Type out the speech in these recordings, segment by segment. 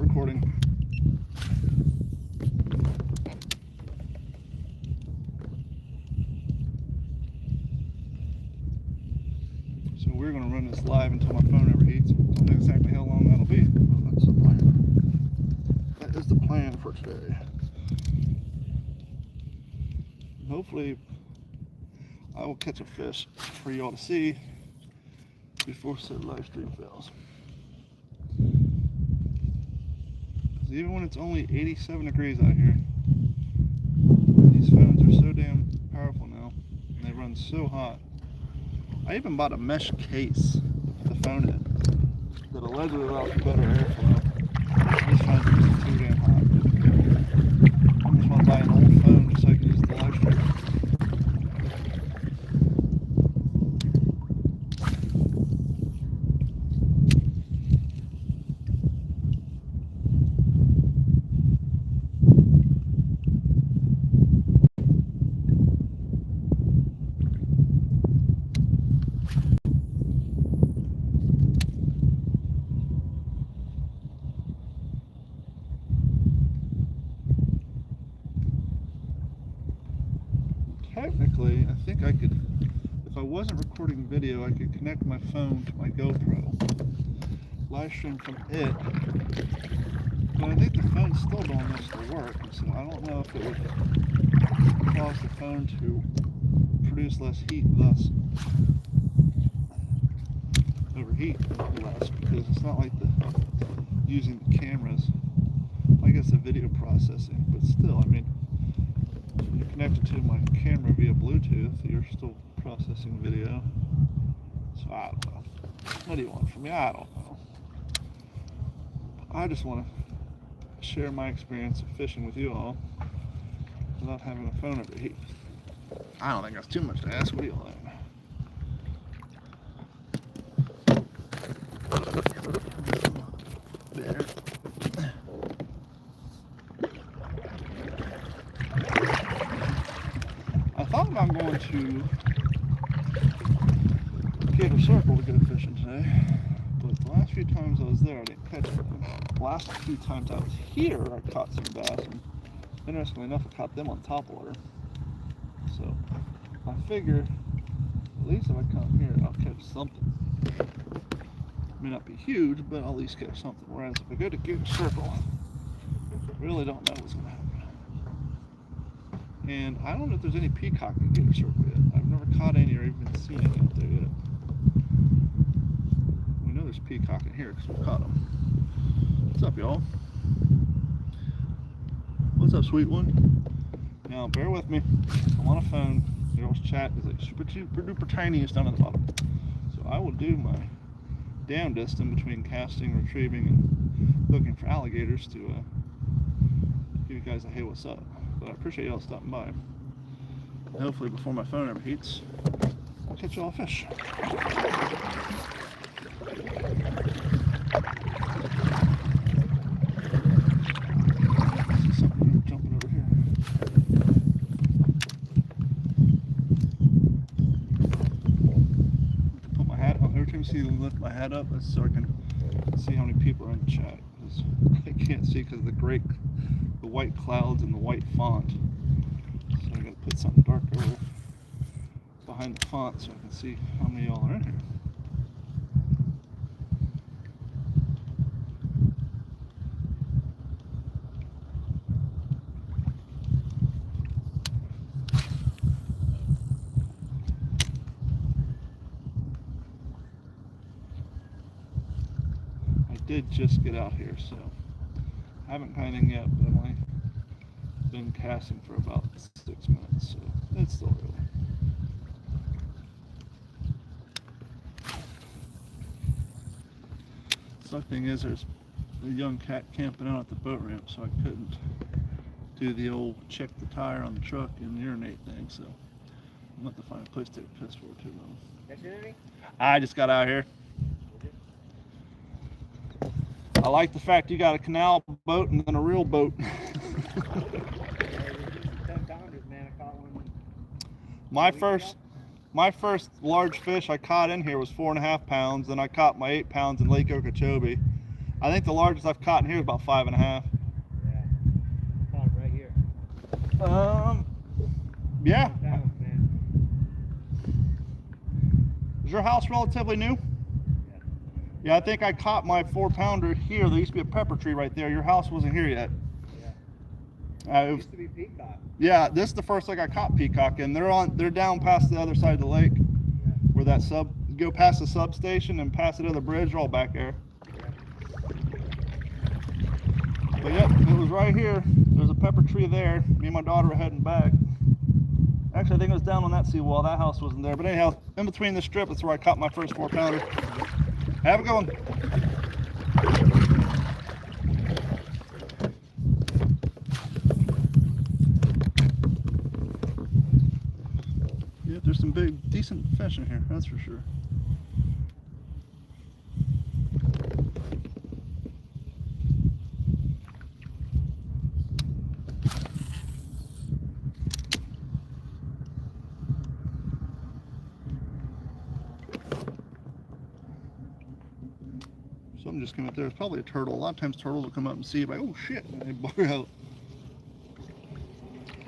recording. So we're going to run this live until my phone overheats. Don't know exactly how long that'll be, but that's the plan. That is the plan for today. And hopefully I will catch a fish for y'all to see before said live stream fails. Because even when it's only 87 degrees out here, these phones are so damn powerful now, and they run so hot. I even bought a mesh case for the phone in that allegedly allows for better airflow. These phones are just too damn hot. I just want to buy an old phone just so I can use the live stream. Technically, I think I could, if I wasn't recording video, I could connect my phone to my GoPro, live stream from it, but I think the phone's still doing this to work, so I don't know if it would cause the phone to produce less heat, thus overheat less, because it's not like using the cameras, I guess the video processing, but still, I mean, you're connected to my camera via Bluetooth, you're still processing video. So I don't know. What do you want from me? I don't know. I just want to share my experience of fishing with you all without having a phone overheat. I don't think that's too much to ask. What do you think? There. I thought about going to Kayak Circle to go fishing today, but the last few times I was there I didn't catch anything. The last few times I was here I caught some bass, and interestingly enough I caught them on top water. So I figure at least if I come here I'll catch something. May not be huge, but I'll at least catch something. Whereas if I go to Kayak Circle, I really don't know what's going to happen. And I don't know if there's any peacock in Kayak Circle yet. I've never caught any or even seen any out there yet. We know there's peacock in here because we've caught them. What's up, y'all? What's up, sweet one? Now, bear with me. I'm on a phone. Y'all's chat is like super duper tiny. It's down at the bottom. So I will do my damnedest distance between casting, retrieving, and looking for alligators to give you guys a hey, what's up. But I appreciate y'all stopping by. And hopefully before my phone overheats, I'll catch y'all a fish. See something jumping over here. Put my hat on. Every time you see me lift my hat up, that's so I can see how many people are in the chat. Because I can't see because of the white clouds and the white font. So I gotta put something darker behind the font so I can see how many y'all are in here. I did just get out here, so I haven't caught anything yet, but I've only been casting for about 6 minutes, so it's still early. Suck thing is there's a young cat camping out at the boat ramp, so I couldn't do the old check the tire on the truck and urinate thing, so I'm going to have to find a place to take a piss for too long. I just got out here. I like the fact you got a canal boat and then a real boat. My first large fish I caught in here was 4.5 pounds. Then I caught my 8 pounds in Lake Okeechobee. I think the largest I've caught in here is about 5.5. Yeah. Caught him right here. Yeah. Pounds, man. Is your house relatively new? Yeah. Yeah, I think I caught my 4-pounder here. There used to be a pepper tree right there. Your house wasn't here yet. Yeah. It used to be peacock. Yeah, this is the first lake I caught peacock in. They're down past the other side of the lake, Yeah. where that go past the substation and past the other bridge. They're all back there. Yeah. But yep, it was right here. There's a pepper tree there. Me and my daughter were heading back. Actually, I think it was down on that seawall. That house wasn't there. But anyhow, in between the strip, that's where I caught my first 4-pounder. Have a good one. Yeah, there's some big, decent fish in here, that's for sure. Something just came up there. It's probably a turtle. A lot of times turtles will come up and see it, like, oh shit, and they bug out.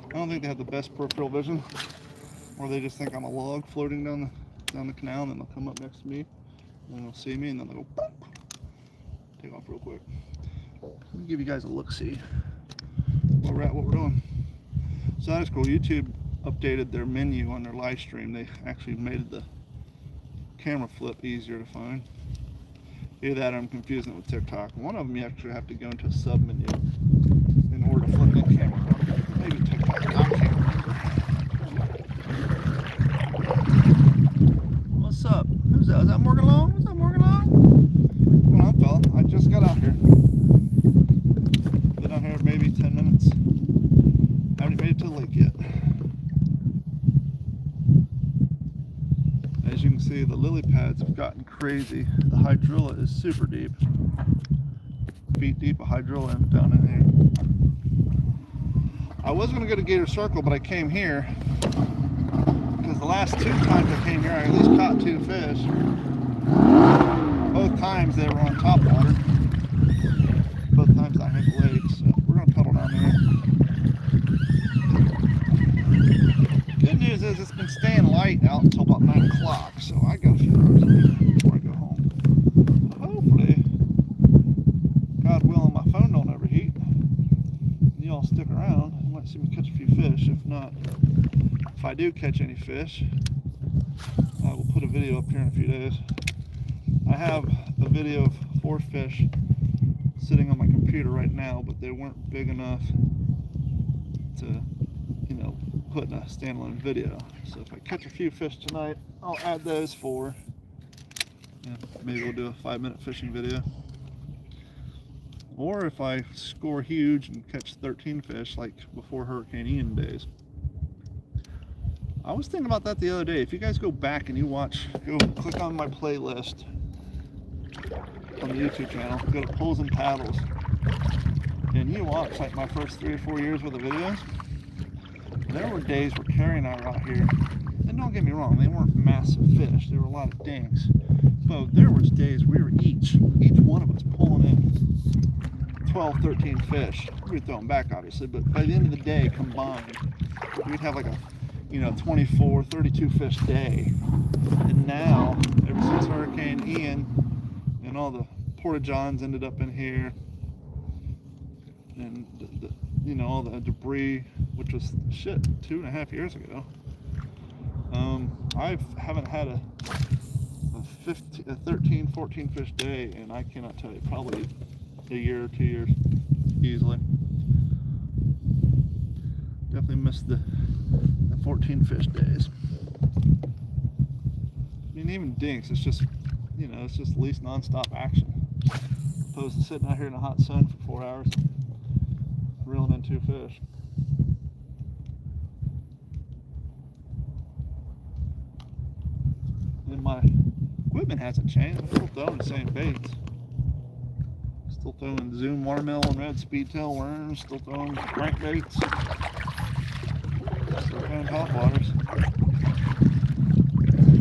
I don't think they have the best peripheral vision, or they just think I'm a log floating down the canal, and then they'll come up next to me, and they'll see me, and then they'll go, boop, take off real quick. Let me give you guys a look-see where we're at, what we're doing. So that's cool. YouTube updated their menu on their live stream. They actually made the camera flip easier to find. Either that or I'm confusing it with TikTok. One of them you actually have to go into a sub menu in order to flip that camera around. Maybe TikTok, I can't remember. What's up? Who's that? Is that Morgan Long? What's up, Morgan Long? Come on, fella. I just got out here. Been out here maybe 10 minutes. Haven't made it to the lake yet. As you can see, the lily pads have gotten crazy. The hydrilla is super deep. Feet deep of hydrilla down in here. I was going to go to Gator Circle, but I came here because the last 2 times I came here, I at least caught 2 fish. Both times they were on top water. Both times I hit the lake, so we're going to pedal down there. Good news is it's been staying light out until about 9 o'clock, so I got a few hours before I go home. Hopefully, God willing, my phone don't overheat. You all stick around. You might see me catch a few fish. If not, if I do catch any fish, I will put a video up here in a few days. I have a video of 4 fish sitting on my computer right now, but they weren't big enough to, you know, put in a standalone video. So if I catch a few fish tonight, I'll add those 4. And maybe we'll do a 5-minute fishing video. Or if I score huge and catch 13 fish like before Hurricane Ian days. I was thinking about that the other day. If you guys go back and you watch, go click on my playlist on the YouTube channel, go to Pulls and Paddles, and you watch like my first 3 or 4 years worth of videos, there were days where Carrie and I were out here, and don't get me wrong, they weren't massive fish, there were a lot of dinks, but there was days we were each one of us pulling in 12, 13 fish. We would throw them back obviously, but by the end of the day combined, we'd have like a 24, 32 fish day. And now, ever since Hurricane Ian and all the porta-johns ended up in here, and all the debris, which was shit 2.5 years ago, I haven't had a 13, 14 fish day, and I cannot tell you, probably a year or 2 years easily. Definitely missed the 14 fish days. I mean, even dinks, it's just, it's just at least non-stop action, opposed to sitting out here in the hot sun for 4 hours reeling in 2 fish. And my equipment hasn't changed. I'm still throwing the same baits. Still throwing Zoom watermelon, red speedtail worms, still throwing crankbaits, still throwing topwaters.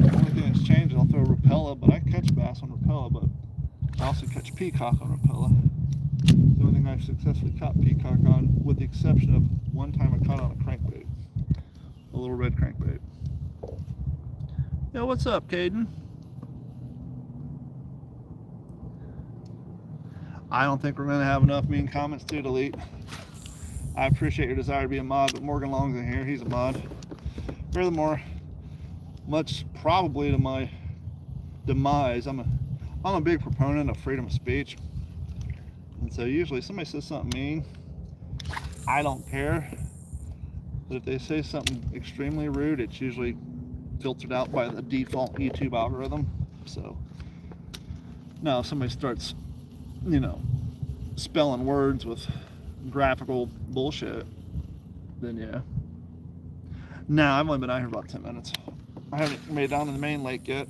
The only thing that's changed is I'll throw Rapella, but I catch bass on Rapella, but I I also catch peacock on Rapella. The only thing I've successfully caught peacock on, with the exception of one time I caught on a crankbait. A little red crankbait. Yo, what's up, Caden? I don't think we're going to have enough mean comments to delete. I appreciate your desire to be a mod, but Morgan Long's in here. He's a mod. Furthermore, much probably to my demise, I'm a big proponent of freedom of speech. And so usually if somebody says something mean, I don't care. But if they say something extremely rude, it's usually filtered out by the default YouTube algorithm. So now if somebody starts, you know, spelling words with graphical bullshit, then yeah. Now I've only been out here about 10 minutes. I haven't made it down to the main lake yet.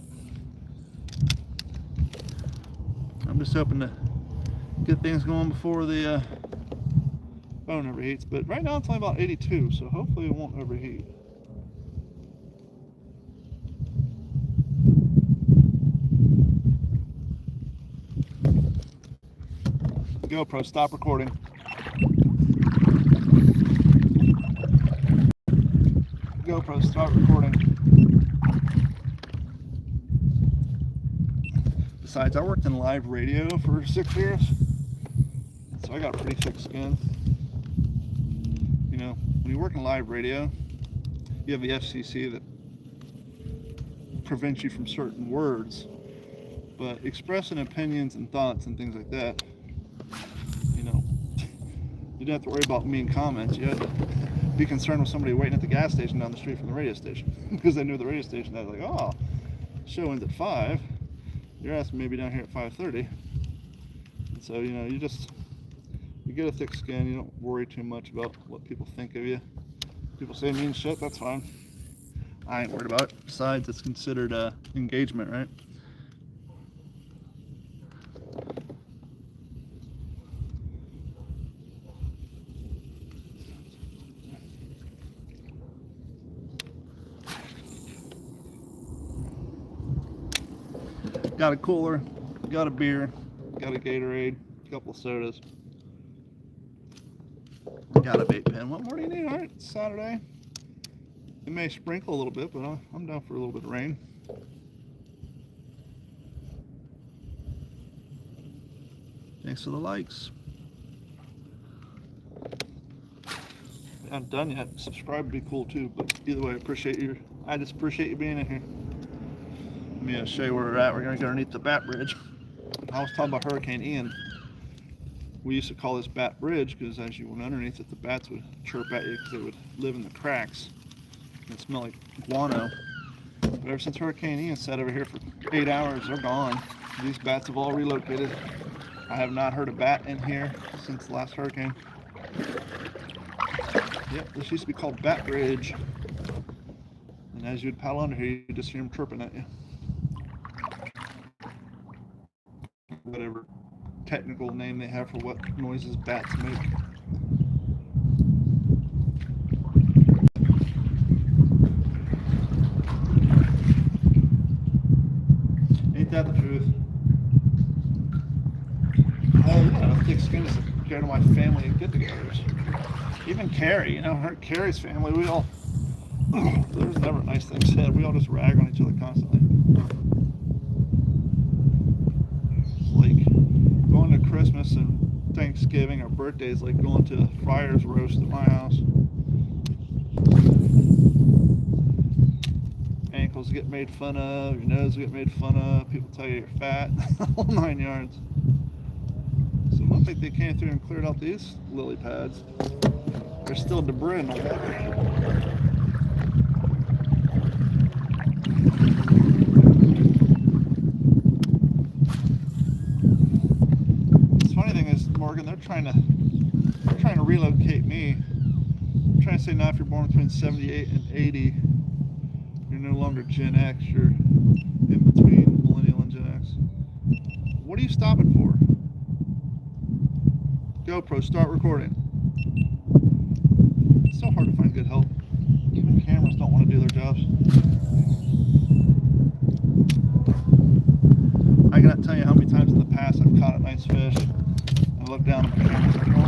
I'm just hoping to get things going before the phone overheats, but right now it's only about 82, so hopefully it won't overheat. GoPro, stop recording. GoPro, start recording. Besides, I worked in live radio for 6 years, so I got a pretty thick skin. You know, when you work in live radio, you have the FCC that prevents you from certain words, but expressing opinions and thoughts and things like that, you know, you don't have to worry about mean comments. You have to be concerned with somebody waiting at the gas station down the street from the radio station because they knew the radio station. They're like, oh, show ends at 5. You're asking maybe down here at 5:30. And so, you know, you get a thick skin. You don't worry too much about what people think of you. People say mean shit, that's fine. I ain't worried about it. Besides, it's considered engagement, right? Got a cooler, got a beer, got a Gatorade, a couple of sodas, got a vape pen. What more do you need? All right, it's Saturday. It may sprinkle a little bit, but I'm down for a little bit of rain. Thanks for the likes. I haven't done yet. Subscribe would be cool too, but either way, I just appreciate you being in here. Let me show you where we're at. We're going to go underneath the Bat Bridge. I was talking about Hurricane Ian. We used to call this Bat Bridge because as you went underneath it, the bats would chirp at you because they would live in the cracks and smell like guano. But ever since Hurricane Ian sat over here for 8 hours, they're gone. These bats have all relocated. I have not heard a bat in here since the last hurricane. Yep, this used to be called Bat Bridge. And as you'd paddle under here, you'd just hear them chirping at you. Whatever technical name they have for what noises bats make. Ain't that the truth? Oh yeah, thick skin is go to my family and get-togethers. Even Carrie, you know, Carrie's family, we all, there's never nice things said. We all just rag on each other constantly. Like going to Christmas and Thanksgiving or birthdays, like going to a Friar's roast at my house. Ankles get made fun of, your nose get made fun of, people tell you you're fat, all 9 yards. So I don't think they came through and cleared out these lily pads. There's still debris in the water. Morgan, they're trying to relocate me. I'm trying to say now if you're born between 78 and 80, you're no longer Gen X, you're in between Millennial and Gen X. What are you stopping for? GoPro, start recording. It's so hard to find good help. Even cameras don't want to do their jobs. I cannot tell you how many times in the past I've caught a nice fish and looked down at my camera control,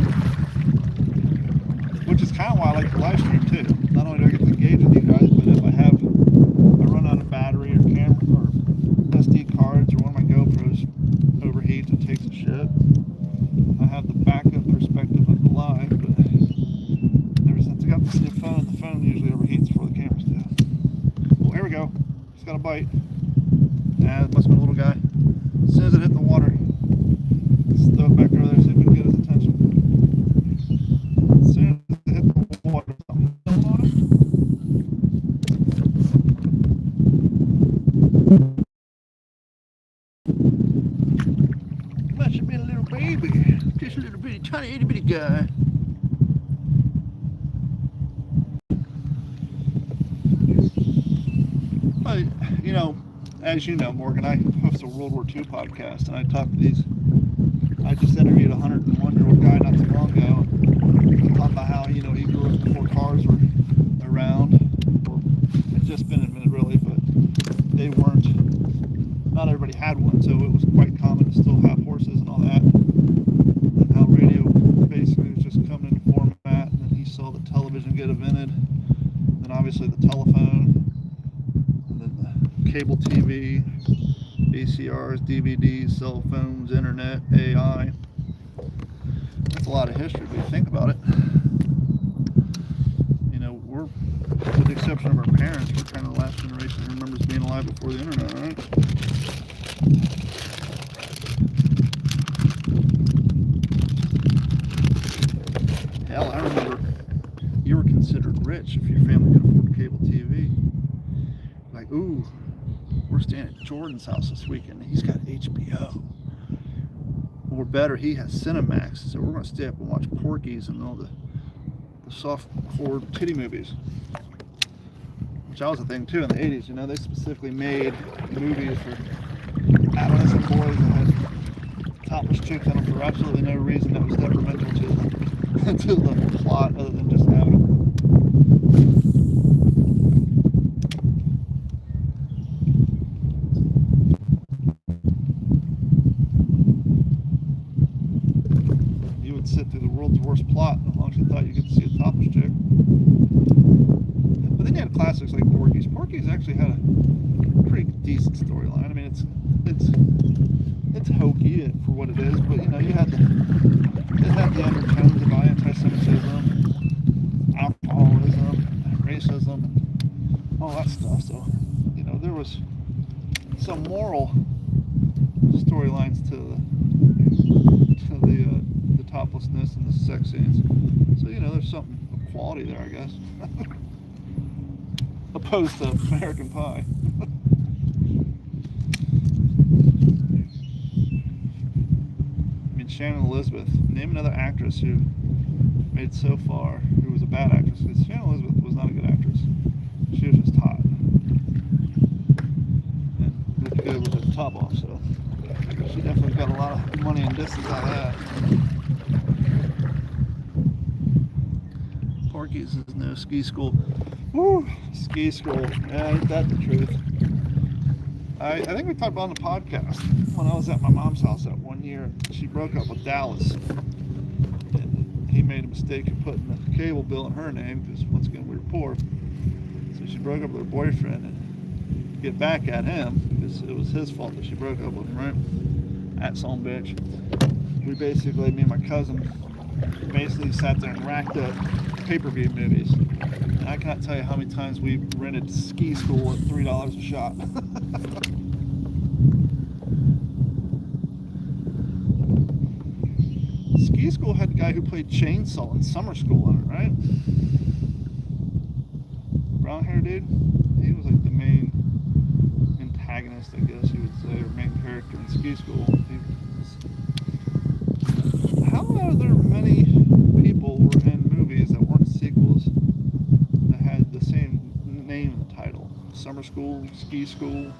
which is kind of why I like the live stream too. Not only do I get to engage with you guys, but if I run out of battery or camera or SD cards or one of my GoPros overheats and takes a shit, I have the backup perspective of the live. But ever since I got this new phone, the phone usually overheats before the cameras do. Well, here we go. He's got a bite. Nah, it must have been a little guy. As soon as it hit the water, let's throw it back over there so we can get his attention. As soon as it hit the water, something fell on it. Must have been a little baby. Just a little bitty, tiny, itty bitty guy. Well, you know, as you know, Morgan, I host a World War II podcast, and I talk to these. I just interviewed a 101-year-old guy not too long ago. He talked about how, you know, he grew up before cars were around, or had just been invented really, but they weren't. Not everybody had one, so it was quite common to still have horses and all that. And how radio basically was just coming into format, and then he saw the television get invented, and then obviously the telephone, and then the cable TV, VCRs, DVDs, cell phones, internet, AI. That's a lot of history, but you think about it. You know, we're, with the exception of our parents, we're kind of the last generation who remembers being alive before the internet, right? Hell, I remember you were considered rich if your family could afford cable TV. Like, ooh, we're staying at Jordan's house this weekend. He's got HBO. Or better, he has Cinemax, so we're going to stay up and watch Porky's and all the soft-core titty movies. Which that was a thing too in the 80s. You know, they specifically made movies for adolescent boys that had topless chicks in them for absolutely no reason that was detrimental to the plot other than just having them. You would sit through the world's worst plot as long as you thought you could see a topless chick. But then you had classics like Porky's. Porky's actually had a pretty decent storyline. I mean, it's hokey for what it is, but you know, it had the undertones of anti-Semitism, alcoholism, racism, and all that stuff. So, you know, there was some moral storylines to the toplessness and the sex scenes. So, you know, there's something of quality there, I guess. Opposed to American Pie. I mean, Shannon Elizabeth. Name another actress who made so far who was a bad actress. Because Shannon Elizabeth was not a good actress. She was just hot. And looked good with her top off, so she definitely got a lot of money and distance out of that. Porky's is no ski school. Woo! Ski school. Yeah, ain't that the truth? I think we talked about on the podcast when I was at my mom's house that one year. She broke up with Dallas. And he made a mistake of putting the cable bill in her name because, once again, we were poor. So she broke up with her boyfriend and to get back at him because it was his fault that she broke up with him, right? That son of a bitch. We basically, me and my cousin, basically sat there and racked up pay-per-view movies. And I cannot tell you how many times we rented Ski School at $3 a shot. Ski School had the guy who played Chainsaw in Summer School in it, right? Brown hair dude? He was like the main antagonist, I guess you would say, or main character in Ski School. How are there many people were in movies that weren't sequels that had the same name in the title? Summer School, Ski School.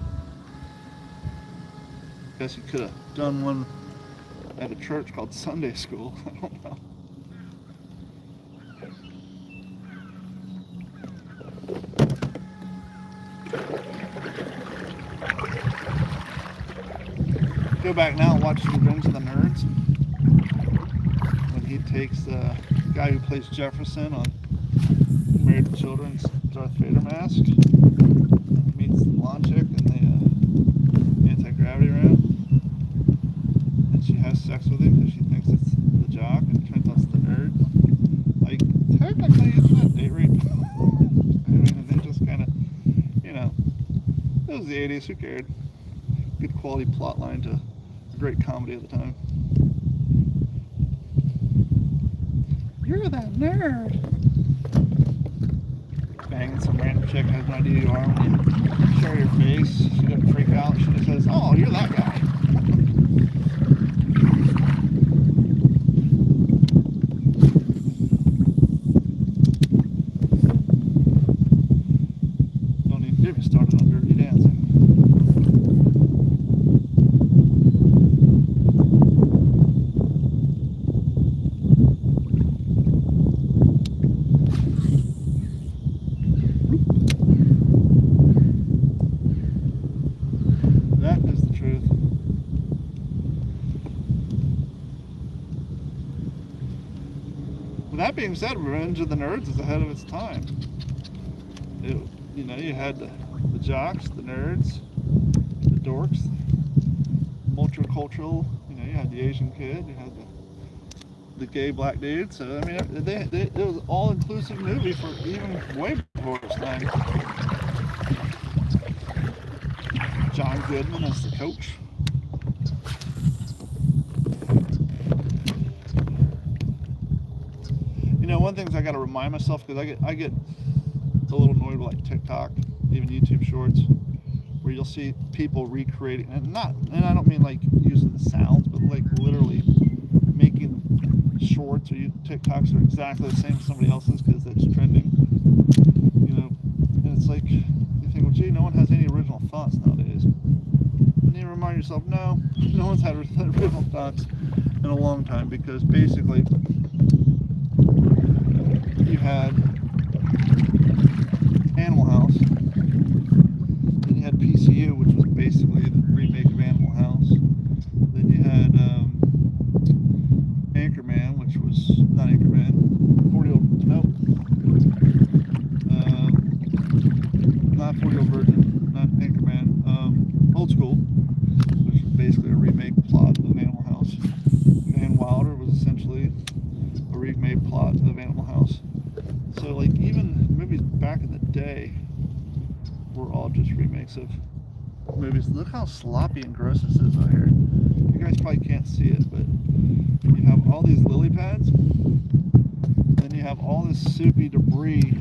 Guess he could have done one at a church called Sunday School. I don't know. Go back now and watch Revenge of the Nerds when he takes the guy who plays Jefferson on Married with Children's Darth Vader mask. And he meets the blonde chick in the anti-gravity room. And she has sex with him because she thinks it's the jock, and it turns out it's the nerd. Like, technically, it's not date rape. I mean, they just kind of, you know, it was the 80s, who cared? Good quality plot line to a great comedy at the time. You're that nerd. Banging some random chick, has no idea who you are. When you show her your face, she doesn't freak out. She just says, "Oh, you're that guy." Don't even get me started on Dirty Dancing. That is the truth. With that being said, Revenge of the Nerds is ahead of its time. You know, you had the jocks, the nerds, the dorks, multicultural. You know, you had the Asian kid, you had the gay black dude. So I mean, it was an all-inclusive movie for even way before its time. John Goodman as the coach. You know, one thing I got to remind myself, because I get a little annoyed with like TikTok, even YouTube Shorts, where you'll see people recreating, and I don't mean like using the sounds, but like literally making shorts or TikToks are exactly the same as somebody else's because it's trending. You know, and it's like you think, well, gee, no one has any original thoughts nowadays. And you remind yourself, no one's had original thoughts in a long time, because basically you had Animal House, then you had PCU, which was basically the remake of Animal House, then you had Anchorman, which was not Anchorman, 40-year-old, nope, not 40-year-old Virgin, not Anchorman, Old School, which was basically a remake plot of Animal House. Van Wilder was essentially a remake plot of Animal House. So like even movies back in the day were all just remakes of movies. Look how sloppy and gross this is out here. You guys probably can't see it, but you have all these lily pads, then you have all this soupy debris.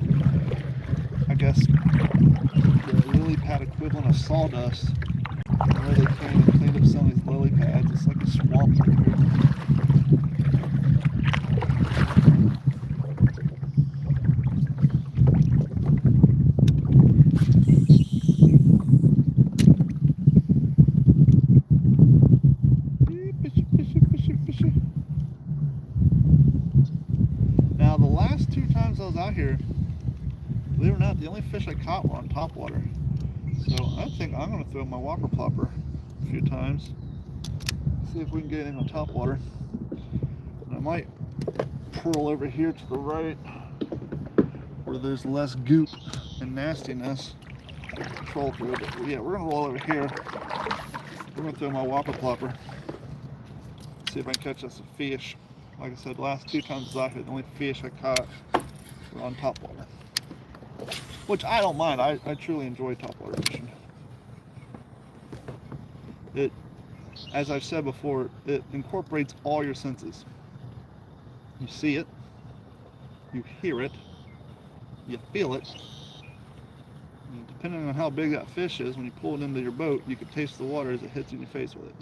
I guess the lily pad equivalent of sawdust. Where they came and cleaned up some of these lily pads. It's like a swamp right here. Now, the last 2 times I was out here, believe it or not, the only fish I caught were on topwater. So I think I'm going to throw my whopper plopper a few times, see if we can get anything on topwater. And I might twirl over here to the right, where there's less goop and nastiness. Troll through it. But yeah, we're going to roll over here. We're going to throw my whopper plopper, see if I can catch us a fish. Like I said, the last 2 times I was out here, the only fish I caught were on topwater. Which I don't mind. I truly enjoy topwater fishing. It, as I've said before, it incorporates all your senses. You see it, you hear it, you feel it. And depending on how big that fish is, when you pull it into your boat, you can taste the water as it hits in your face with it.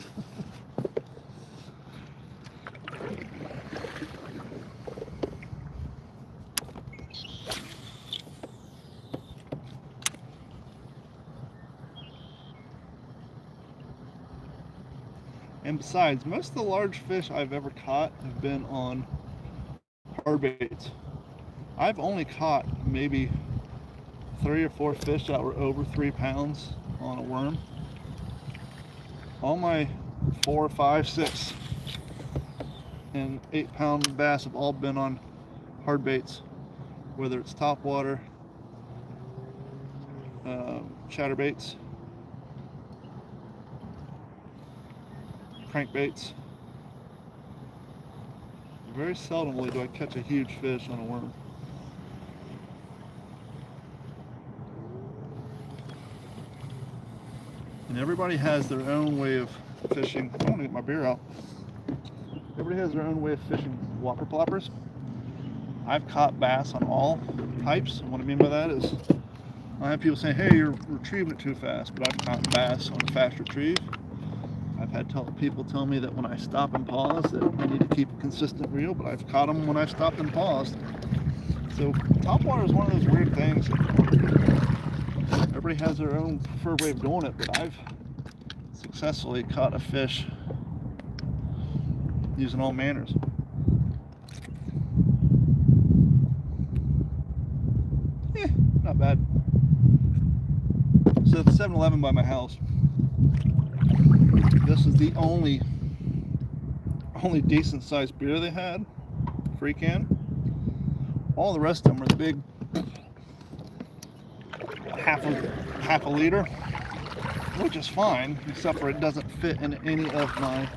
And besides, most of the large fish I've ever caught have been on hard baits. I've only caught maybe 3 or 4 fish that were over 3 pounds on a worm. All my 4, 5, 6, and 8-pound bass have all been on hard baits, whether it's topwater, chatterbaits, crankbaits. Very seldomly do I catch a huge fish on a worm. And everybody has their own way of fishing. I want to get my beer out. Everybody has their own way of fishing whopper ploppers. I've caught bass on all types. And what I mean by that is I have people saying, hey, you're retrieving it too fast, but I've caught bass on fast retrieve. I've had people tell me that when I stop and pause that I need to keep a consistent reel, but I've caught them when I've stopped and paused. So topwater is one of those weird things. Everybody has their own preferred way of doing it, but I've successfully caught a fish using all manners. Not bad. So the 7-Eleven by my house, this is the only decent sized beer they had, free can. All the rest of them are the big half a liter, which is fine, except for it doesn't fit in any of my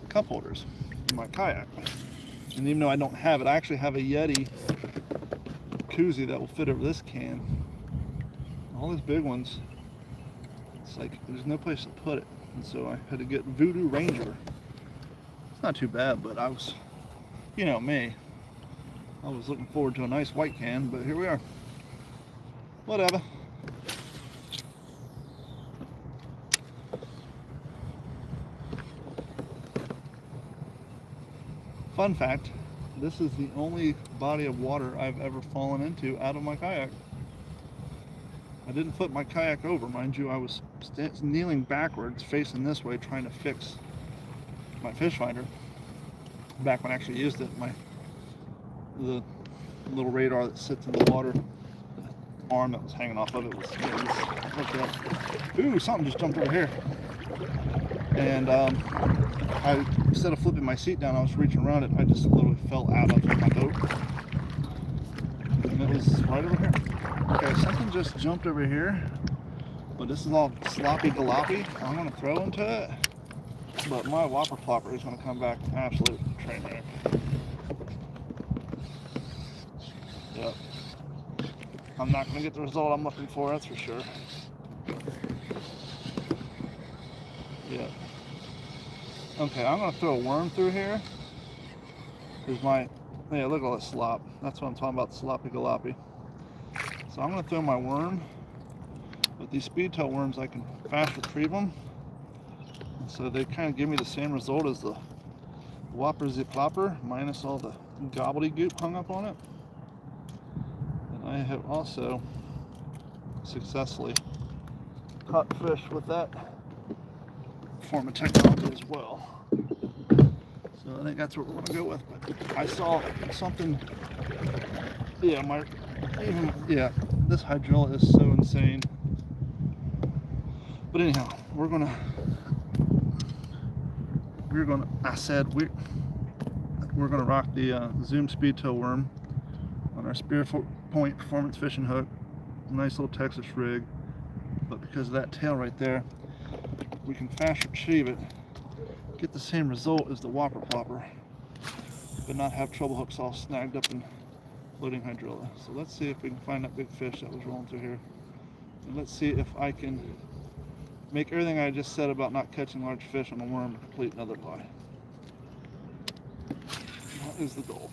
cup holders in my kayak. And even though I don't have it, I actually have a Yeti koozie that will fit over this can. All these big ones, it's like there's no place to put it, and so I had to get Voodoo Ranger. It's not too bad, but I was, you know me, I was looking forward to a nice white can, but here we are. Whatever. Fun fact, this is the only body of water I've ever fallen into out of my kayak. I didn't flip my kayak over, mind you. I was kneeling backwards, facing this way, trying to fix my fish finder. Back when I actually used it, the little radar that sits in the water, the arm that was hanging off of it was look at. Ooh, something just jumped over here. And I, instead of flipping my seat down, I was reaching around it. I just literally fell out of my boat, and it was right over here. Okay, something just jumped over here, but this is all sloppy galoppy. I'm gonna throw into it, but my whopper plopper is gonna come back an absolute train wreck. Yep. I'm not gonna get the result I'm looking for, that's for sure. Yep. Okay, I'm gonna throw a worm through here. Here's my, yeah, look at all this slop. That's what I'm talking about, sloppy galoppy. So I'm gonna throw my worm. With these speed tail worms, I can fast retrieve them. And so they kind of give me the same result as the whopper ziplopper, minus all the gobbledygook hung up on it. And I have also successfully caught fish with that form of technology as well. So I think that's what we're gonna go with. But I saw something, yeah, this hydrilla is so insane. But anyhow, we're gonna, I said we're gonna rock the Zoom speed tail worm on our Spear Point performance fishing hook. Nice little Texas rig, but because of that tail right there, we can fast retrieve it, get the same result as the whopper plopper, but not have treble hooks all snagged up in floating hydrilla. So let's see if we can find that big fish that was rolling through here, and let's see if I can make everything I just said about not catching large fish on a worm a complete another lie. That is the goal.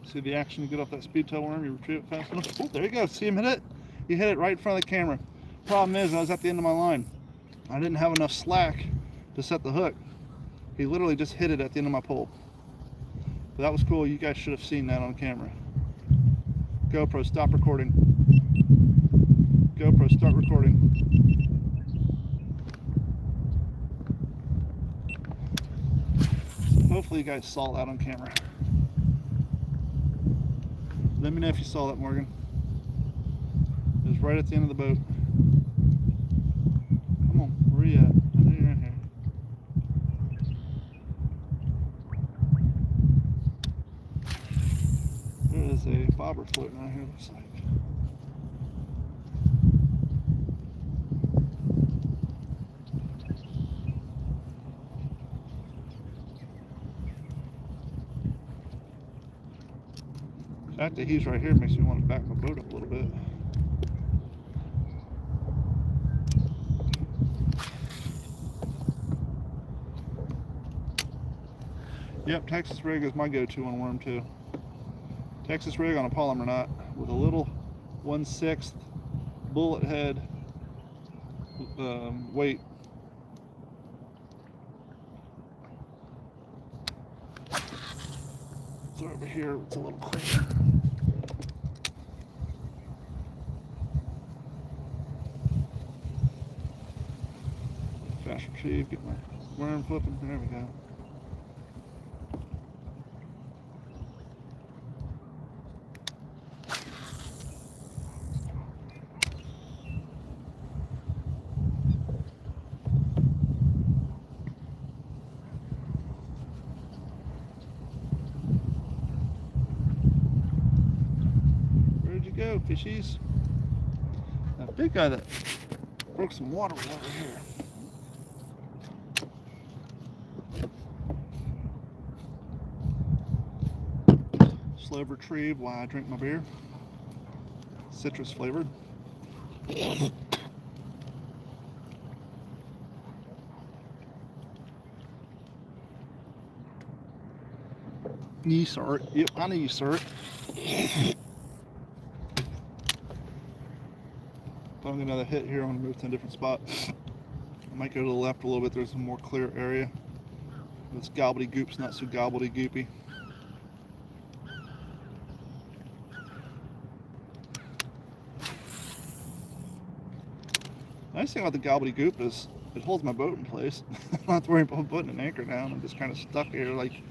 See the action you get off that speed tail worm, you retrieve it fast enough. Oh, there you go. See him hit it? You hit it right in front of the camera. Problem is, I was at the end of my line. I didn't have enough slack to set the hook. He literally just hit it at the end of my pole. But that was cool. You guys should have seen that on camera. GoPro, stop recording. GoPro, start recording. Hopefully you guys saw that on camera. Let me know if you saw that, Morgan. It was right at the end of the boat. Come on, where are you at? I know you're in here. There is a bobber floating out here, looks like. The fact that he's right here makes me want to back my boat up a little bit. Yep, Texas rig is my go-to on worm too. Texas rig on a polymer knot with a little 1/6 bullet head weight. So over here it's a little cleaner. Fast retrieve, get my worm flipping. There we go. Where'd you go, fishies? That big guy that broke some water was over here. Slow retrieve while I drink my beer. Citrus flavored. You saw it. Yep, I know you saw it. If I'm gonna get another hit here, I'm gonna move to a different spot. I might go to the left a little bit. There's a more clear area. This gobbledygook's not so gobbledygoopy. The nice thing about the gobbledygook is it holds my boat in place. I don't have to worry about putting an anchor down. I'm just kind of stuck here like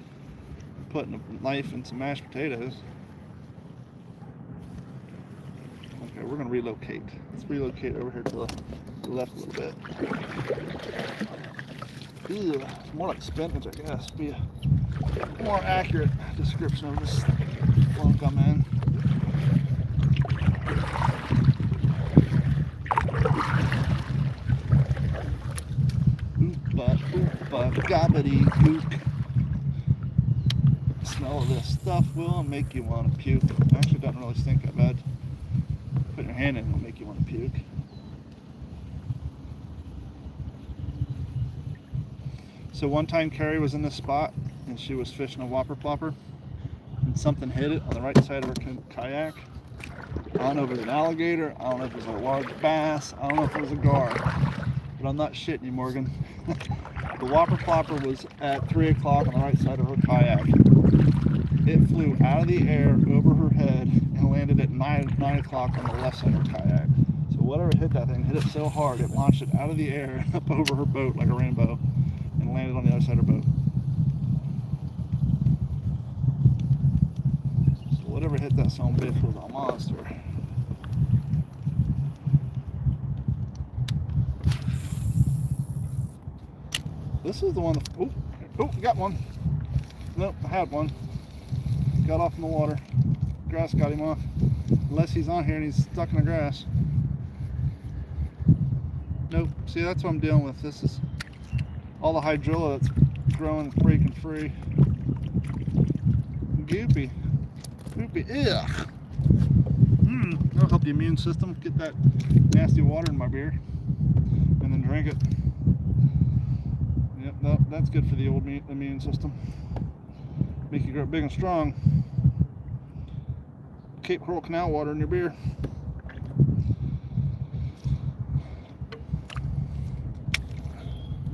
putting a knife in some mashed potatoes. Okay, we're gonna relocate. Let's relocate over here to the left a little bit. Ew, it's more like spinach, I guess. Be a more accurate description of this funk I'm in. Oompa, gobbledygook. The smell of this stuff will make you want to puke. It actually doesn't really stink that bad. Putting your hand in will make you want to puke. So one time Carrie was in this spot and she was fishing a whopper plopper and something hit it on the right side of her kayak. I don't know if it was an alligator, I don't know if it was a large bass, I don't know if it was a gar, but I'm not shitting you, Morgan. The whopper plopper was at 3 o'clock on the right side of her kayak. It flew out of the air over her head and landed at 9 o'clock on the left side of her kayak. So whatever hit that thing, hit it so hard, it launched it out of the air and up over her boat like a rainbow and landed on the other side of her boat. So whatever hit that son of a bitch was a monster. This is the one that, oh, got one. Nope, I had one. Got off in the water. Grass got him off. Unless he's on here and he's stuck in the grass. Nope, see that's what I'm dealing with. This is all the hydrilla that's growing, breaking free. Goopy. Goopy, ugh. That'll help the immune system. Get that nasty water in my beer. And then drink it. Yep, no, that's good for the old immune system. Make you grow big and strong. Cape Coral Canal water in your beer.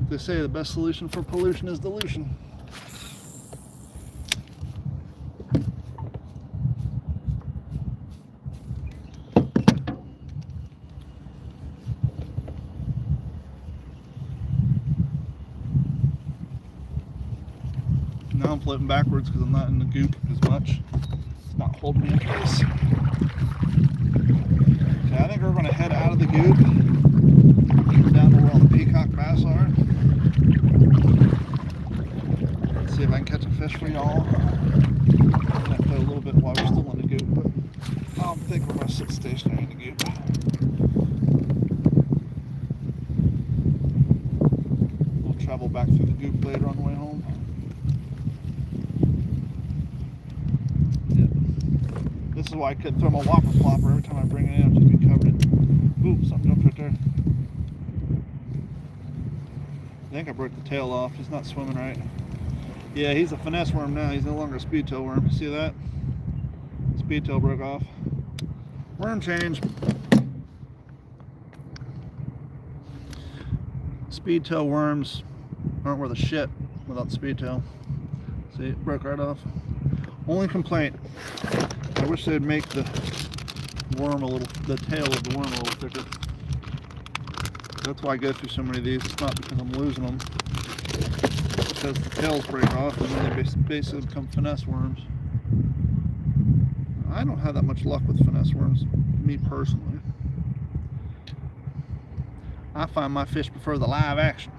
They say the best solution for pollution is dilution. Now I'm floating backwards because I'm not in the goop as much. not holding me in place. Okay, I think we're going to head out of the goop down to where all the peacock bass are. Let's see if I can catch a fish for y'all. I'm going to play a little bit while we're still in the goop, but I don't think we're going to sit stationary in the goop. We'll travel back through the goop later on the way home. This is why I couldn't throw my whopper plopper. Every time I bring it in, I'll just be covered in. Ooh, something jumped right there. I think I broke the tail off. He's not swimming right. Yeah, he's a finesse worm now. He's no longer a speed tail worm. See that? Speed tail broke off. Worm change. Speed tail worms aren't worth a shit without speed tail. See, it broke right off. Only complaint, I wish they'd make the tail of the worm a little thicker. That's why I go through so many of these. It's not because I'm losing them. It's because the tails break off and then they basically become finesse worms. I don't have that much luck with finesse worms, me personally. I find my fish prefer the live action.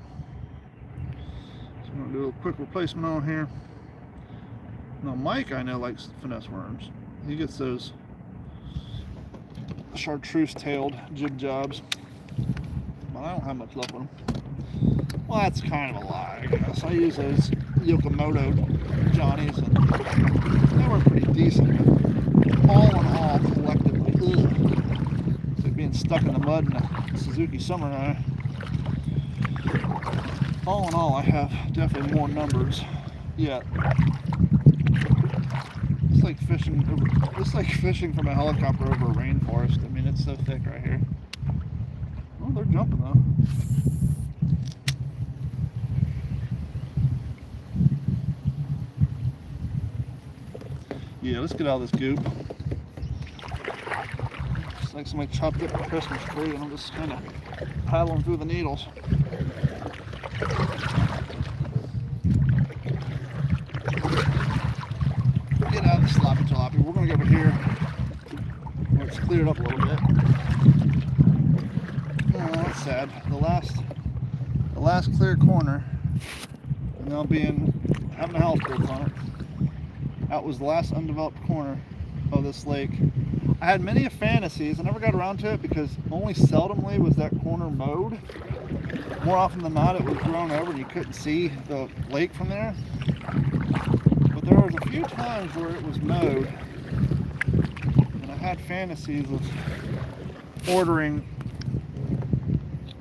So I'm going to do a quick replacement on here. Now Mike, I know, likes finesse worms. He gets those chartreuse-tailed jib jobs, but I don't have much luck with them. Well, that's kind of a lie, I guess. I use those Yokomoto Johnnies, and they were pretty decent. But all in all, collectively, it's like being stuck in the mud in a Suzuki Samurai. All in all, I have definitely more numbers yet. It's like fishing from a helicopter over a rainforest. I mean, it's so thick right here. Oh, they're jumping though. Yeah, let's get out of this goop. It's like somebody chopped up a Christmas tree and I'm just kind of paddling through the needles. Get out of the sloppy jalopy. We're going to go over here where it's cleared up a little bit. Oh, that's sad. The last clear corner, and now having a house built on it. That was the last undeveloped corner of this lake. I had many fantasies. I never got around to it because only seldomly was that corner mowed. More often than not, it was grown over and you couldn't see the lake from there. But there was a few times where it was mowed, and I had fantasies of ordering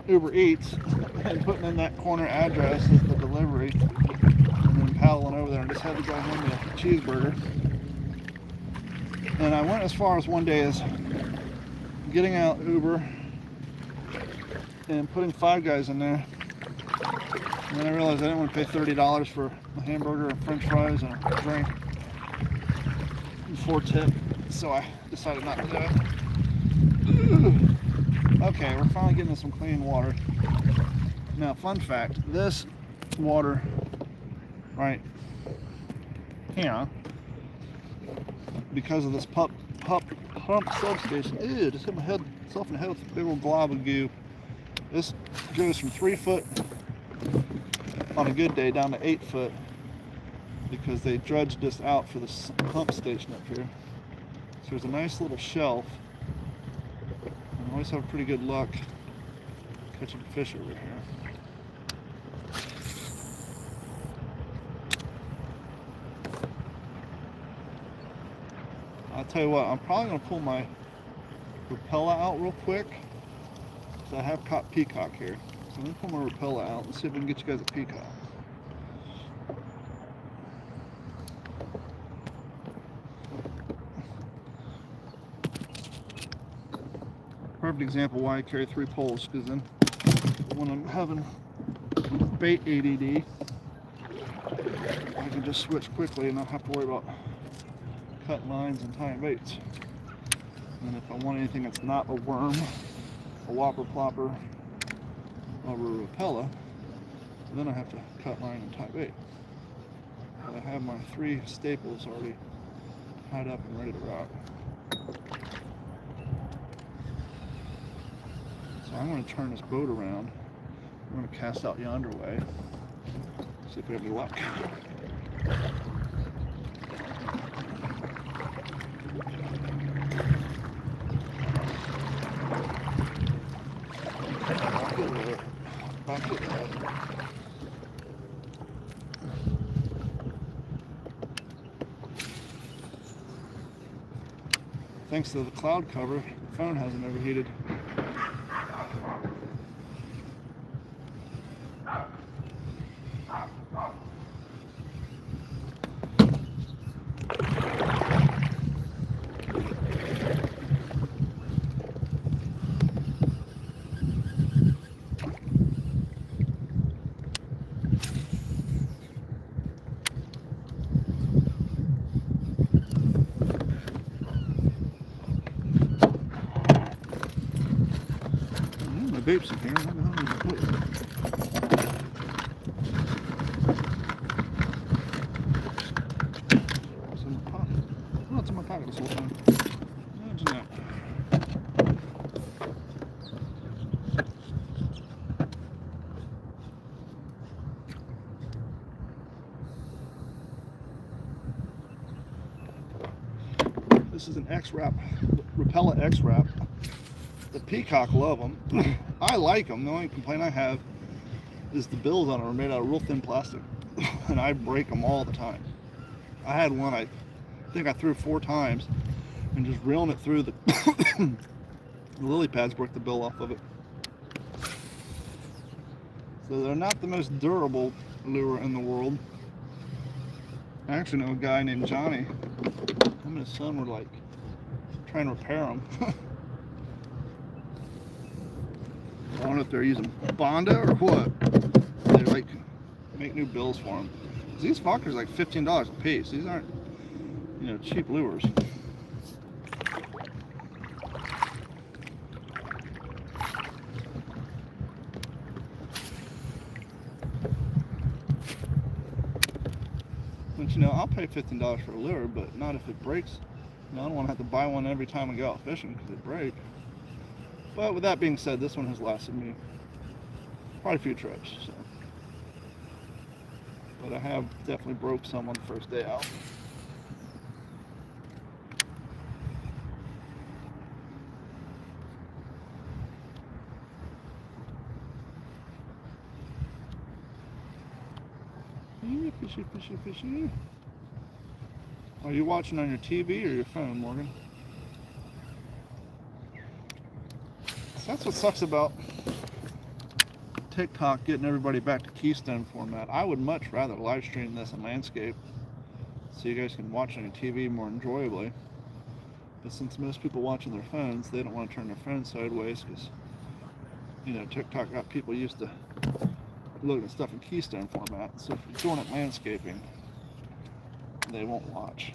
Uber Eats and putting in that corner address as the delivery, and then paddling over there and just had to go home with a cheeseburger. And I went as far as one day as getting out Uber and putting Five Guys in there. And then I realized I didn't want to pay $30 for a hamburger and french fries and a drink before tip, so I decided not to do it. Okay, we're finally getting some clean water. Now, fun fact, this water right here, because of this pump substation, just hit myself in the head with a big old glob of goo. This goes from 3 foot on a good day down to 8 foot because they dredged this out for this pump station up here. So there's a nice little shelf. And I always have pretty good luck catching fish over here. I'll tell you what, I'm probably going to pull my Rapella out real quick. So I have caught peacock here. So I'm going to pull my Rapella out and see if we can get you guys a peacock. Perfect example why I carry 3 poles, because then when I'm having bait ADD, I can just switch quickly and not have to worry about cutting lines and tying baits. And if I want anything that's not a worm, a whopper plopper, or a Rapella, then I have to cut line and tie bait. But I have my 3 staples already tied up and ready to rock. So I'm going to turn this boat around. I'm going to cast out yonder way. See if we have any luck. Back it up. Thanks to the cloud cover, the phone hasn't overheated. My bait's in here. What the hell did I put it? It's in my pocket. Oh, it's in my pocket this whole time. Imagine that. This is an X-Wrap, Repellent X-Wrap. The Peacock love them. I like them. The only complaint I have is the bills on them are made out of real thin plastic, and I break them all the time. I had one I think I threw 4 times, and just reeling it through the, the lily pads broke the bill off of it. So they're not the most durable lure in the world. I actually know a guy named Johnny. Him and his son were like trying to repair them. I don't know if they're using Bondo or what. They like make new bills for them. These fuckers are like $15 a piece. These aren't, you know, cheap lures. But you know, I'll pay $15 for a lure, but not if it breaks. You know, I don't want to have to buy one every time I go out fishing because it breaks. But with that being said, this one has lasted me quite a few trips. So. But I have definitely broke some on the first day out. Fishy, fishy, fishy. Are you watching on your TV or your phone, Morgan? So that's what sucks about TikTok getting everybody back to Keystone format. I would much rather live stream this in landscape so you guys can watch on your TV more enjoyably. But since most people watch on their phones, they don't want to turn their phone sideways because, you know, TikTok got people used to looking at stuff in Keystone format. So if you're doing it landscaping, they won't watch.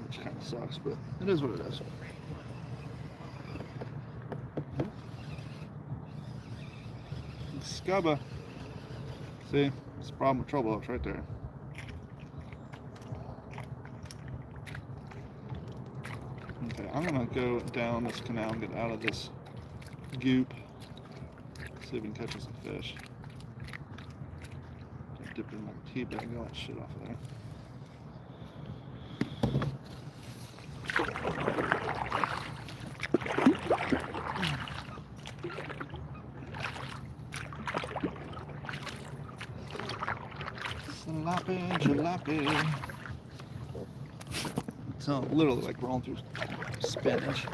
Which kind of sucks, but it is what it is. Scubba. See, it's a problem with trouble hooks right there. Okay, I'm gonna go down this canal and get out of this goop. See if we can catch us some fish. Dip in my tea bag, all that shit off of there. Jalopy. So literally like rolling through spinach.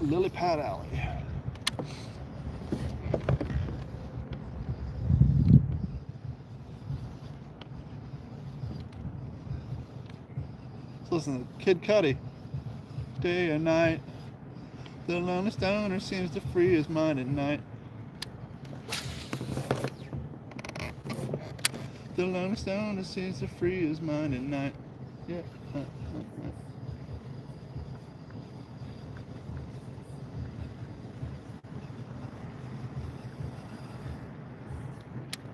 Lily Pad Alley. Let's listen to Kid Cudi. Day and night. The lonely stoner seems to free his mind at night. The lonely stoner seems to free his mind at night. Yeah.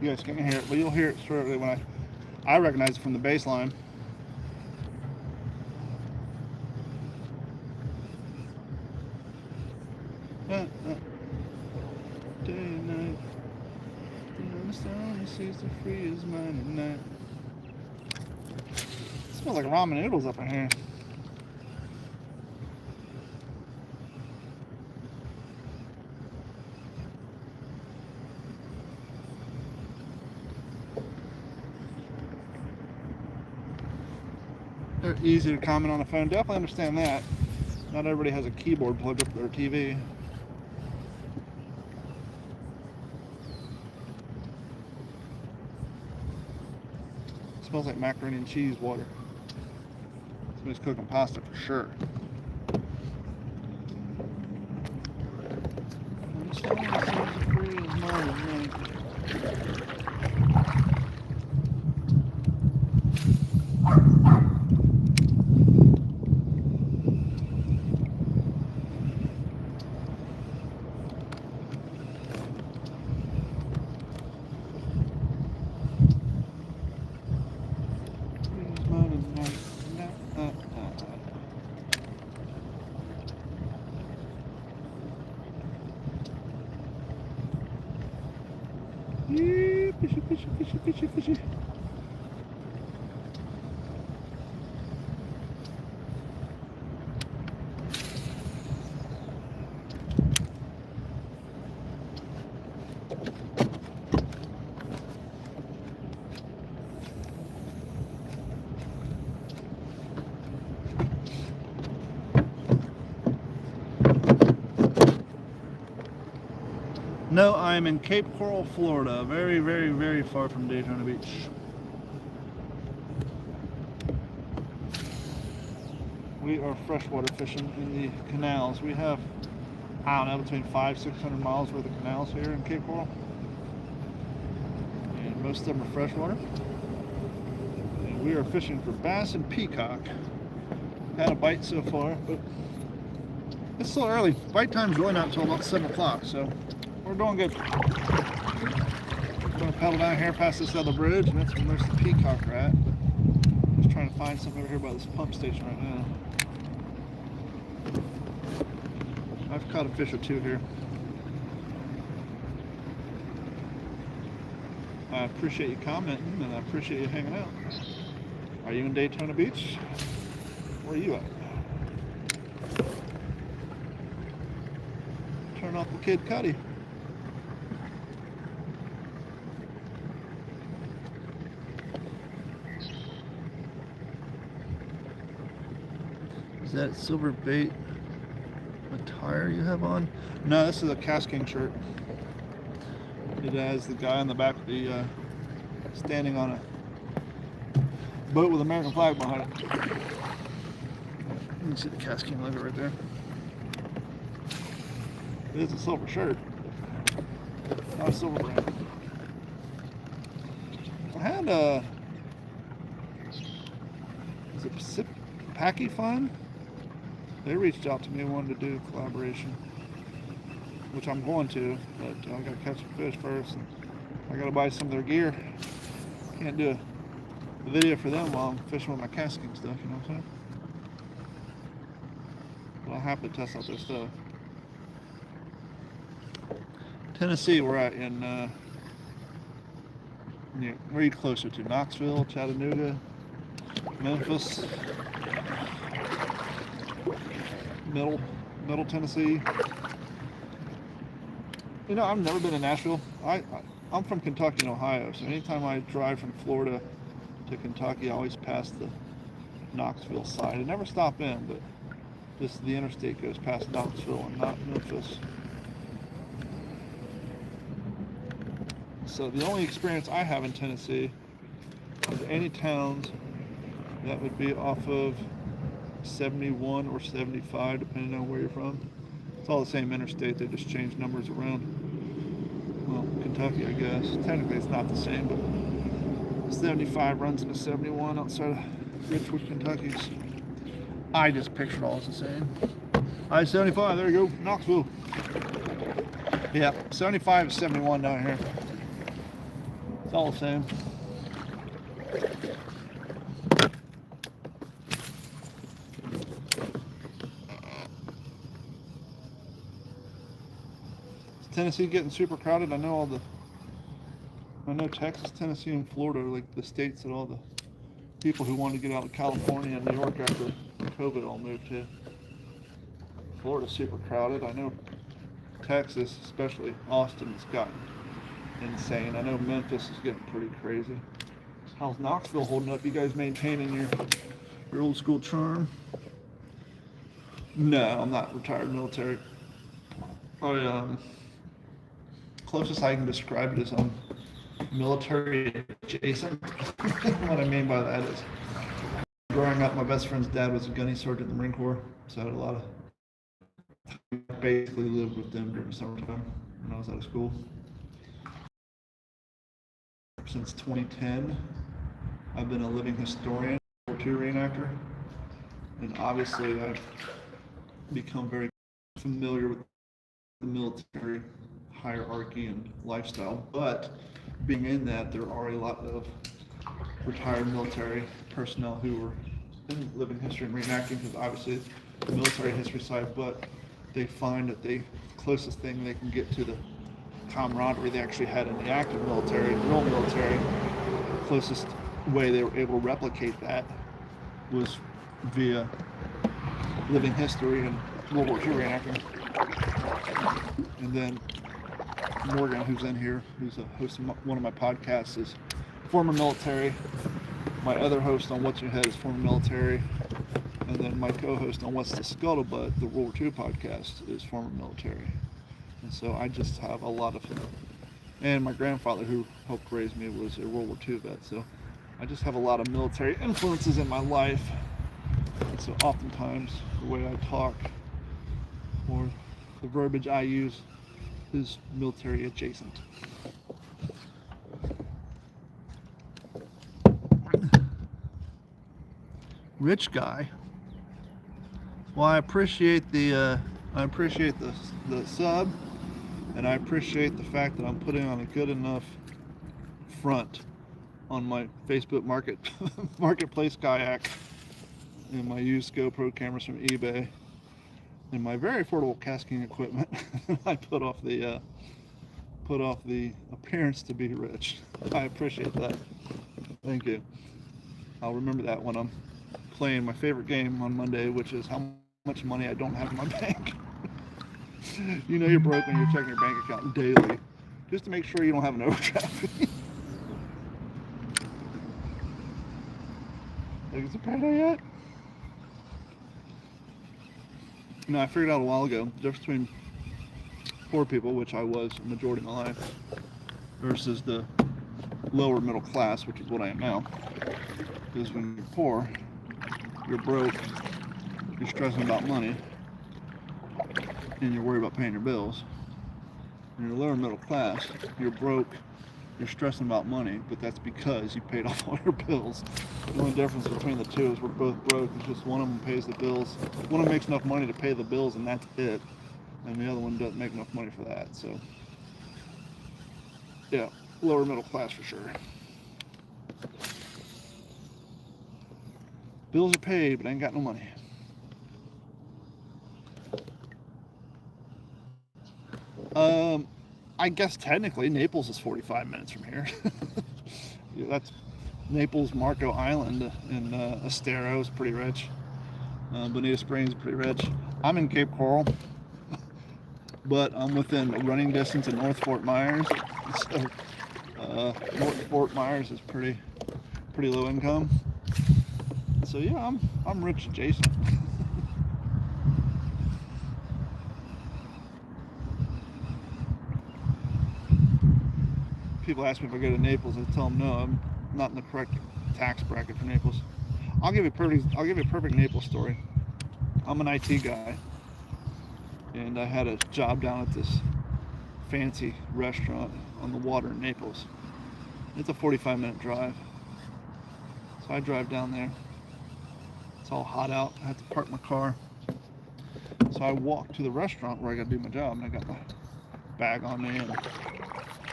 You guys can't hear it, but you'll hear it shortly when I recognize it from the bass line. Day and night. The sun sees the free as mine at night. It smells like ramen noodles up in here. They're easy to comment on the phone. Definitely understand that. Not everybody has a keyboard plugged up to their TV. It smells like macaroni and cheese water. Somebody's cooking pasta for sure. Fishy, fishy, fishy, fishy, fishy. No, I'm in Cape Coral, Florida. Very, very, very far from Daytona Beach. We are freshwater fishing in the canals. We have, I don't know, between 500-600 miles worth of canals here in Cape Coral. And most of them are freshwater. And we are fishing for bass and peacock. Had a bite so far, but it's still early. Bite time's really not until about 7 o'clock, so we're doing good. I'm going to pedal down here past this other bridge, and that's where most of the peacock are at. Just trying to find something over here by this pump station right now. I've caught a fish or two here. I appreciate you commenting, and I appreciate you hanging out. Are you in Daytona Beach? Where are you at? Turn off the Kid Cudi. Is that silver bait attire you have on? No, this is a casking shirt. It has the guy on the back of the standing on a boat with an American flag behind it. You can see the casking logo right there. It is a silver shirt, not a silver brand. I had is it Pacific Packy Fun? They reached out to me and wanted to do a collaboration, which I'm going to, but I gotta catch some fish first. And I gotta buy some of their gear. Can't do a video for them while I'm fishing with my casting stuff, you know what I'm saying? But I'll have to test out their stuff. Tennessee, we're at in, where are you closer to? Knoxville, Chattanooga, Memphis, Middle Tennessee. You know, I've never been to Nashville. I'm from Kentucky and Ohio, so anytime I drive from Florida to Kentucky, I always pass the Knoxville side. I never stop in, but just the interstate goes past Knoxville and not Memphis. So the only experience I have in Tennessee is any towns that would be off of 71 or 75, depending on where you're from. It's all the same interstate, they just change numbers around. Well, Kentucky, I guess. Technically it's not the same, but 75 runs into 71 outside of Richwood, Kentucky. I just pictured all as the same. I-75, there you go, Knoxville. Yeah, 75 is 71 down here. all the same. Is Tennessee getting super crowded? I know Texas, Tennessee, and Florida are like the states that all the people who want to get out of California and New York after COVID all moved to. Florida's super crowded. I know Texas, especially Austin, has gotten insane. I know Memphis is getting pretty crazy. How's Knoxville holding up? You guys maintaining your old school charm? No, I'm not retired military. Closest I can describe it is I'm military adjacent. What I mean by that is, growing up, my best friend's dad was a gunny sergeant in the Marine Corps, so I had a lot of basically lived with them during the summertime when I was out of school. Since 2010, I've been a living historian, World War II reenactor, and obviously I've become very familiar with the military hierarchy and lifestyle. But being in that, there are a lot of retired military personnel who are in living history and reenacting, because obviously the military history side, but they find that the closest thing they can get to the camaraderie they actually had in the active military, real military, closest way they were able to replicate that was via living history and World War II reenacting. And then Morgan, who's in here, who's a host of one of my podcasts, is former military. My other host on What's Your Head is former military. And then my co-host on What's the Scuttlebutt, the World War II podcast, is former military. And so I just have a lot of, and my grandfather who helped raise me was a World War II vet. So I just have a lot of military influences in my life. And so oftentimes the way I talk or the verbiage I use is military adjacent. Rich guy. Well, I appreciate the sub, and I appreciate the fact that I'm putting on a good enough front on my Facebook marketplace kayak, and my used GoPro cameras from eBay, and my very affordable casking equipment. I put off the appearance to be rich. I appreciate that. Thank you. I'll remember that when I'm playing my favorite game on Monday, which is how much money I don't have in my bank. You know you're broke when you're checking your bank account daily, just to make sure you don't have an overdraft. Think it's a payday yet? You know, I figured out a while ago the difference between poor people, which I was a majority of my life, versus the lower middle class, which is what I am now. Because when you're poor, you're broke, you're stressing about money, and you're worried about paying your bills. When you're lower middle class, you're broke, you're stressing about money, but that's because you paid off all your bills. The only difference between the two is we're both broke. It's just one of them pays the bills. One of them makes enough money to pay the bills, and that's it. And the other one doesn't make enough money for that. So, yeah, lower middle class for sure. Bills are paid, but I ain't got no money. I guess technically Naples is 45 minutes from here. Yeah, that's Naples, Marco Island, and Estero is pretty rich. Bonita Springs is pretty rich. I'm in Cape Coral, but I'm within running distance of North Fort Myers. So North Fort Myers is pretty low income. So yeah, I'm rich adjacent. People ask me if I go to Naples, I tell them no, I'm not in the correct tax bracket for Naples. I'll give you a perfect Naples story. I'm an IT guy, and I had a job down at this fancy restaurant on the water in Naples. It's a 45-minute drive. So I drive down there. It's all hot out. I have to park my car. So I walk to the restaurant where I got to do my job, and I got my bag on me and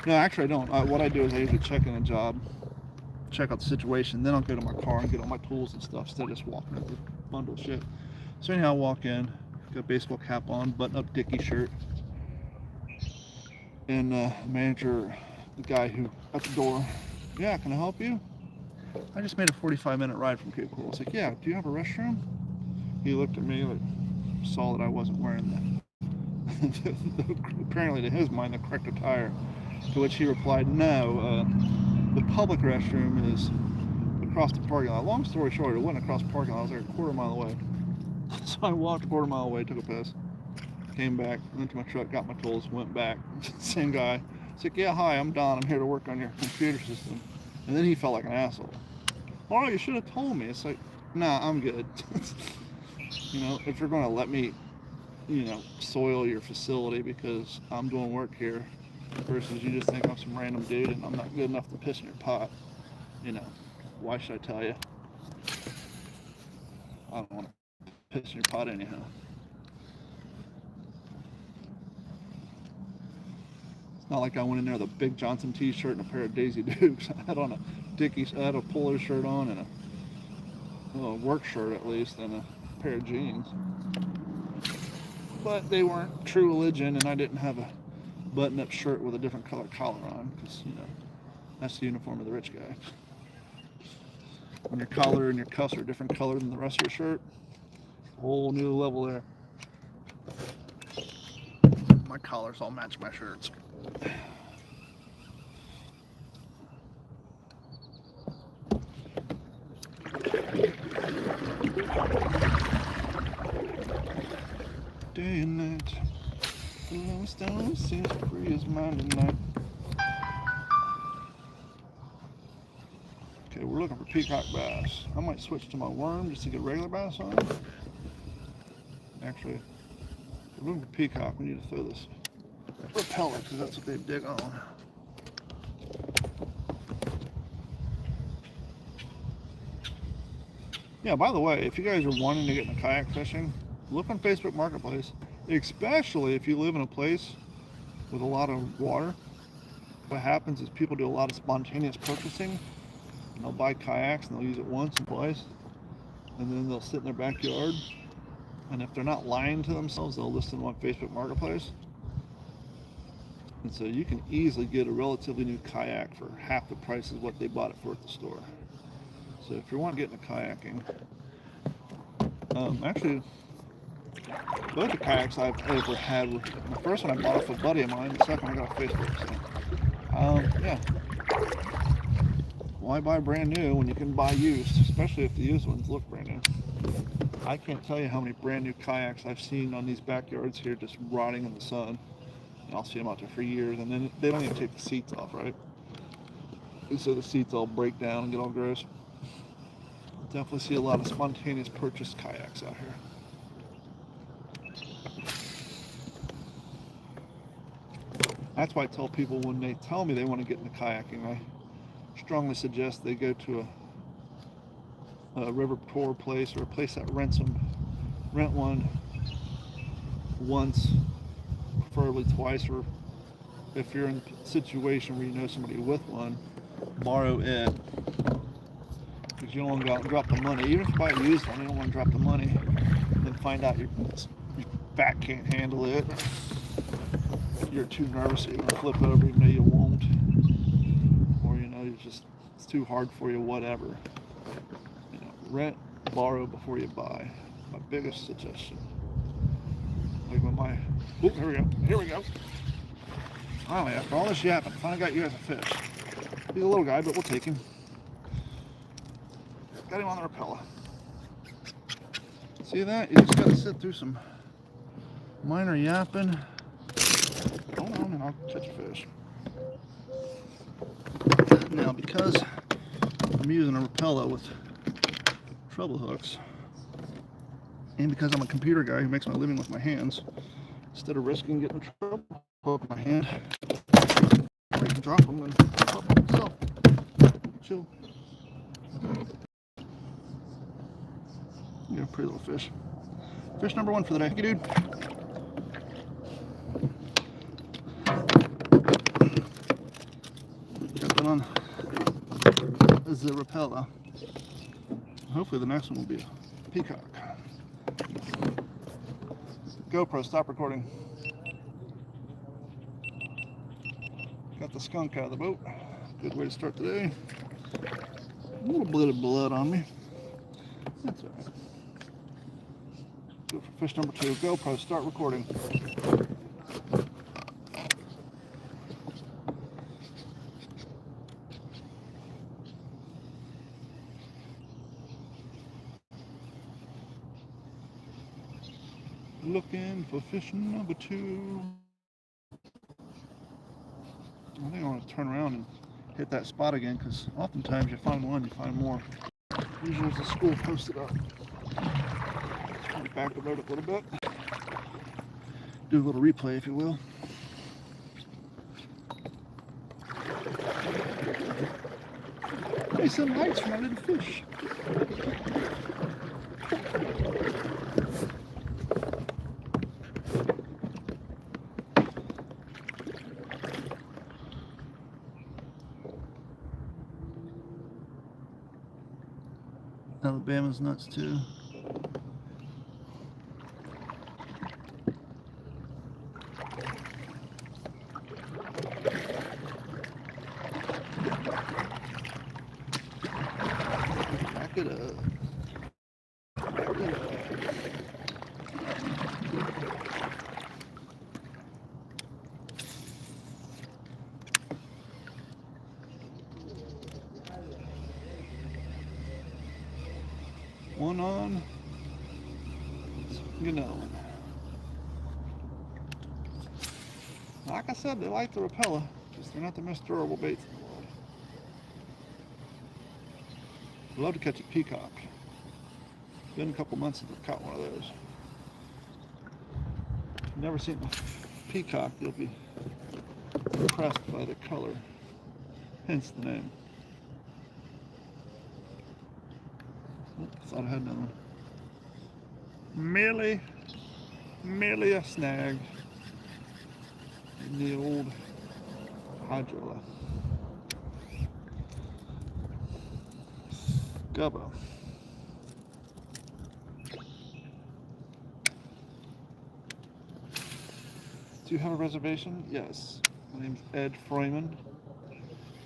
No, actually I don't. What I do is I usually check in a job, check out the situation, then I'll go to my car and get all my tools and stuff instead of just walking up with a bundle of shit. So anyhow, I walk in, got a baseball cap on, button-up Dickie shirt, and manager, the guy who at the door, yeah, can I help you? I just made a 45-minute ride from Cape Coral. I was like, yeah, do you have a restroom? He looked at me, like, saw that I wasn't wearing apparently to his mind, the correct attire. To which he replied, no, the public restroom is across the parking lot. Long story short, it wasn't across the parking lot. I was like a quarter mile away. So I walked a quarter mile away, took a piss, came back, went to my truck, got my tools, went back. Same guy. He's like, yeah, hi, I'm Don. I'm here to work on your computer system. And then he felt like an asshole. Oh, you should have told me. It's like, nah, I'm good. You know, if you're going to let me, you know, soil your facility because I'm doing work here versus you just think I'm some random dude and I'm not good enough to piss in your pot, you know, why should I tell you? I don't want to piss in your pot anyhow. It's not like I went in there with a Big Johnson t-shirt and a pair of Daisy Dukes. I had on a Dickies, I had a polo shirt on and a work shirt at least and a pair of jeans. But they weren't True Religion and I didn't have a button-up shirt with a different color collar on because, you know, that's the uniform of the rich guy. When your collar and your cuffs are a different color than the rest of your shirt, whole new level there. My collars all match my shirts. Day and night, the lonely stone seems free as mind at night. Okay, we're looking for peacock bass. I might switch to my worm just to get regular bass on. Actually, if we're looking for peacock, we need to throw this propeller because that's what they dig on. Yeah, by the way, if you guys are wanting to get into kayak fishing, look on Facebook Marketplace, especially if you live in a place with a lot of water. What happens is people do a lot of spontaneous purchasing. And they'll buy kayaks and they'll use it once and twice, and then they'll sit in their backyard. And if they're not lying to themselves, they'll list them on Facebook Marketplace. And so you can easily get a relatively new kayak for half the price of what they bought it for at the store. So if you want to get into kayaking, actually, both the kayaks I've ever had, the first one I bought off a buddy of mine, the second one I got off Facebook. So, yeah. Why buy brand new when you can buy used, especially if the used ones look brand new? I can't tell you how many brand new kayaks I've seen on these backyards here just rotting in the sun. And I'll see them out there for years, and then they don't even take the seats off, right? And so the seats all break down and get all gross. Definitely see a lot of spontaneous purchase kayaks out here. That's why I tell people when they tell me they want to get into kayaking, I strongly suggest they go to a river tour place or a place that rents them. Rent one once, preferably twice, or if you're in a situation where you know somebody with one, borrow it. Because you don't want to go out and drop the money. Even if you buy a used one, you don't want to drop the money and then find out your back can't handle it. You're too nervous, you're going to flip over even though you won't. Or, you know, it's too hard for you, whatever. You know, rent, borrow before you buy. My biggest suggestion. Like when here we go. Finally, after all this yapping, finally got you guys a fish. He's a little guy, but we'll take him. Got him on the repeller. See that? You just gotta sit through some minor yapping. Hold on and I'll catch a fish. Now, because I'm using a repeller with treble hooks, and because I'm a computer guy who makes my living with my hands, instead of risking getting in trouble, hook my hand, or you can drop them and pop them yourself. Chill. You're a pretty little fish. Fish number one for the day. Hey, dude. is the Rapella. Hopefully the next one will be a peacock. GoPro, stop recording. Got the skunk out of the boat. Good way to start the day. A little bit of blood on me. That's all right. Go for fish number 2. GoPro, start recording. Looking for fish number 2. I think I want to turn around and hit that spot again, because oftentimes you find one, you find more. Usually there's a school posted up. Try to back the boat up a little bit. Do a little replay, if you will. Hey, some lights for my little fish. Alabama's nuts too. Back it up. Back it up. One on. You know. Like I said, they like the Rapella, just they're not the most durable baits in the world. I'd love to catch a peacock. It's been a couple months since I've caught one of those. If you've never seen a peacock, you'll be impressed by the color, hence the name. Oh, thought I had another one. Merely a snag in the old hydrola. Gubbo. Do you have a reservation? Yes. My name's Ed Froyman.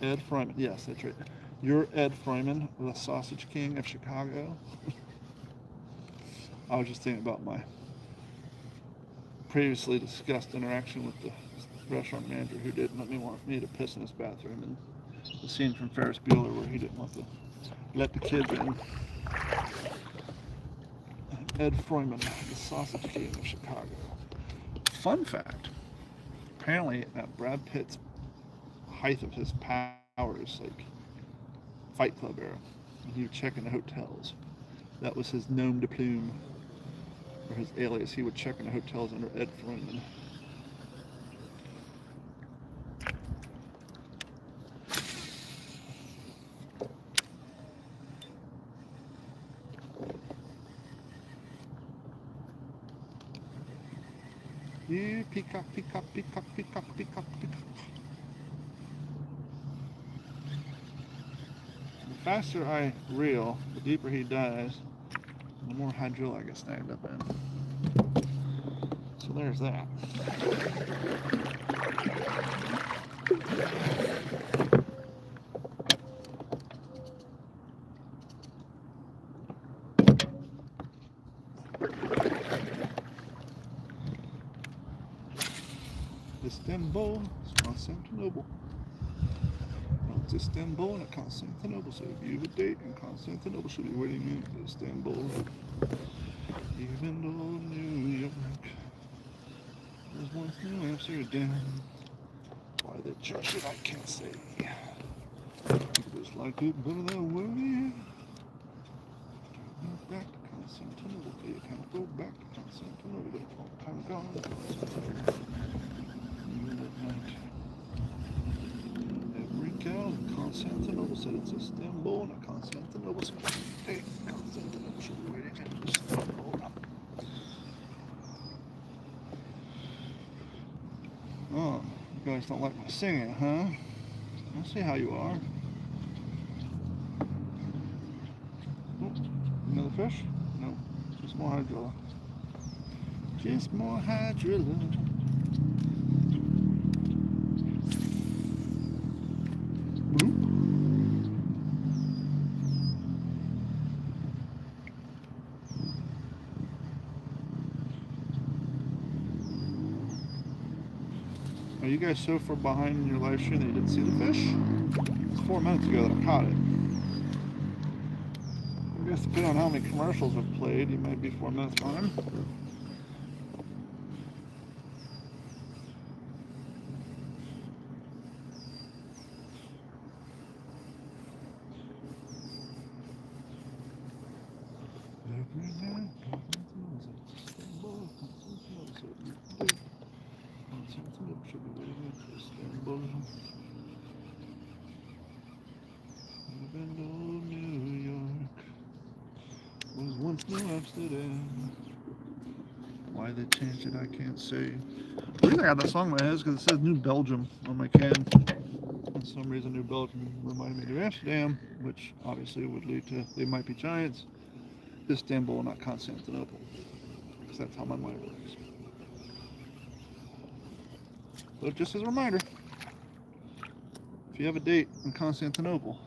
Ed Froyman. Yes, that's right. You're Ed Froyman, the Sausage King of Chicago. I was just thinking about my previously discussed interaction with the restaurant manager who didn't want me to piss in his bathroom, and the scene from Ferris Bueller where he didn't want to let the kids in. Ed Froyman, the Sausage King of Chicago. Fun fact, apparently at Brad Pitt's height of his powers, like Fight Club era, when he would check in the hotels, that was his nom de plume, or his alias. He would check in the hotels under Ed Froyman. Yeah, peacock, peacock, peacock, peacock, peacock, peacock. The faster I reel, the deeper he dives, the more hydrilla I get snagged up in. So there's that. Istanbul, Constantinople. Well, it's Istanbul and Constantinople, so if you have a date in Constantinople, she'll be waiting in Istanbul. Even though New York was once New Amsterdam, why the church I can't say. It was like it better than way. Back to Constantinople, you can't go back to Constantinople, it's a long time gone. Every gal in Constantinople said it's Istanbul, not Constantinople. So hey, Constantinople should be waiting in Istanbul. Oh, you guys don't like my singing, huh? I see how you are. fish? No, just more hydrilla. Just more hydrilla. Bloop. Are you guys so far behind in your live stream that you didn't see the fish? It's 4 minutes ago that I caught it. I guess depending on how many commercials have played, you might be 4 minutes behind. New York was once New Amsterdam. Why they changed it, I can't say. The reason I got that song in my head is because it says New Belgium on my can. For some reason, New Belgium reminded me of New Amsterdam, which obviously would lead to they might be giants. Istanbul, not Constantinople, because that's how my mind works. But just as a reminder, if you have a date in Constantinople,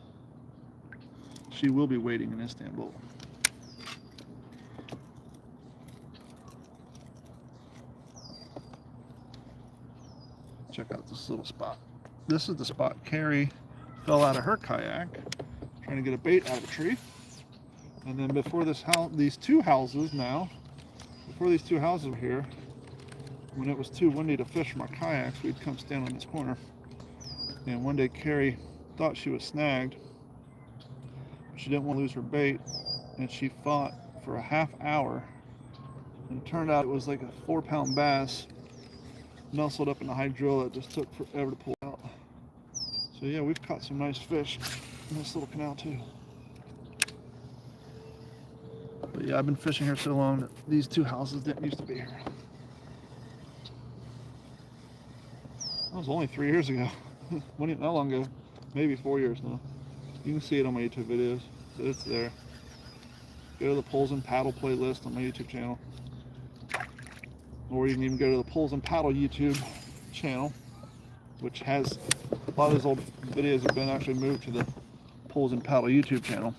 she will be waiting in Istanbul. Check out this little spot. This is the spot Carrie fell out of her kayak, trying to get a bait out of a tree. And then before this house, these two houses were here, when it was too windy to fish from our kayaks, we'd come stand on this corner. And one day Carrie thought she was snagged. She didn't want to lose her bait, and she fought for a half hour. And it turned out it was like a 4-pound bass nestled up in the hydrilla. It just took forever to pull out. So yeah, we've caught some nice fish in this little canal too. But yeah, I've been fishing here so long that these two houses didn't used to be here. That was only 3 years ago. Not long ago, maybe 4 years now. You can see it on my YouTube videos, so it's there. Go to the Poles and Paddle playlist on my YouTube channel. Or you can even go to the Poles and Paddle YouTube channel, which has a lot of those old videos have been actually moved to the Poles and Paddle YouTube channel.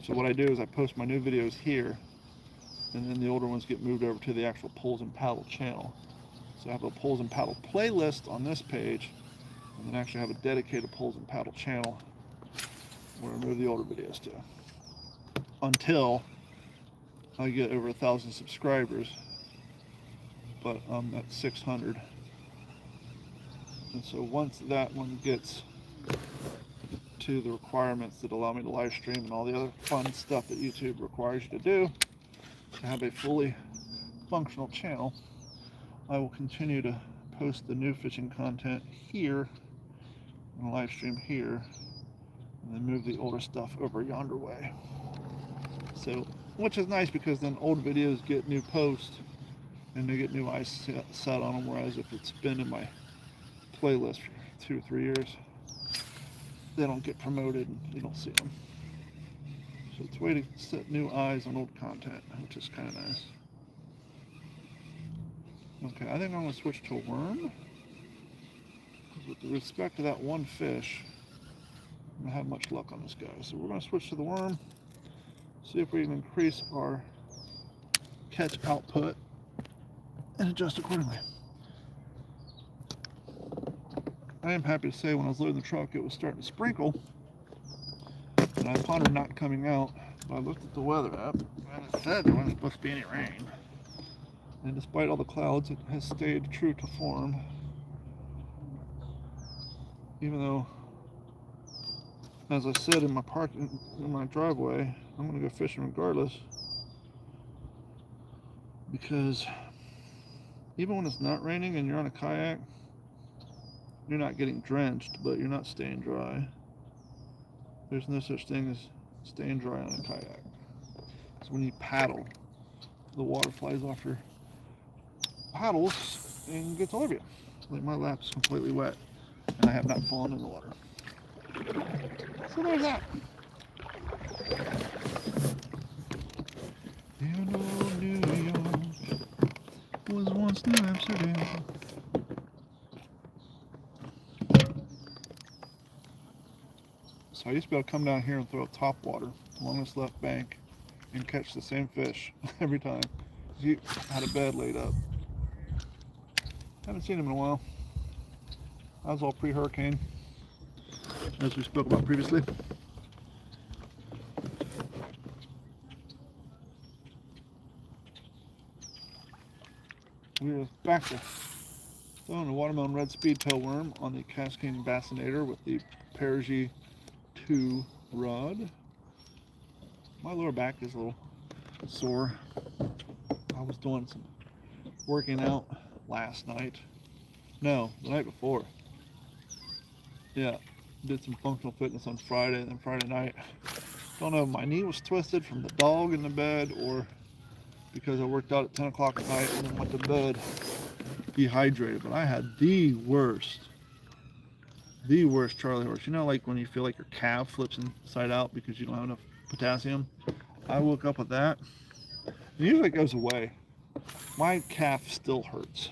So what I do is I post my new videos here, and then the older ones get moved over to the actual Poles and Paddle channel. So I have a Poles and Paddle playlist on this page, and then actually have a dedicated Poles and Paddle channel where I move the older videos to. Until I get over 1,000 subscribers, but I'm at 600. And so once that one gets to the requirements that allow me to live stream and all the other fun stuff that YouTube requires you to do to have a fully functional channel, I will continue to post the new fishing content here and live stream here, and then move the older stuff over yonder way. So, which is nice because then old videos get new posts and they get new eyes set on them, whereas if it's been in my playlist for 2 or 3 years, they don't get promoted and you don't see them. So it's a way to set new eyes on old content, which is kind of nice. Okay, I think I'm going to switch to a worm. With respect to that one fish, I don't have much luck on this guy. So we're going to switch to the worm, see if we can increase our catch output and adjust accordingly. I am happy to say when I was loading the truck, it was starting to sprinkle, and I pondered not coming out, but I looked at the weather app, and it said there wasn't supposed to be any rain. And despite all the clouds, it has stayed true to form, even though, as I said in my driveway, I'm going to go fishing regardless, because even when it's not raining and you're on a kayak, you're not getting drenched, but you're not staying dry. There's no such thing as staying dry on a kayak. So when you paddle, the water flies off your paddles and gets all over you. Like my lap is completely wet, and I have not fallen in the water. So there's that. New Amsterdam. So I used to be able to come down here and throw a top water along this left bank and catch the same fish every time. He had a bed laid up. Haven't seen him in a while. That was all pre-hurricane, as we spoke about previously. We are back to throwing the watermelon red speedtail worm on the cascading bassinator with the Perigee 2 rod. My lower back is a little sore. I was doing some working out last night. No, the night before. Yeah, did some functional fitness on Friday, and then Friday night. Don't know if my knee was twisted from the dog in the bed or because I worked out at 10 o'clock at night and then went to bed dehydrated. But I had the worst Charlie horse. You know, like when you feel like your calf flips inside out because you don't have enough potassium? I woke up with that. And usually it goes away. My calf still hurts.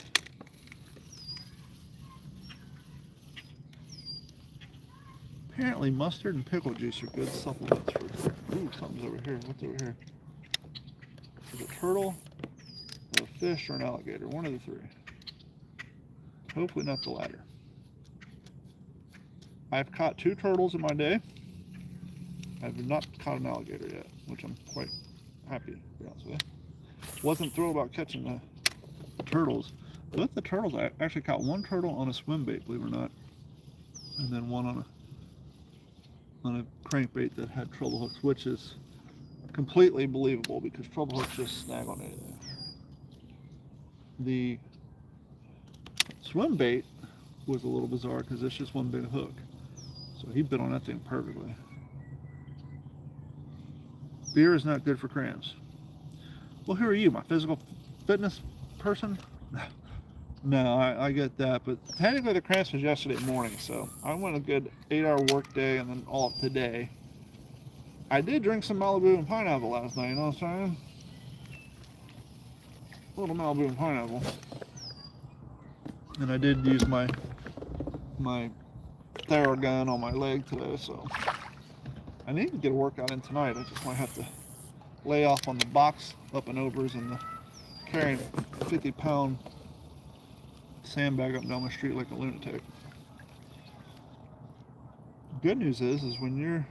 Apparently mustard and pickle juice are good supplements for... Ooh, something's over here. What's over here? Is it a turtle, a fish, or an alligator? One of the three. Hopefully not the latter. I've caught 2 turtles in my day. I've not caught an alligator yet, which I'm quite happy, to be honest with you. Wasn't thrilled about catching the turtles. With the turtles, I actually caught 1 turtle on a swim bait, believe it or not. And then 1 on a crankbait that had treble hooks, which is completely believable because treble hooks just snag on anything. The swim bait was a little bizarre because it's just 1 big hook. So he bit on that thing perfectly. Beer is not good for cramps. Well, who are you, my physical fitness person? No, I get that, but technically the cramps was yesterday morning, so I went a good 8-hour work day and then all of today. I did drink some Malibu and pineapple last night, you know what I'm saying? A little Malibu and pineapple. And I did use my Theragun on my leg today, so I need to get a workout in tonight. I just might have to lay off on the box up and overs and the carrying a 50-pound sandbag up and down the street like a lunatic. Good news is when you're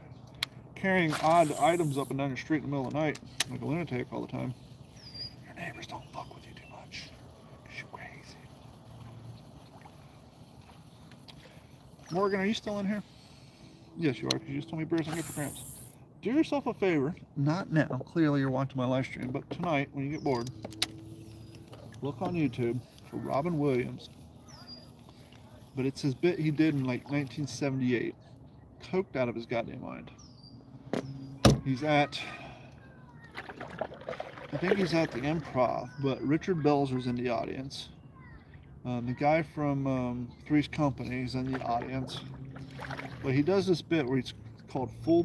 carrying odd items up and down your street in the middle of the night like a lunatic all the time, your neighbors don't fuck with you too much because you're crazy. Morgan, are you still in here? Yes, you are, because you just told me beers don't get for cramps. Do yourself a favor, not now, clearly you're watching my live stream, but tonight when you get bored, look on YouTube for Robin Williams. But it's his bit he did in like 1978. Coked out of his goddamn mind. He's at, I think he's at the Improv, but Richard Belzer's in the audience. The guy from Three's Company is in the audience. But he does this bit where it's called Full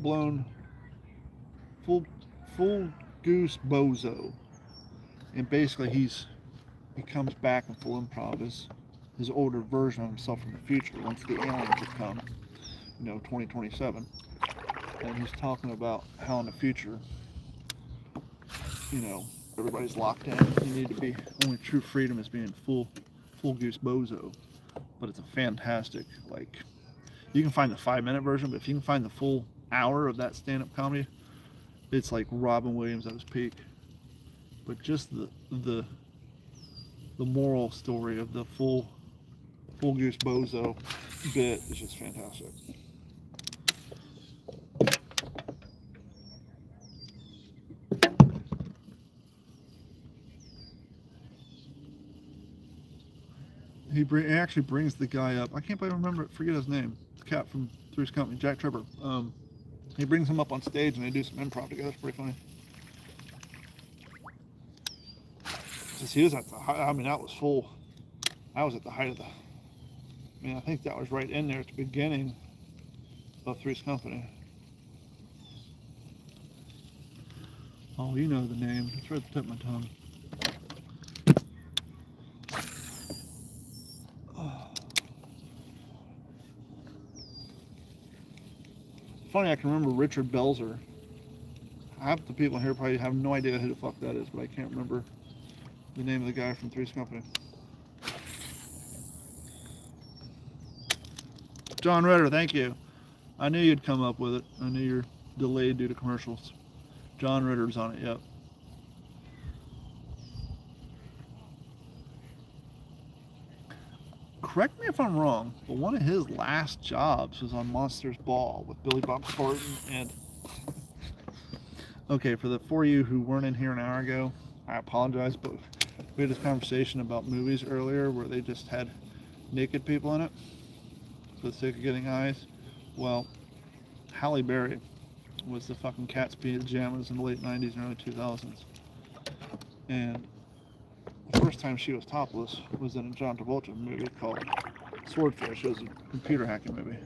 Goose Bozo. And basically he comes back in full improv as his older version of himself from the future once the aliens have come, 2027. And he's talking about how in the future, everybody's locked in. You need to be, only true freedom is being full goose bozo. But it's a fantastic, you can find the 5-minute version, but if you can find the full hour of that stand-up comedy, it's like Robin Williams at his peak. But just the moral story of the full goose bozo bit is just fantastic. He actually brings the guy up. I can't forget his name. The cat from Three's Company, Jack Tripper. He brings him up on stage and they do some improv together. It's pretty funny. Since he was at the height, that was full. I was at the height of I think that was right in there at the beginning of Three's Company. Oh, you know the name. It's right at the tip of my tongue. funny, I can remember Richard Belzer. Half the people here probably have no idea who the fuck that is, but I can't remember the name of the guy from Three's Company. John Ritter, thank you. I knew you'd come up with it. I knew you're delayed due to commercials. John Ritter's on it, yep. Correct me if I'm wrong, but one of his last jobs was on Monsters Ball with Billy Bob Thornton and... Okay, for the 4 of you who weren't in here an hour ago, I apologize, but we had this conversation about movies earlier where they just had naked people in it for the sake of getting eyes. Well, Halle Berry was the fucking cat's pajamas in the late 90s and early 2000s. And the first time she was topless was in a John Travolta movie called Swordfish. It was a computer hacking movie.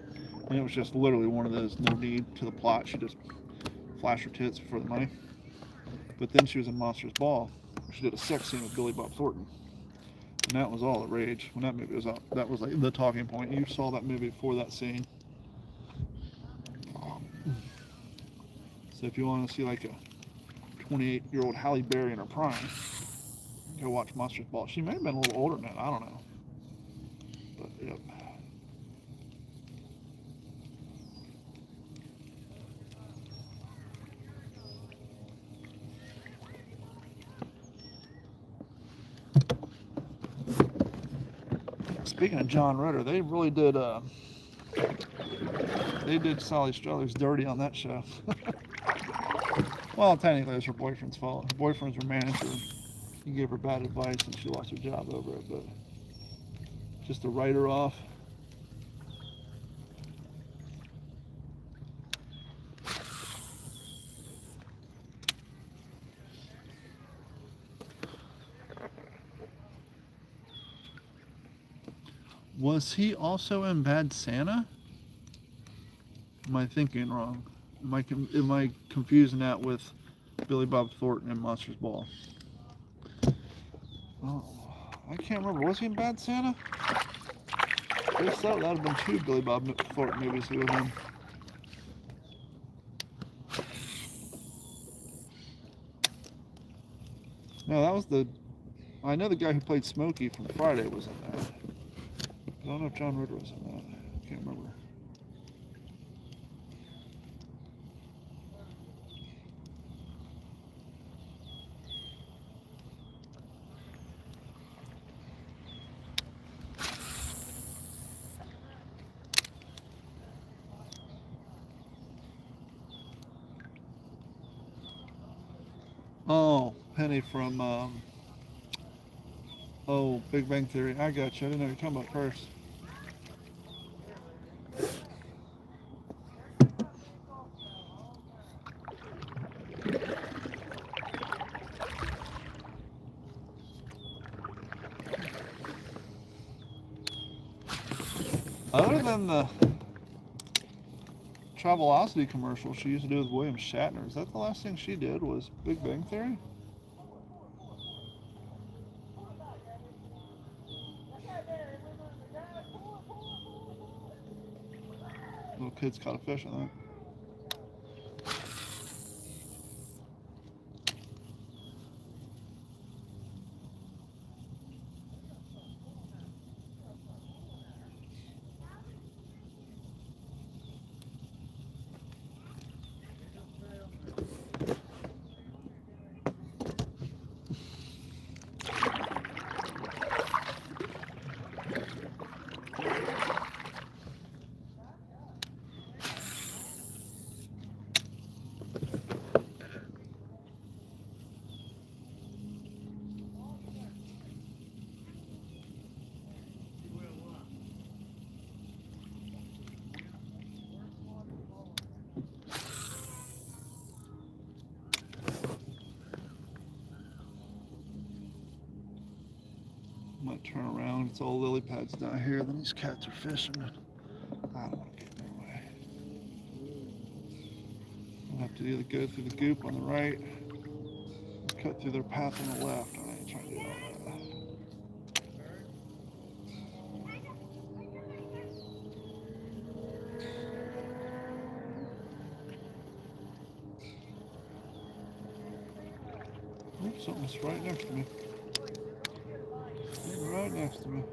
And it was just literally one of those, no need to the plot. She just flashed her tits for the money. But then she was in Monsters Ball. She did a sex scene with Billy Bob Thornton. And that was all the rage when that movie was out. That was like the talking point. You saw that movie before that scene. So if you want to see like a 28-year-old Halle Berry in her prime, go watch Monsters Ball. She may have been a little older than that. I don't know. But yep. Speaking of John Ritter, they really did. They did Sally Struthers dirty on that show. Well, technically, it was her boyfriend's fault. Her boyfriend's her manager. He gave her bad advice, and she lost her job over it. But just to write her off. Was he also in Bad Santa? Am I thinking wrong? Am I confusing that with Billy Bob Thornton and Monsters Ball? Oh, I can't remember. Was he in Bad Santa? I guess that would have been 2 Billy Bob Thornton movies he was in. No, that was the... I know the guy who played Smokey from Friday was in that. I don't know if John Ritter was in that. I can't remember. Oh, Penny from, oh, Big Bang Theory. I got you. I didn't know you were talking about first. Other than the Travelocity commercial she used to do with William Shatner, is that the last thing she did was Big Bang Theory? Little kid's caught a fish, I think. I might turn around. It's all lily pads down here. Then these cats are fishing. I don't want to get in their way. I'll have to either go through the goop on the right, or cut through their path on the left. I ain't trying to do all that. Oh, something's right next to me. Right next to me.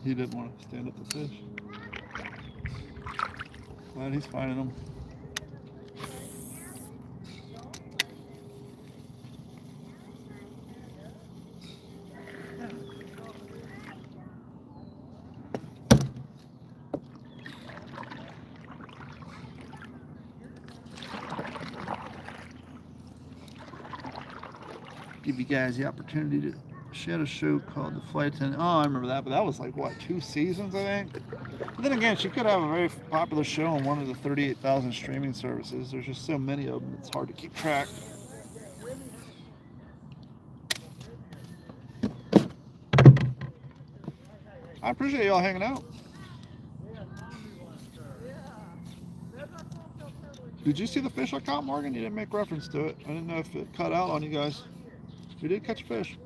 He didn't want to stand up to fish. Glad he's finding them. Give you guys the opportunity to. She had a show called The Flight Attendant. Oh, I remember that, but that was like, what, 2 seasons, I think? But then again, she could have a very popular show on one of the 38,000 streaming services. There's just so many of them, it's hard to keep track. I appreciate y'all hanging out. Did you see the fish I caught, Morgan? You didn't make reference to it. I didn't know if it cut out on you guys. We did catch a fish.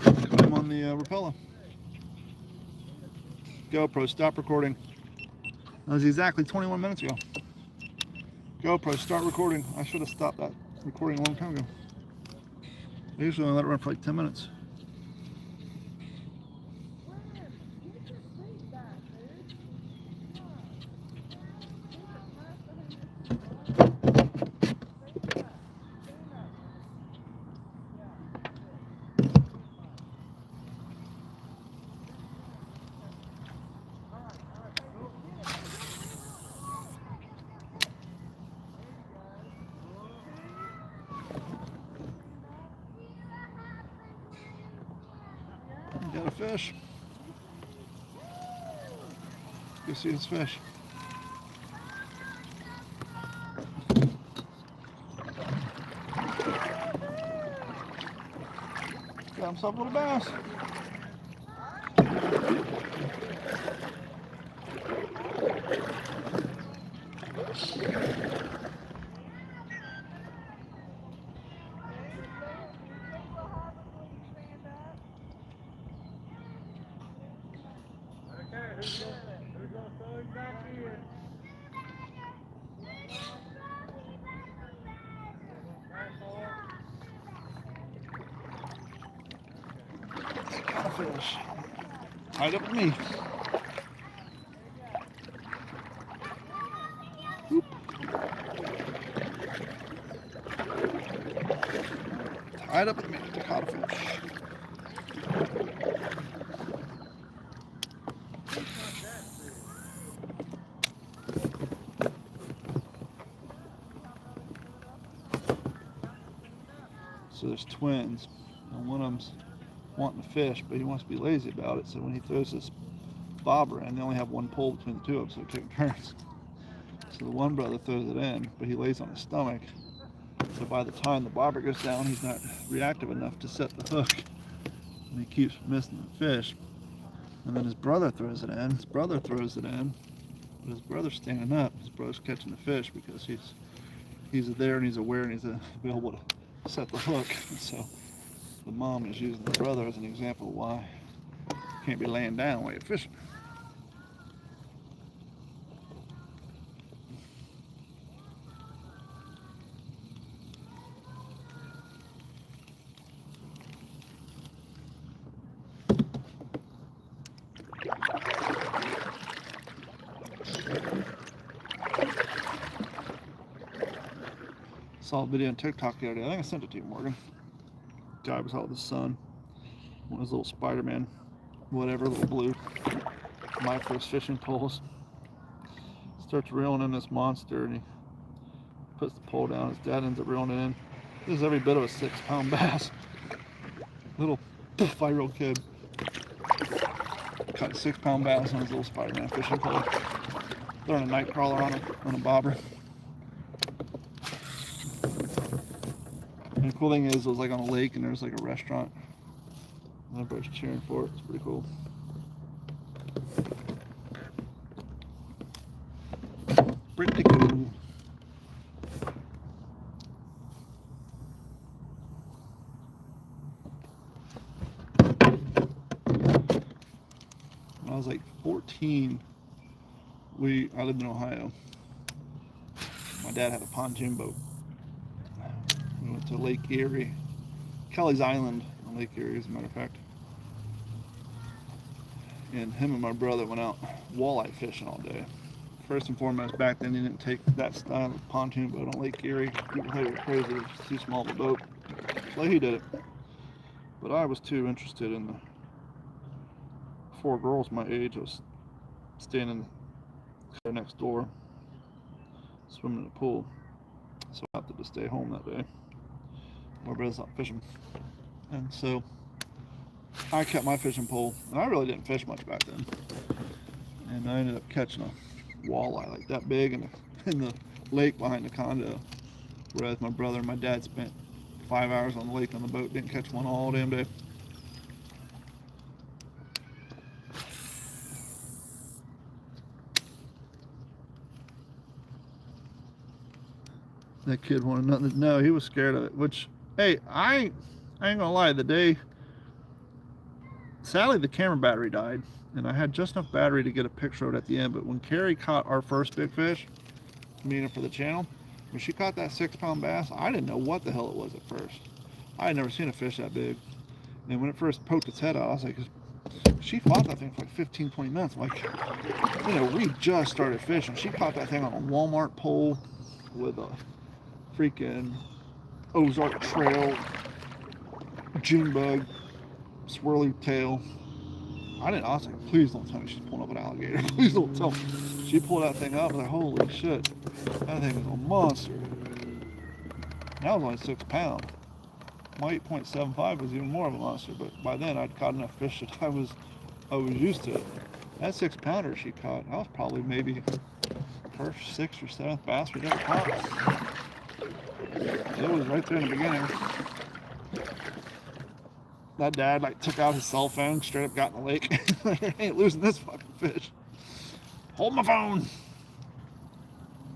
Caught him on the Rapella. GoPro, stop recording. That was exactly 21 minutes ago. GoPro, start recording. I should have stopped that recording a long time ago. I usually only let it run for like 10 minutes. Got a fish. Go see this fish. Got himself a little bass. Who's gonna throw him back in? Got a fish. Tied up with me. Whoop. Tied up with me. Caught a fish. So there's twins, and one of them's wanting to fish, but he wants to be lazy about it. So when he throws this bobber in, they only have one pole between the two of them, so they're taking turns. So the one brother throws it in, but he lays on his stomach. So by the time the bobber goes down, he's not reactive enough to set the hook, and he keeps missing the fish. And then his brother throws it in. His brother throws it in, but his brother's standing up. His brother's catching the fish because he's there and he's aware and he's available to set the hook. And so the mom is using the brother as an example of why you can't be laying down while you're fishing. Saw a video on TikTok the other day. I think I sent it to you, Morgan. Guy was out with his son. One of his little Spider-Man, whatever, little blue, my first fishing poles. Starts reeling in this monster, and he puts the pole down. His dad ends up reeling it in. This is every bit of a 6-pound bass. Little 5-year-old kid caught a 6-pound bass on his little Spider-Man fishing pole. Throwing a night crawler on a bobber. And the cool thing is, it was like on a lake, and there's like a restaurant. And everybody's cheering for it. It's pretty cool. pretty cool. When I was like 14, I lived in Ohio. My dad had a pontoon boat. We went to Lake Erie, Kelly's Island on Lake Erie, as a matter of fact. And him and my brother went out walleye fishing all day. First and foremost, back then, you didn't take that style of pontoon boat on Lake Erie. People thought you were crazy. It was just too small of a boat. So he did it. But I was too interested in the 4 girls my age. I was standing next door, swimming in the pool. So I opted to stay home that day. My brother's out fishing. And so I kept my fishing pole, and I really didn't fish much back then. And I ended up catching a walleye like that big in the lake behind the condo. Whereas my brother and my dad spent 5 hours on the lake on the boat, didn't catch one all damn day. That kid wanted nothing. No, he was scared of it. Which, hey, I ain't gonna lie. The day, sadly, the camera battery died, and I had just enough battery to get a picture of it at the end. But when Carrie caught our first big fish, meaning for the channel, when she caught that 6-pound bass, I didn't know what the hell it was at first. I had never seen a fish that big. And when it first poked its head out, I was like, she fought that thing for like 15, 20 minutes. I'm like, we just started fishing. She caught that thing on a Walmart pole with a freaking Ozark Trail June bug swirly tail. I was like, please don't tell me she's pulling up an alligator. Please don't tell me. She pulled that thing up. I was like, holy shit, that thing is a monster. That was only 6 pounds. My 8.75 was even more of a monster, but by then I'd caught enough fish that I was used to it. That 6-pounder she caught, that was probably maybe first 6th or 7th bass we'd ever caught. It was right there in the beginning. That dad took out his cell phone, straight up got in the lake. I ain't losing this fucking fish. Hold my phone.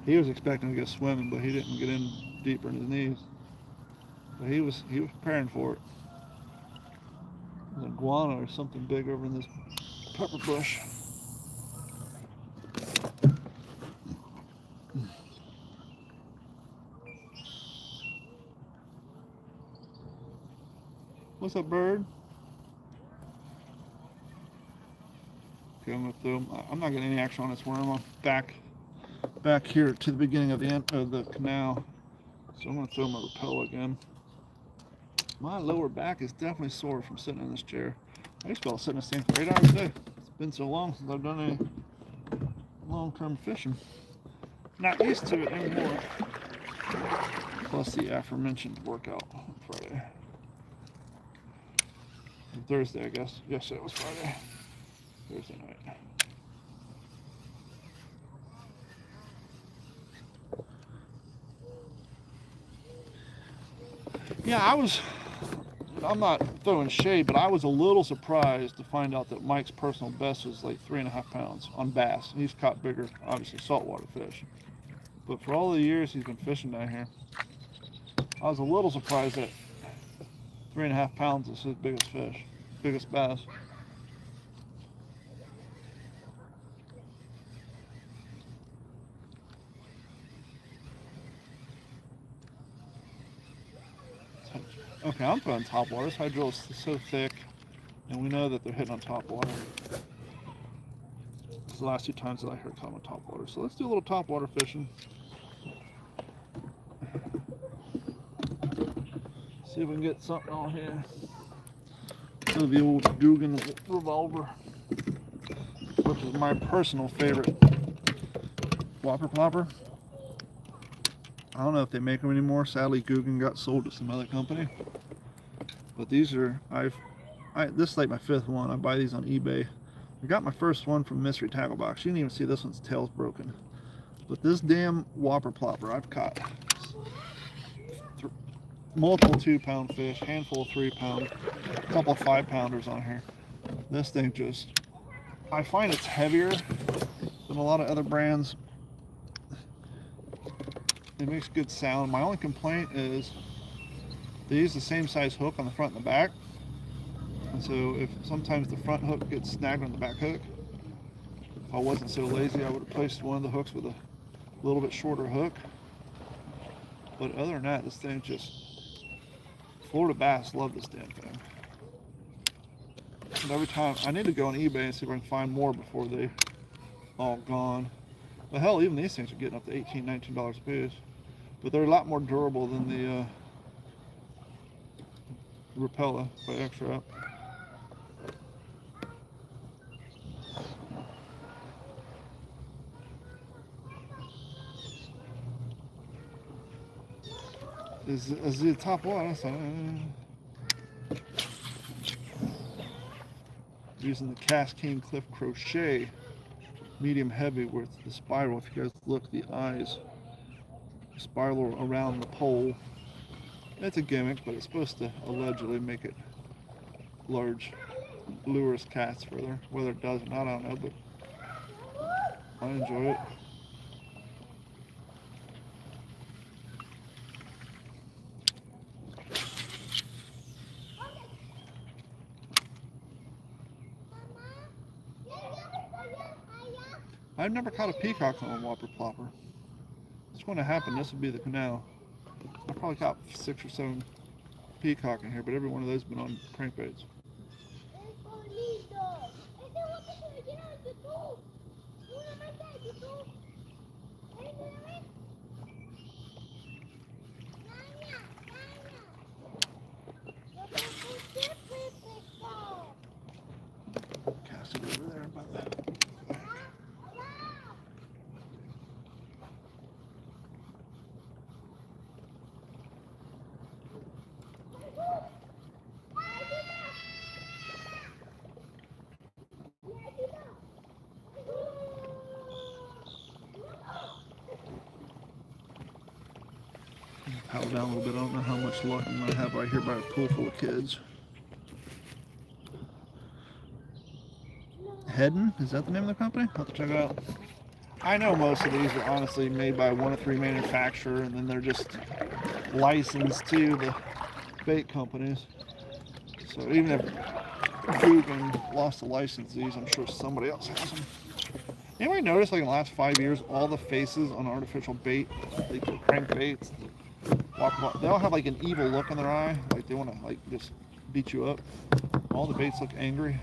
He was expecting to go swimming, but he didn't get in deeper in his knees. But he was preparing for it. There's an iguana or something big over in this pepper bush. What's up, bird? Okay, I'm gonna throw. I'm not getting any action on this worm. I'm back here to the beginning of the canal, so I'm gonna throw my rappel again. My lower back is definitely sore from sitting in this chair. I used to be able to sit in this thing for 8 hours a day. It's been so long since I've done any long-term fishing. Not used to it anymore. Plus the aforementioned workout on Friday. Thursday, I guess. Yesterday was Friday. Thursday night. Yeah, I'm not throwing shade, but I was a little surprised to find out that Mike's personal best was like 3.5 pounds on bass. He's caught bigger, obviously, saltwater fish. But for all the years he's been fishing down here, I was a little surprised that 3.5 pounds is his biggest fish, biggest bass. Okay, I'm throwing top water. This hydro is so thick, and we know that they're hitting on top water. This is the last 2 times that I heard talking about top water. So let's do a little top water fishing. See if we can get something on here. Some of the old Dugan revolver, which is my personal favorite whopper plopper. I don't know if they make them anymore. Sadly, Guggen got sold to some other company. But these are, this is like my 5th one. I buy these on eBay. I got my first one from Mystery Tackle Box. You didn't even see this one's tail's broken. But this damn whopper plopper, I've caught multiple 2-pound fish, handful of 3-pound, a couple of 5-pounders on here. This thing just, I find it's heavier than a lot of other brands. It makes good sound. My only complaint is they use the same size hook on the front and the back. And so if sometimes the front hook gets snagged on the back hook, if I wasn't so lazy, I would have placed one of the hooks with a little bit shorter hook. But other than that, this thing just, Florida bass love this damn thing. And every time, I need to go on eBay and see if I can find more before they all gone. But hell, even these things are getting up to $18, $19 a piece. But they're a lot more durable than the Rapella by X-Rap. Is the top one? Using the Cascade Cliff Crochet medium heavy with the spiral. If you guys look, the eyes spiral around the pole. It's a gimmick, but it's supposed to allegedly make it large lures cats further. Whether it does or not, I don't know, but I enjoy it. I've never caught a peacock on a whopper plopper. It's going to happen. This will be the canal. I probably caught 6 or 7 peacock in here, but every one of those has been on crankbaits. Cast it over there about that. Paddle down a little bit. I don't know how much luck I'm going to have right here by a pool full of kids. Headin'? Is that the name of the company? I'll have to check it out. I know most of these are honestly made by 1 of 3 manufacturers, and then they're just licensed to the bait companies. So even if Dugan lost the license to these, I'm sure somebody else has them. Anybody notice, like in the last 5 years, all the faces on artificial bait, like the crankbaits, they all have like an evil look in their eye, like they want to like just beat you up. All the baits look angry.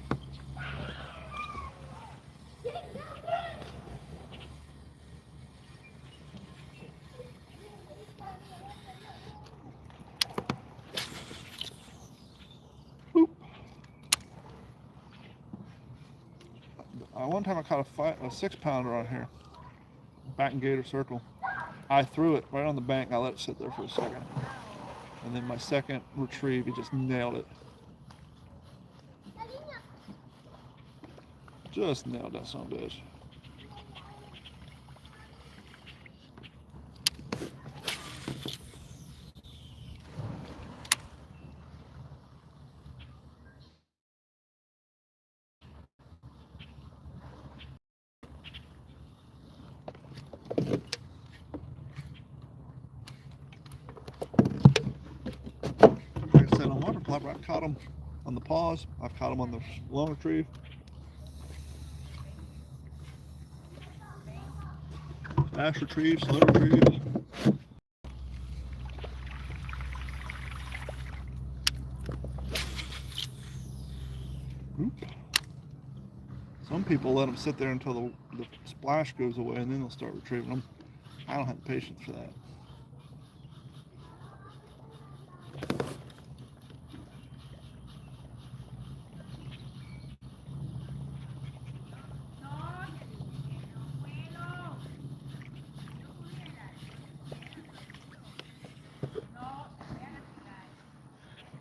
One time I caught a 6-pounder on here, back in Gator Circle. I threw it right on the bank. I let it sit there for a second, and then my second retrieve, he just nailed it. Just nailed that son of a bitch. Like I said, on water plopper, I've caught them on the pause. I've caught them on the long retrieve. Fast retrieve, slow retrieve. Oop. Some people let them sit there until the splash goes away, and then they'll start retrieving them. I don't have the patience for that.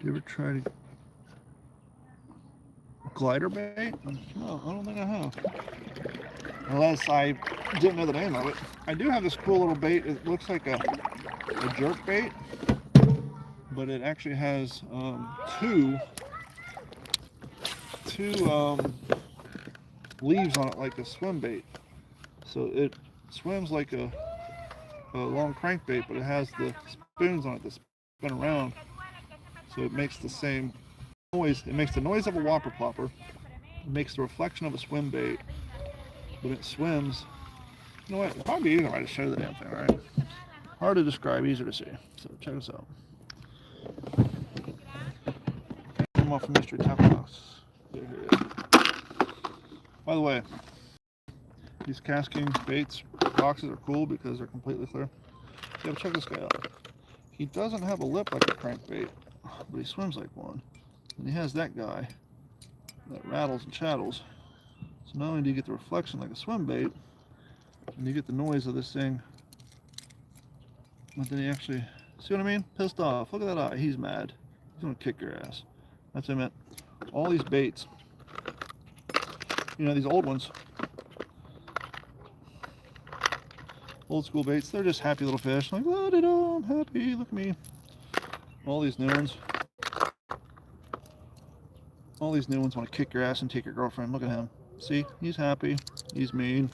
Do you ever try to glider bait? No, I don't think I have. Unless I didn't know the name of it. I do have this cool little bait. It looks like a jerk bait, but it actually has two leaves on it like a swim bait. So it swims like a a long crankbait, but it has the spoons on it that spin around, so it makes the same noise. It makes the noise of a whopper plopper. It makes the reflection of a swim bait, but it swims. You know what? It'd probably be easier if I just show the damn thing, right? Hard to describe, easier to see. So check this out. Come off a mystery tackle box. There it is. By the way, these casking baits boxes are cool because they're completely clear. Yeah, but check this guy out. He doesn't have a lip like a crankbait, but he swims like one. And he has that guy that rattles and chattles. So not only do you get the reflection like a swim bait, and you get the noise of this thing, but then you actually, see what I mean? Pissed off. Look at that eye. He's mad. He's gonna kick your ass. That's what I meant. All these baits, you know, these old ones, old school baits, they're just happy little fish. Like, la da da, I'm happy, look at me. All these new ones want to kick your ass and take your girlfriend. Look at him. See, he's happy. He's mean.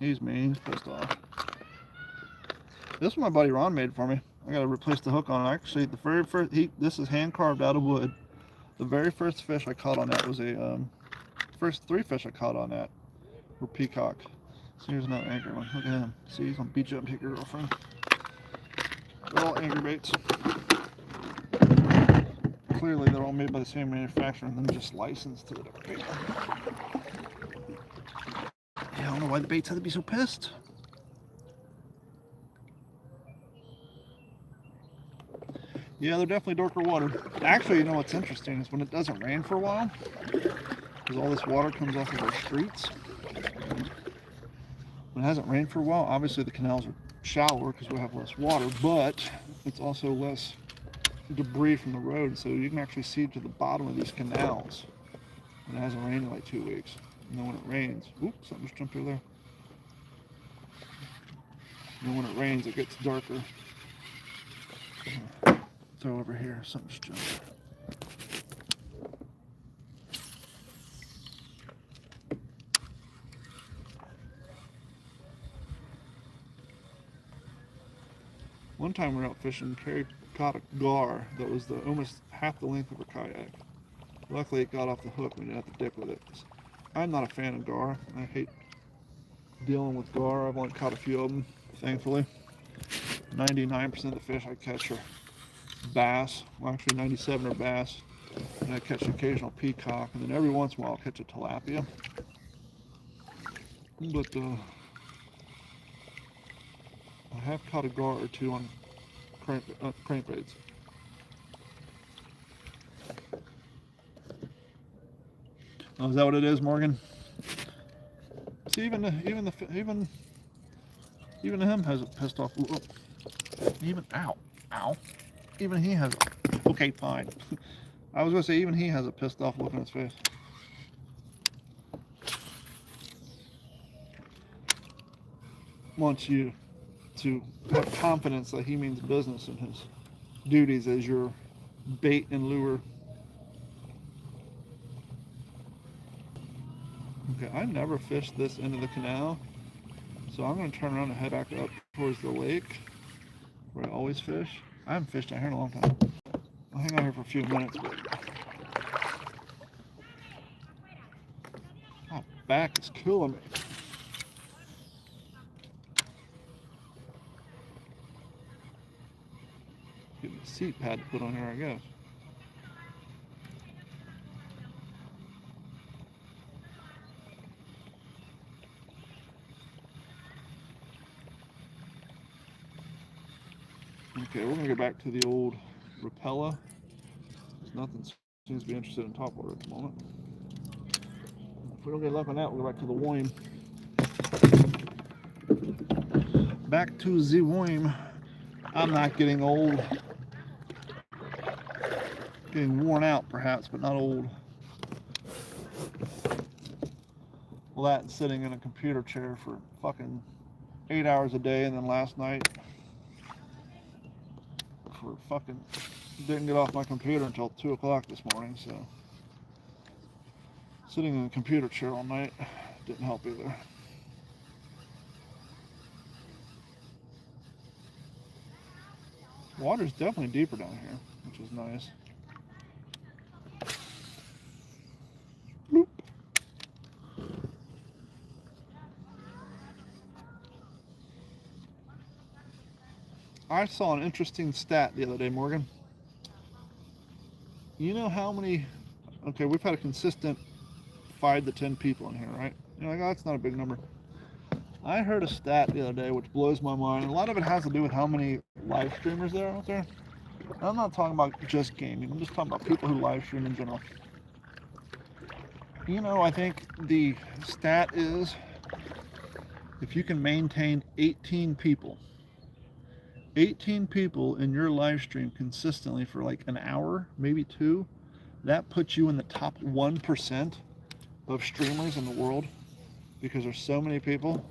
He's mean. He's pissed off. This one my buddy Ron made for me. I gotta replace the hook on it. Actually, the very first, this is hand carved out of wood. The very first fish I caught on that was first 3 fish I caught on that were peacock. So here's another anchor one. Look at him. See, he's gonna beat you up and take your girlfriend. They're all anchor baits. Clearly, they're all made by the same manufacturer and then just licensed to the different people. Yeah, I don't know why the baits had to be so pissed. Yeah, they're definitely darker water. Actually, you know what's interesting is when it doesn't rain for a while, because all this water comes off of our streets. When it hasn't rained for a while, obviously the canals are shallower because we have less water, but it's also less debris from the road, so you can actually see to the bottom of these canals when it hasn't rained in like 2 weeks. And then when it rains, oops, something just jumped through there. And then when it rains, it gets darker. Throw over here, something just jumped. One time we were out fishing, Carrie caught a gar that was almost half the length of her kayak. Luckily it got off the hook, we didn't have to dip with it. I'm not a fan of gar. I hate dealing with gar. I've only caught a few of them, thankfully. 99% of the fish I catch are bass. Well, actually 97 are bass. And I catch an occasional peacock, and then every once in a while I'll catch a tilapia. But I have caught a gar or two on crankbaits. Oh, is that what it is, Morgan? See, even him has a pissed off. Ow. Even he has. Okay, fine. I was gonna say even he has a pissed off look on his face. Wants you to have confidence that he means business in his duties as your bait and lure. Okay, I never fished this end of the canal, so I'm going to turn around and head back up towards the lake where I always fish. I haven't fished out here in a long time. I'll hang out here for a few minutes, but my back is killing me. Give me a seat pad to put on here, I guess. Okay, we're gonna go back to the old Rapella. Nothing seems to be interested in topwater at the moment. If we don't get luck on that, we'll go back to the worm. Back to the worm. I'm not getting old. Getting worn out, perhaps, but not old. Well, that sitting in a computer chair for fucking 8 hours a day, and then last night for fucking didn't get off my computer until 2 o'clock this morning, so sitting in a computer chair all night didn't help either. Water's definitely deeper down here, which is nice. Bloop. I saw an interesting stat the other day, Morgan. You know how many? Okay, we've had a consistent 5 to 10 people in here, right? You're like, oh, that's not a big number. I heard a stat the other day which blows my mind. A lot of it has to do with how many live streamers there are out there. I'm not talking about just gaming. I'm just talking about people who live stream in general. You know, I think the stat is if you can maintain 18 people in your live stream consistently for like an hour, maybe two, that puts you in the top 1% of streamers in the world because there's so many people,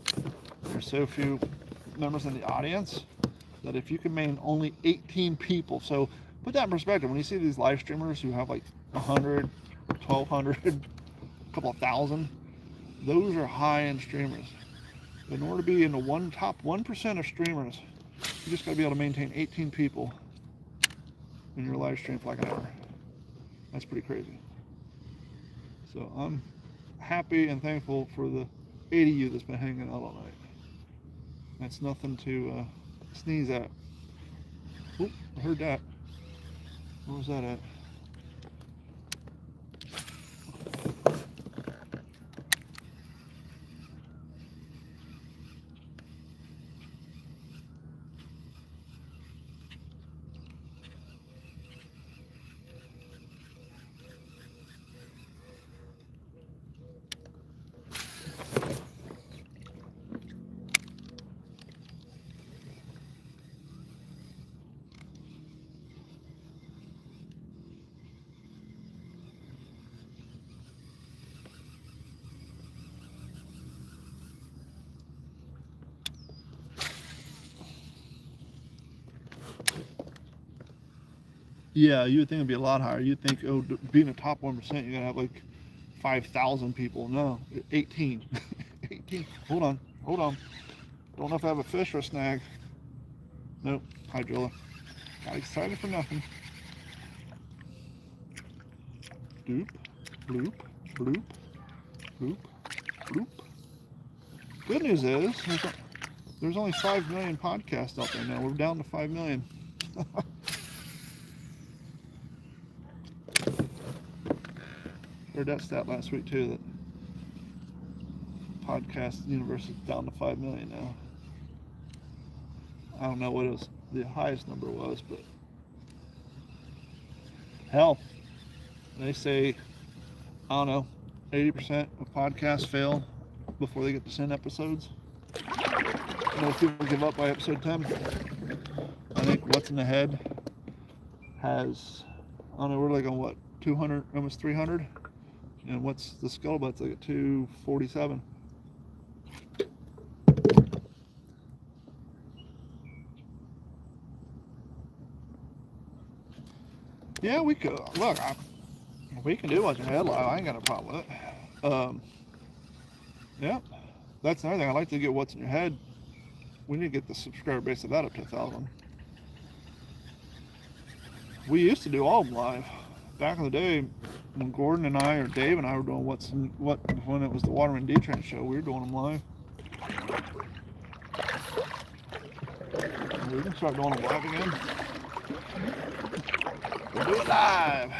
there's so few members in the audience that if you can maintain only 18 people, so put that in perspective. When you see these live streamers who have like 100, 1,200, a couple of thousand, those are high-end streamers. In order to be in the top 1% of streamers, you just got to be able to maintain 18 people in your live stream for like an hour. That's pretty crazy. So I'm happy and thankful for the 80 of you that's been hanging out all night. That's nothing to sneeze at. Oop, I heard that. Where was that at? Yeah, you would think it'd be a lot higher. You'd think, oh, being a top 1%, you're gonna have like 5,000 people. No, 18. 18. Hold on. Don't know if I have a fish or a snag. Nope, hydrilla. Got excited for nothing. Doop, bloop, bloop, bloop, bloop. Good news is, there's only 5 million podcasts out there now. We're down to 5 million. Heard that stat last week too, that podcast universe is down to 5 million now. I don't know what the highest number was, but hell, they say, I don't know, 80% of podcasts fail before they get to 10 episodes. Most people give up by episode 10. I think What's in the Head has, I don't know, we're like on what, 200, almost 300? And What's the Scuttlebutt's like at 247. Yeah, we could. Look, we can do What's in the Head live. I ain't got a problem with it. Yeah, that's another thing. I like to get What's in Your Head. We need to get the subscriber base of that up to 1,000. We used to do all of them live. Back in the day, when Gordon and I, or Dave and I were doing when it was the Waterman D-Train show, we were doing them live. We can start doing them live again. We'll do it live.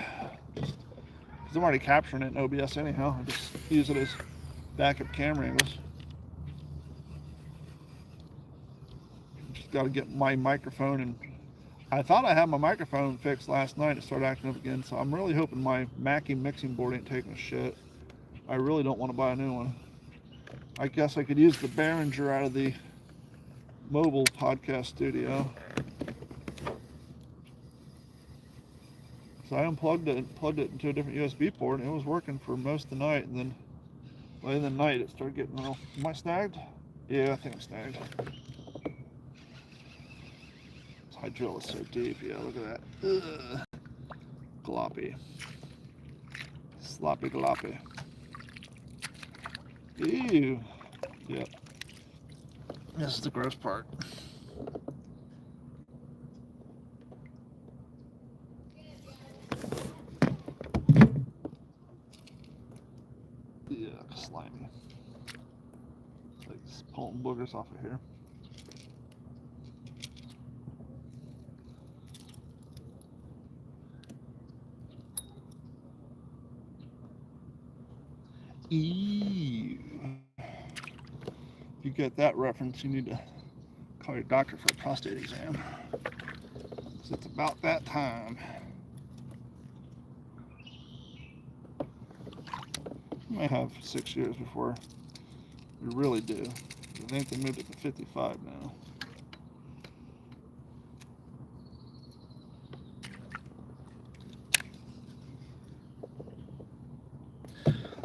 Because I'm already capturing it in OBS anyhow. I just use it as backup camera angles. Just got to get my microphone, and I thought I had my microphone fixed last night. It started acting up again, so I'm really hoping my Mackie mixing board ain't taking a shit. I really don't want to buy a new one. I guess I could use the Behringer out of the mobile podcast studio. So I unplugged it and plugged it into a different USB port, and it was working for most of the night. And then late in the night, it started getting real. Am I snagged? Yeah, I think I'm snagged. This hydrilla is so deep. Yeah, look at that. Ugh. Gloppy. Sloppy gloppy. Ew. Yep. This is the gross part. little boogers off of here. Ew. If you get that reference, you need to call your doctor for a prostate exam. Because it's about that time. You might have 6 years before you really do. I think they moved it to 55 now.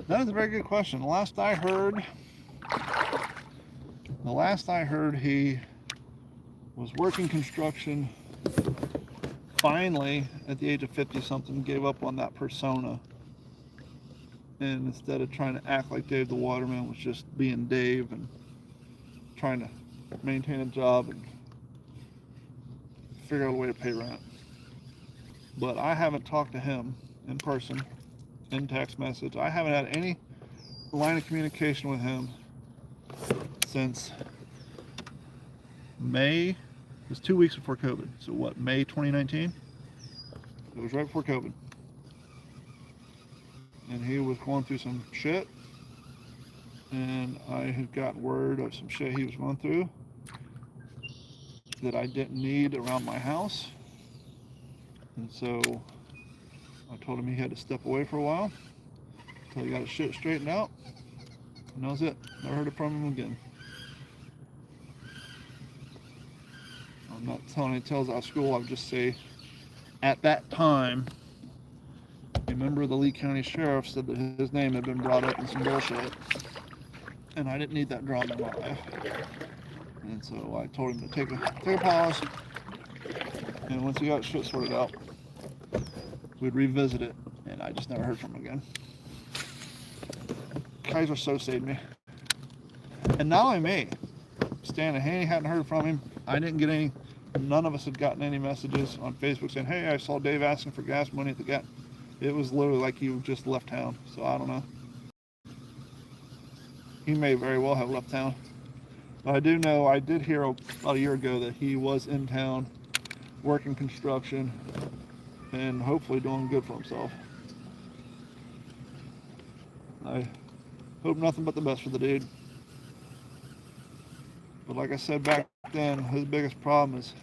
That is a very good question. The last I heard, he was working construction. Finally, at the age of 50-something, gave up on that persona. And instead of trying to act like Dave the Waterman, was just being Dave and trying to maintain a job and figure out a way to pay rent. But I haven't talked to him in person, in text message. I haven't had any line of communication with him since May. It was 2 weeks before COVID. So what, May 2019? It was right before COVID. And he was going through some shit. And I had gotten word of some shit he was going through that I didn't need around my house. And so I told him he had to step away for a while until he got his shit straightened out. And that was it. Never heard from him again. I'm not telling any tales out of school. I would just say, at that time, a member of the Lee County Sheriff said that his name had been brought up in some bullshit. And I didn't need that drama in my life. And so I told him to take a pause. And once he got shit sorted out, we'd revisit it. And I just never heard from him again. Kaiser so saved me. And not only me. Stan and Haney hadn't heard from him. I didn't get any. None of us had gotten any messages on Facebook saying, hey, I saw Dave asking for gas money at the gas. It was literally like he just left town. So I don't know. He may very well have left town. But I do know, I did hear about a year ago that he was in town working construction and hopefully doing good for himself. I hope nothing but the best for the dude. But like I said back then, his biggest problem is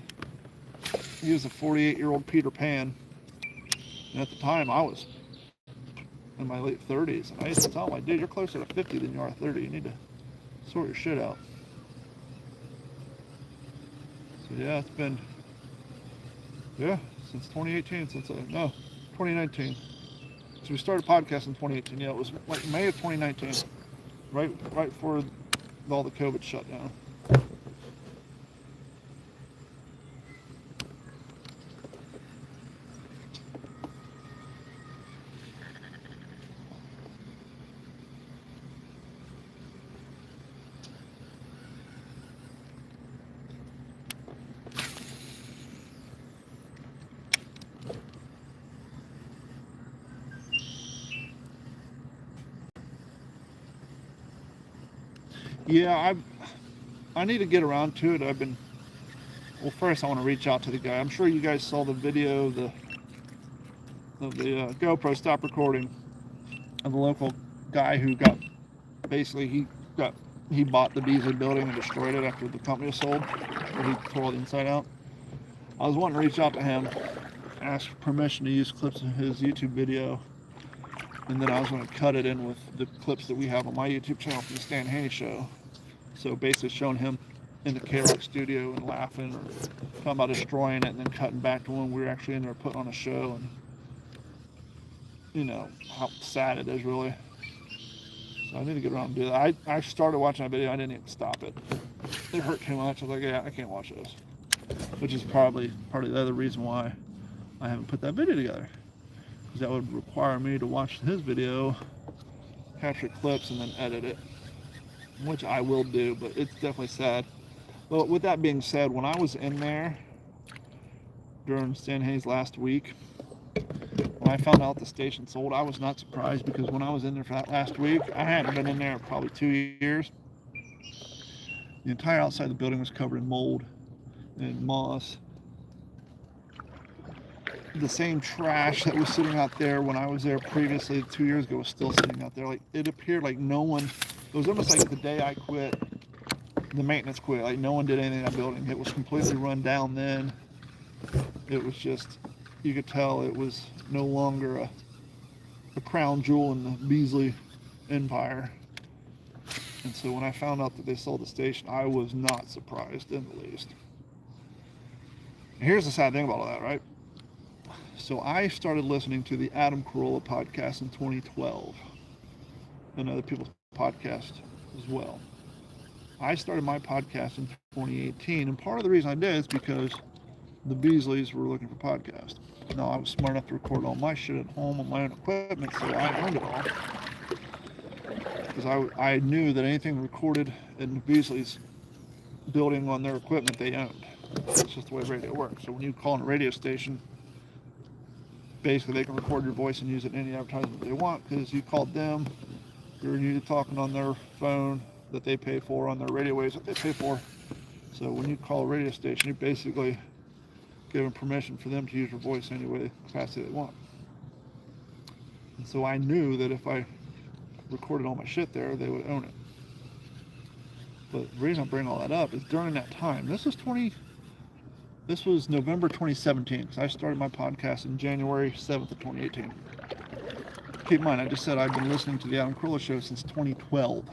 he was a 48-year-old Peter Pan. And at the time, I was in my late 30s. And I used to tell him, like, dude, you're closer to 50 than you are 30. You need to sort your shit out. So yeah, it's been, since 2018, 2019. So we started podcasting in 2018. Yeah, it was like May of 2019, right before all the COVID shut down. Yeah, I need to get around to it. Well, first I want to reach out to the guy. I'm sure you guys saw the video of the GoPro stop recording of the local guy who got, basically he bought the Beasley building and destroyed it after the company was sold, or he tore the inside out. I was wanting to reach out to him, ask permission to use clips of his YouTube video, and then I was going to cut it in with the clips that we have on my YouTube channel for the Stan Haney Show. So basically showing him in the Kayak studio and laughing, or talking about destroying it, and then cutting back to when we were actually in there putting on a show, and you know how sad it is really. So I need to get around and do that. I started watching that video. I didn't even stop it. It hurt too much. I was like, yeah, I can't watch this. Which is probably part of the other reason why I haven't put that video together. Because that would require me to watch his video, capture clips, and then edit it. Which I will do, but it's definitely sad. But with that being said, when I was in there during Stan Haney's last week, when I found out the station sold, I was not surprised, because when I was in there for that last week, I hadn't been in there probably 2 years. The entire outside of the building was covered in mold and moss. The same trash that was sitting out there when I was there previously 2 years ago was still sitting out there. Like, it appeared like no one, it was almost like the day I quit, the maintenance quit. Like, no one did anything in that building. It was completely run down then. It was just, you could tell it was no longer a crown jewel in the Beasley empire. And so when I found out that they sold the station, I was not surprised in the least. And here's the sad thing about all that, right? So I started listening to the Adam Carolla podcast in 2012 and other people's podcasts as well. I started my podcast in 2018, and part of the reason I did is because the Beasleys were looking for podcasts. Now, I was smart enough to record all my shit at home on my own equipment, so I owned it all. Because I knew that anything recorded in the Beasleys building on their equipment, they owned. That's just the way radio works. So when you call in a radio station, basically they can record your voice and use it in any advertisement they want, because you called them, you're usually talking on their phone that they pay for, on their radio waves that they pay for. So when you call a radio station, you basically give them permission for them to use your voice any way, capacity they want. And so I knew that if I recorded all my shit there, they would own it. But the reason I bring all that up is during that time, this was November 2017, because I started my podcast in January 7th of 2018. Keep in mind, I just said I've been listening to the Adam Carolla Show since 2012.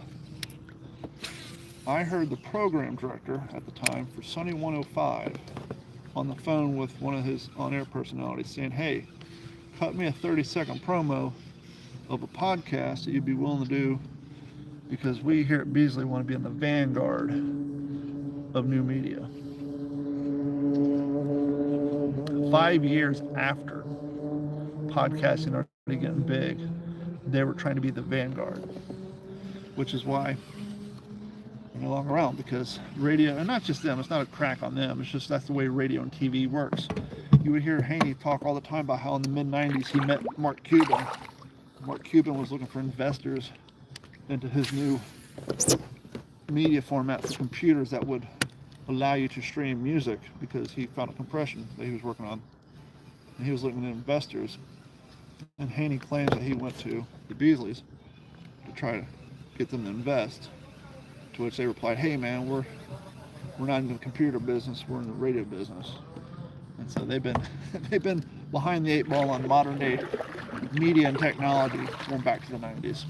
I heard the program director at the time for Sunny 105 on the phone with one of his on-air personalities saying, hey, cut me a 30-second promo of a podcast that you'd be willing to do, because we here at Beasley want to be in the vanguard of new media. 5 years after podcasting already getting big, they were trying to be the vanguard, which is why they're no longer around, because radio, and not just them, it's not a crack on them, it's just that's the way radio and TV works. You would hear Haney talk all the time about how in the mid-90s he met Mark Cuban. Mark Cuban was looking for investors into his new media format for computers that would allow you to stream music, because he found a compression that he was working on, and he was looking at investors. And Haney claims that he went to the Beasleys to try to get them to invest, to which they replied, hey man, we're not in the computer business, we're in the radio business. And so they've been behind the 8 ball on modern day media and technology going back to the 90s.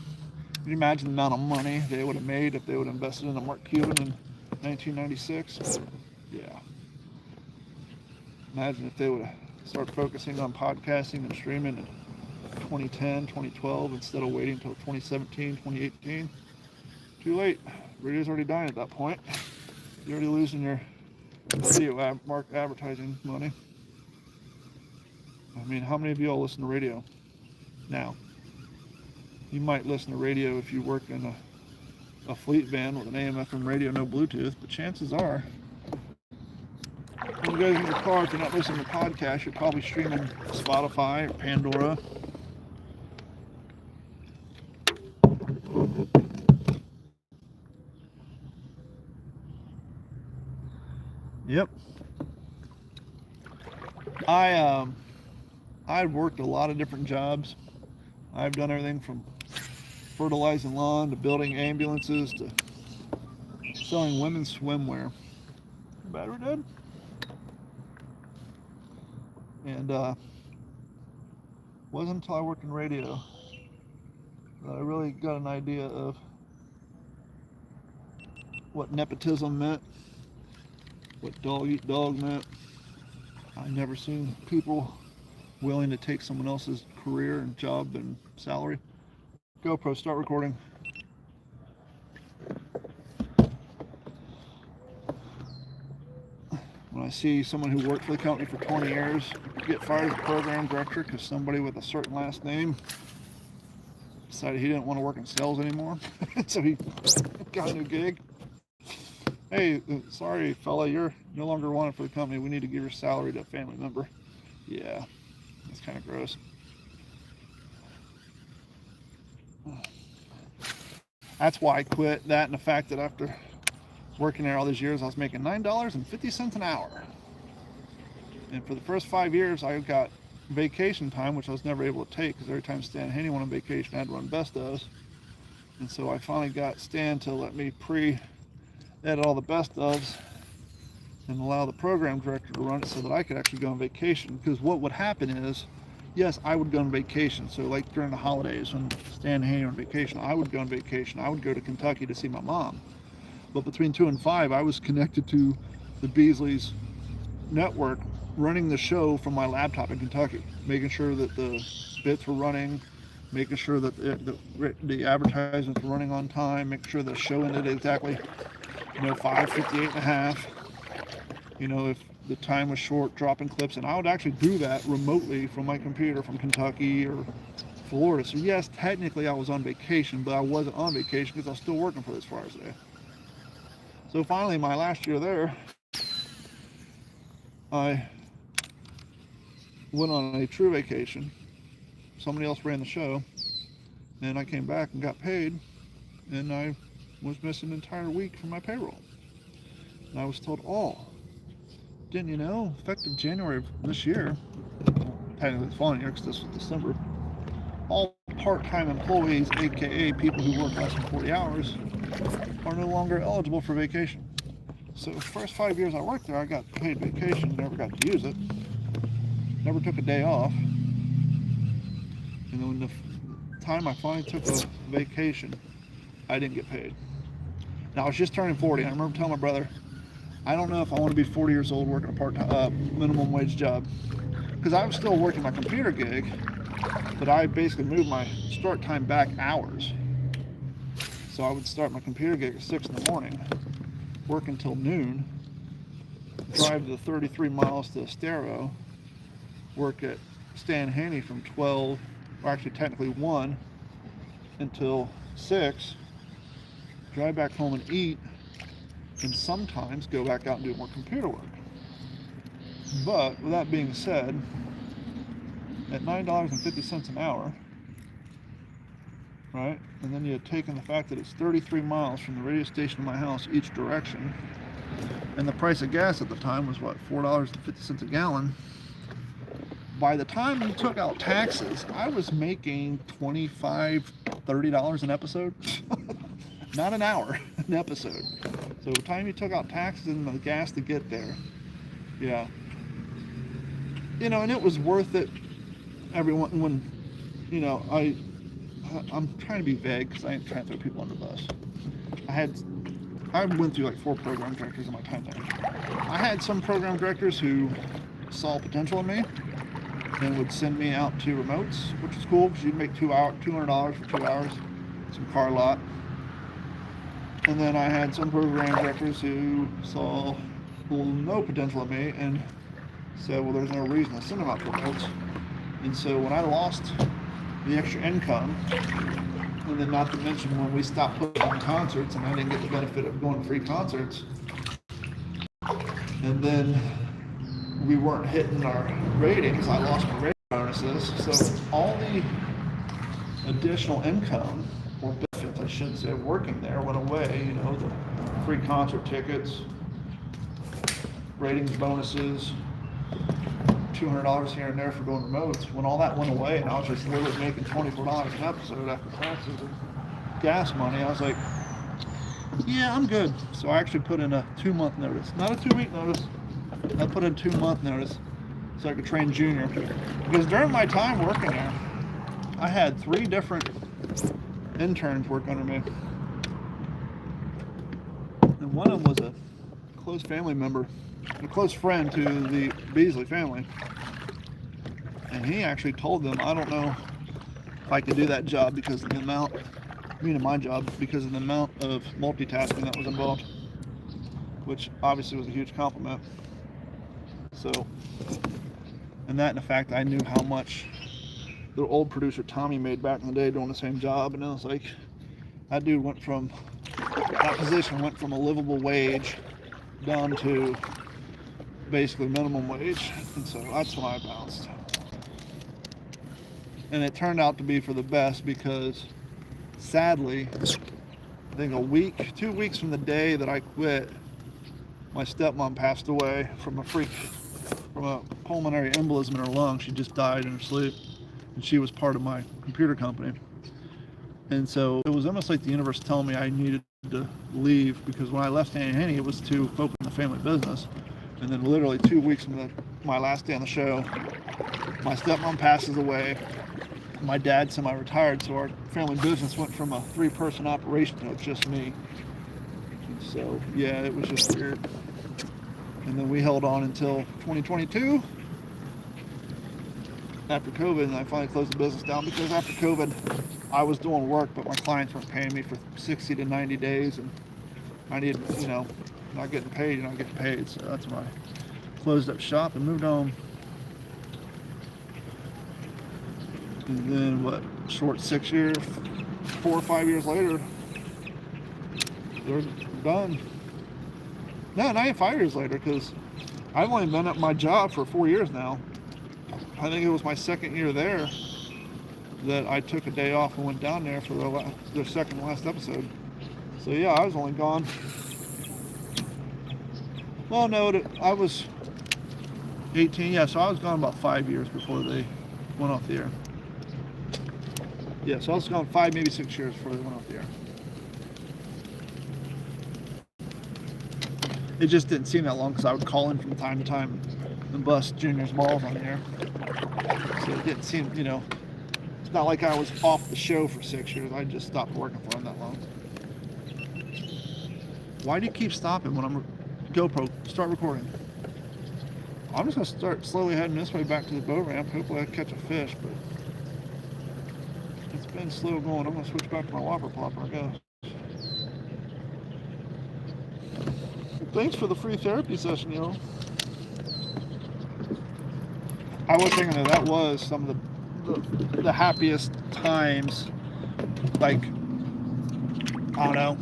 Can you imagine the amount of money they would have made if they would have invested in a Mark Cuban in 1996? Yeah. Imagine if they would have started focusing on podcasting and streaming in 2010, 2012 instead of waiting until 2017, 2018. Too late. Radio's already dying at that point. You're already losing your video advertising money. I mean, how many of you all listen to radio now? You might listen to radio if you work in a fleet van with an AM/FM radio, no Bluetooth, but chances are, when you guys in your car, if you're not listening to podcasts, you're probably streaming Spotify or Pandora. Yep. I've worked a lot of different jobs. I've done everything from fertilizing lawn to building ambulances to selling women's swimwear. Battery dead? And wasn't until I worked in radio that I really got an idea of what nepotism meant, what dog eat dog meant. I've never seen people willing to take someone else's career and job and salary. GoPro, start recording. When I see someone who worked for the company for 20 years get fired as a program director because somebody with a certain last name decided he didn't want to work in sales anymore, so he got a new gig. Hey, sorry fella, you're no longer wanted for the company. We need to give your salary to a family member. Yeah, that's kind of gross. That's why I quit. That and the fact that after Working there all these years, I was making $9.50 an hour. And for the first 5 years, I got vacation time, which I was never able to take because every time Stan Haney went on vacation, I had to run best ofs. And so I finally got Stan to let me pre-edit all the best ofs and allow the program director to run it so that I could actually go on vacation. Because what would happen is, yes, I would go on vacation. So like during the holidays when Stan Haney on vacation, I would go on vacation. I would go to Kentucky to see my mom. But between 2 and 5, I was connected to the Beasley's network, running the show from my laptop in Kentucky, making sure that the bits were running, making sure that the advertisements were running on time, making sure the show ended exactly, 5:58 and a half. If the time was short, dropping clips, and I would actually do that remotely from my computer from Kentucky or Florida. So yes, technically I was on vacation, but I wasn't on vacation because I was still working for this Flyers Day. So finally, my last year there, I went on a true vacation. Somebody else ran the show, and I came back and got paid, and I was missing an entire week from my payroll. And I was told, didn't you know, effective January of this year, technically the following year because this was December, all part-time employees, aka people who work less than 40 hours, are no longer eligible for vacation. So the first 5 years I worked there, I got paid vacation, never got to use it, never took a day off. And then when the time I finally took a vacation, I didn't get paid. Now I was just turning 40, and I remember telling my brother, I don't know if I want to be 40 years old working a part-time minimum wage job, because I was still working my computer gig, but I basically moved my start time back hours. So I would start my computer gig at 6 in the morning, work until noon, drive the 33 miles to Estero, work at Stan Haney from 12, or actually technically 1, until 6, drive back home and eat, and sometimes go back out and do more computer work. But with that being said, at $9.50 an hour, right, and then you had taken the fact that it's 33 miles from the radio station to my house each direction, and the price of gas at the time was what, $4.50 a gallon. By the time you took out taxes, I was making $25, $30 an episode. Not an hour, an episode. So by the time you took out taxes and the gas to get there, yeah. And it was worth it. Everyone, when, I'm trying to be vague because I ain't trying to throw people under the bus. I went through like 4 program directors in my time there. I had some program directors who saw potential in me and would send me out to remotes, which is cool because you'd make $200 for 2 hours, some car lot. And then I had some program directors who saw no potential in me and said, well, there's no reason to send them out to remotes. And so when I lost the extra income, and then not to mention when we stopped putting on concerts and I didn't get the benefit of going to free concerts, and then we weren't hitting our ratings, I lost my rating bonuses. So all the additional income, or benefits I shouldn't say, of working there went away. The free concert tickets, ratings bonuses, $200 here and there for doing remotes. When all that went away and I was just literally making $24 an episode after taxes and gas money, I was like, yeah, I'm good. So I actually put in a 2-month notice, not a 2-week notice. I put in a 2-month notice so I could train Junior. Because during my time working there, I had 3 different interns work under me. And one of them was a close family member, a close friend to the Beasley family. And he actually told them, I don't know if I could do that job because of the amount, my job, because of the amount of multitasking that was involved, which obviously was a huge compliment. So, and that and the fact I knew how much the old producer Tommy made back in the day doing the same job, and it was like, that dude that position went from a livable wage down to basically minimum wage, and so that's when I bounced. And it turned out to be for the best because, sadly, I think 2 weeks from the day that I quit, my stepmom passed away from a pulmonary embolism in her lung. She just died in her sleep, and she was part of my computer company. And so it was almost like the universe telling me I needed to leave, because when I left Hanny Hanny, it was to focus on the family business. And then literally 2 weeks from my last day on the show, my stepmom passes away. My dad semi-retired, so our family business went from a 3-person operation to just me. And so yeah, it was just weird. And then we held on until 2022 after COVID, and I finally closed the business down, because after COVID I was doing work but my clients weren't paying me for 60 to 90 days, and I needed, not getting paid, you're not getting paid. So that's when I closed up shop and moved on. And then short 6 years, 4 or 5 years later, they're done. No, not even 5 years later, because I've only been at my job for 4 years now. I think it was my second year there that I took a day off and went down there for the second to last episode. So yeah, I was only gone. Well, no, I was 18. Yeah, so I was gone about 5 years before they went off the air. Yeah, so I was gone 5, maybe 6 years before they went off the air. It just didn't seem that long, because I would call in from time to time and bust Junior's balls on the air. So it didn't seem, it's not like I was off the show for 6 years. I just stopped working for him that long. Why do you keep stopping when I'm GoPro? Start recording. I'm just going to start slowly heading this way back to the boat ramp. Hopefully I catch a fish, but it's been slow going. I'm going to switch back to my whopper plopper, I guess. Thanks for the free therapy session, yo. I was thinking that was some of the happiest times, like, I don't know,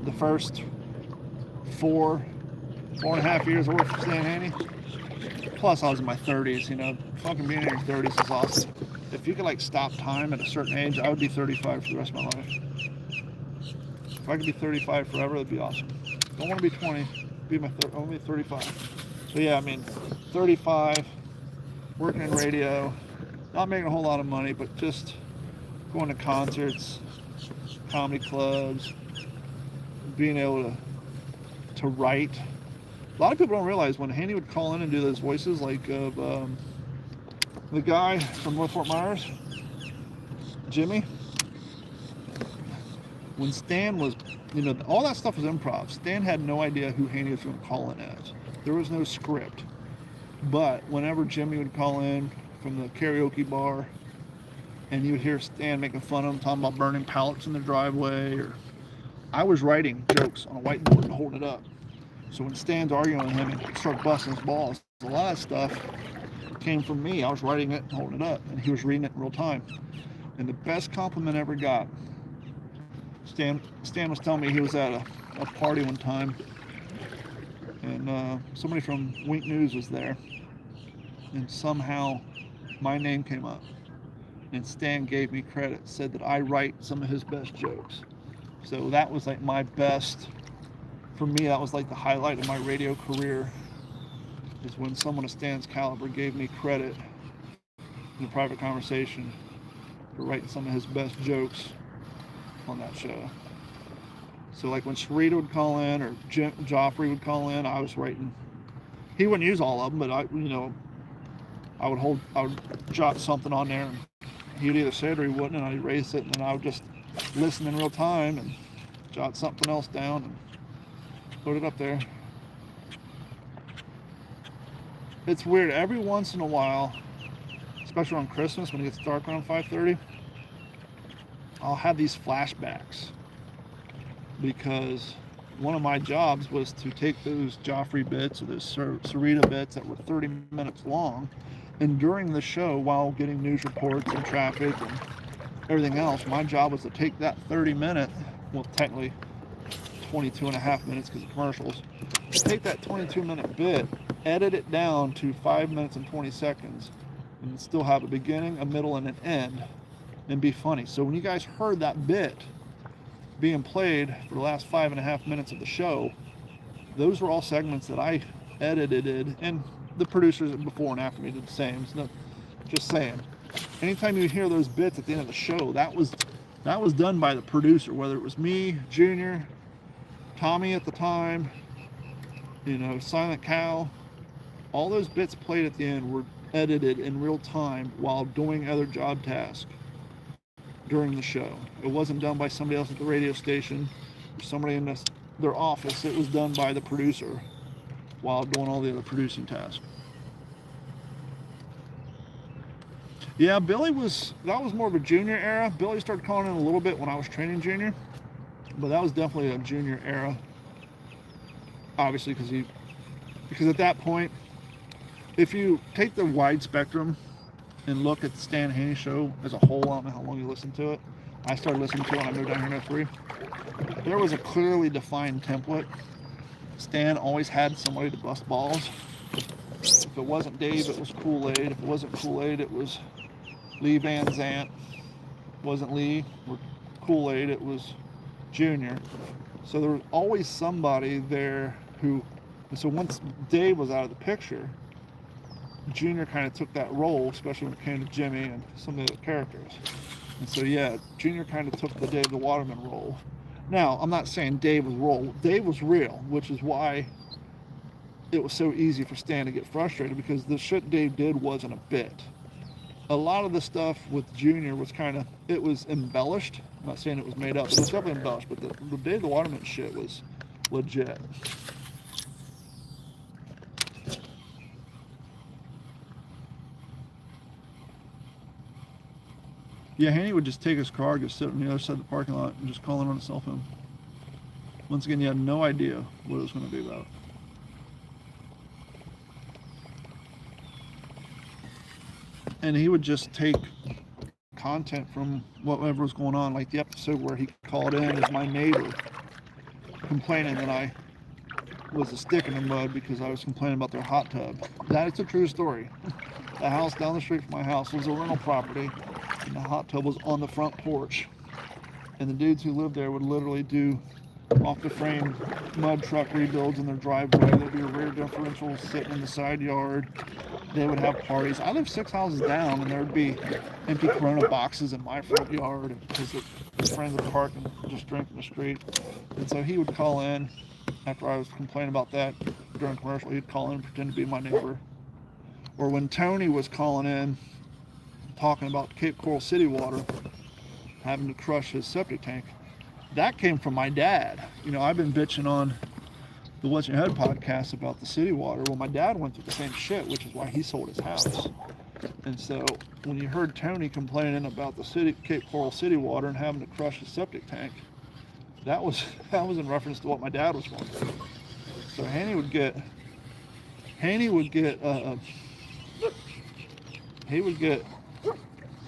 the first 4.5 years I worked for Stan Hanny. Plus I was in my 30s, fucking being in your 30s is awesome. If you could stop time at a certain age, I would be 35 for the rest of my life. If I could be 35 forever, that'd be awesome. Don't want to be 20, I want to be 35. So yeah, 35, working in radio, not making a whole lot of money, but just going to concerts, comedy clubs, being able to write. A lot of people don't realize when Haney would call in and do those voices, like of the guy from North Fort Myers, Jimmy. When Stan was, all that stuff was improv. Stan had no idea who Haney was going to call in as. There was no script. But whenever Jimmy would call in from the karaoke bar, and you would hear Stan making fun of him, talking about burning pallets in the driveway, or I was writing jokes on a whiteboard and holding it up. So when Stan's arguing with him and he'd start busting his balls, a lot of stuff came from me. I was writing it and holding it up, and he was reading it in real time. And the best compliment I ever got, Stan was telling me he was at a party one time, and somebody from Wink News was there, and somehow my name came up, and Stan gave me credit, said that I write some of his best jokes. So that was my best, for me, that was the highlight of my radio career, is when someone of Stan's caliber gave me credit in a private conversation for writing some of his best jokes on that show. So when Sharita would call in, or Joffrey would call in, I was writing. He wouldn't use all of them, but I would jot something on there, and he'd either say it or he wouldn't, and I'd erase it, and then I would just listen in real time and jot something else down and put it up there. It's weird, every once in a while, especially on Christmas when it gets dark around 5:30, I'll have these flashbacks, because one of my jobs was to take those Joffrey bits or those Sarita bits that were 30 minutes long, and during the show, while getting news reports and traffic and everything else, my job was to take that 30-minute, well, technically 22 and a half minutes because of commercials, take that 22-minute bit, edit it down to 5 minutes and 20 seconds, and still have a beginning, a middle, and an end, and be funny. So when you guys heard that bit, being played for the last 5.5 minutes of the show, those were all segments that I edited, and the producers before and after me did the same. So just saying, anytime you hear those bits at the end of the show, that was done by the producer, whether it was me, Junior, Tommy at the time, Silent Cow. All those bits played at the end were edited in real time while doing other job tasks during the show. It wasn't done by somebody else at the radio station or somebody in their office. It was done by the producer while doing all the other producing tasks. Yeah, that was more of a junior era. Billy started calling in a little bit when I was training Junior, but that was definitely a junior era. Obviously, because at that point, if you take the wide spectrum and look at the Stan Haney show as a whole, I don't know how long you listened to it. I started listening to it when I moved down here in 03. There was a clearly defined template. Stan always had somebody to bust balls. If it wasn't Dave, it was Kool-Aid. If it wasn't Kool-Aid, it was Lee Van Zant. It wasn't Lee or Kool-Aid, it was Junior. So there was always somebody there and so once Dave was out of the picture, Junior kind of took that role, especially when it came to Jimmy and some of the other characters. And so yeah, Junior kind of took the Dave the Waterman role. Now, I'm not saying Dave was real, which is why it was so easy for Stan to get frustrated, because the shit Dave did wasn't a bit. A lot of the stuff with Junior was it was embellished. I'm not saying it was made up, but it was definitely embellished. But the Dave the Waterman shit was legit. Yeah, Haney would just take his car, go sit on the other side of the parking lot, and just call in on a cell phone. Once again, you had no idea what it was going to be about. And he would just take content from whatever was going on, like the episode where he called in as my neighbor, complaining that I was a stick in the mud because I was complaining about their hot tub. That is a true story. The house down the street from my house was a rental property, and the hot tub was on the front porch. And the dudes who lived there would literally do off-the-frame mud truck rebuilds in their driveway. There'd be a rear differential sitting in the side yard. They would have parties. I lived 6 houses down, and there would be empty Corona boxes in my front yard because the friends would park and just drink in the street. And so he would call in after I was complaining about that during commercial. He'd call in and pretend to be my neighbor. Or when Tony was calling in talking about Cape Coral City water having to crush his septic tank, that came from my dad. I've been bitching on the What's Your Head podcast about the city water. Well, my dad went through the same shit, which is why he sold his house. And so when you heard Tony complaining about the Cape Coral City water and having to crush his septic tank, that was in reference to what my dad was going through. So Haney would get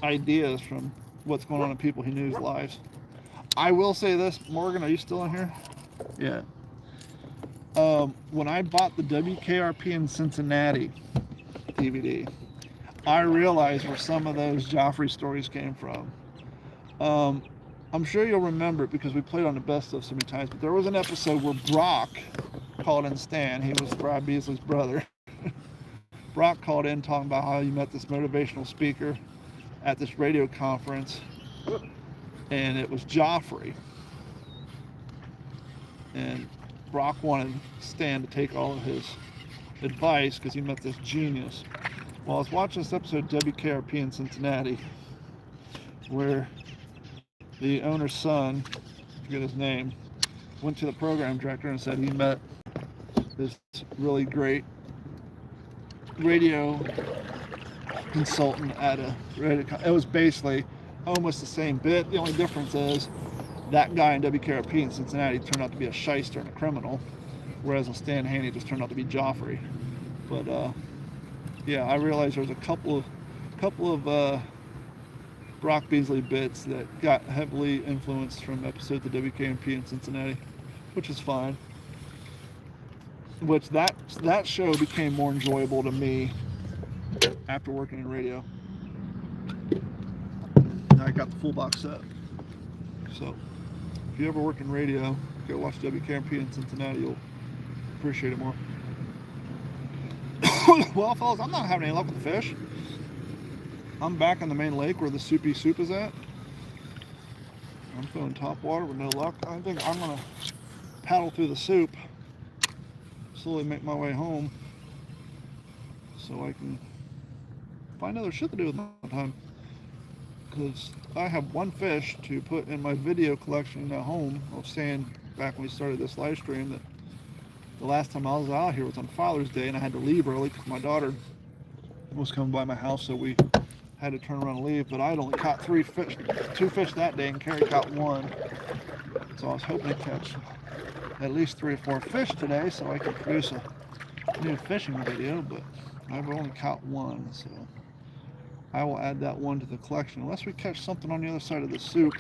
ideas from what's going on in people he knew's lives. I will say this, Morgan, are you still in here? Yeah. When I bought the WKRP in Cincinnati DVD, I realized where some of those Joffrey stories came from. I'm sure you'll remember it because we played on the best of so many times, but there was an episode where Brock called in Stan. He was Brad Beasley's brother. Brock called in talking about how he met this motivational speaker at this radio conference, and it was Joffrey. And Brock wanted Stan to take all of his advice because he met this genius. Well, I was watching this episode of WKRP in Cincinnati where the owner's son, I forget his name, went to the program director and said he met this really great radio consultant at a radio. It was basically almost the same bit. The only difference is that guy in WKRP in Cincinnati turned out to be a shyster and a criminal, whereas on Stan Haney just turned out to be Joffrey. But yeah, I realized there was a couple of Brock Beasley bits that got heavily influenced from episodes of WKMP in Cincinnati, which is fine. Which that show became more enjoyable to me after working in radio. I got the full box set. So If you ever work in radio, go watch WKRP in Cincinnati. You'll appreciate it more. Well, fellas, I'm not having any luck with fish. I'm back in the main lake where the soupy soup is at. I'm filling top water with no luck. I think I'm gonna paddle through the soup, slowly make my way home, so I can find other shit to do with my time. Because I have one fish to put in my video collection at home. I was saying back when we started this live stream that the last time I was out here was on Father's Day, and I had to leave early because my daughter was coming by my house, so we had to turn around and leave. But I had only caught 2 fish that day, and Carrie caught 1. So I was hoping to catch at least 3 or 4 fish today so I could produce a new fishing video, but I've only caught 1, so I will add that one to the collection unless we catch something on the other side of the soup.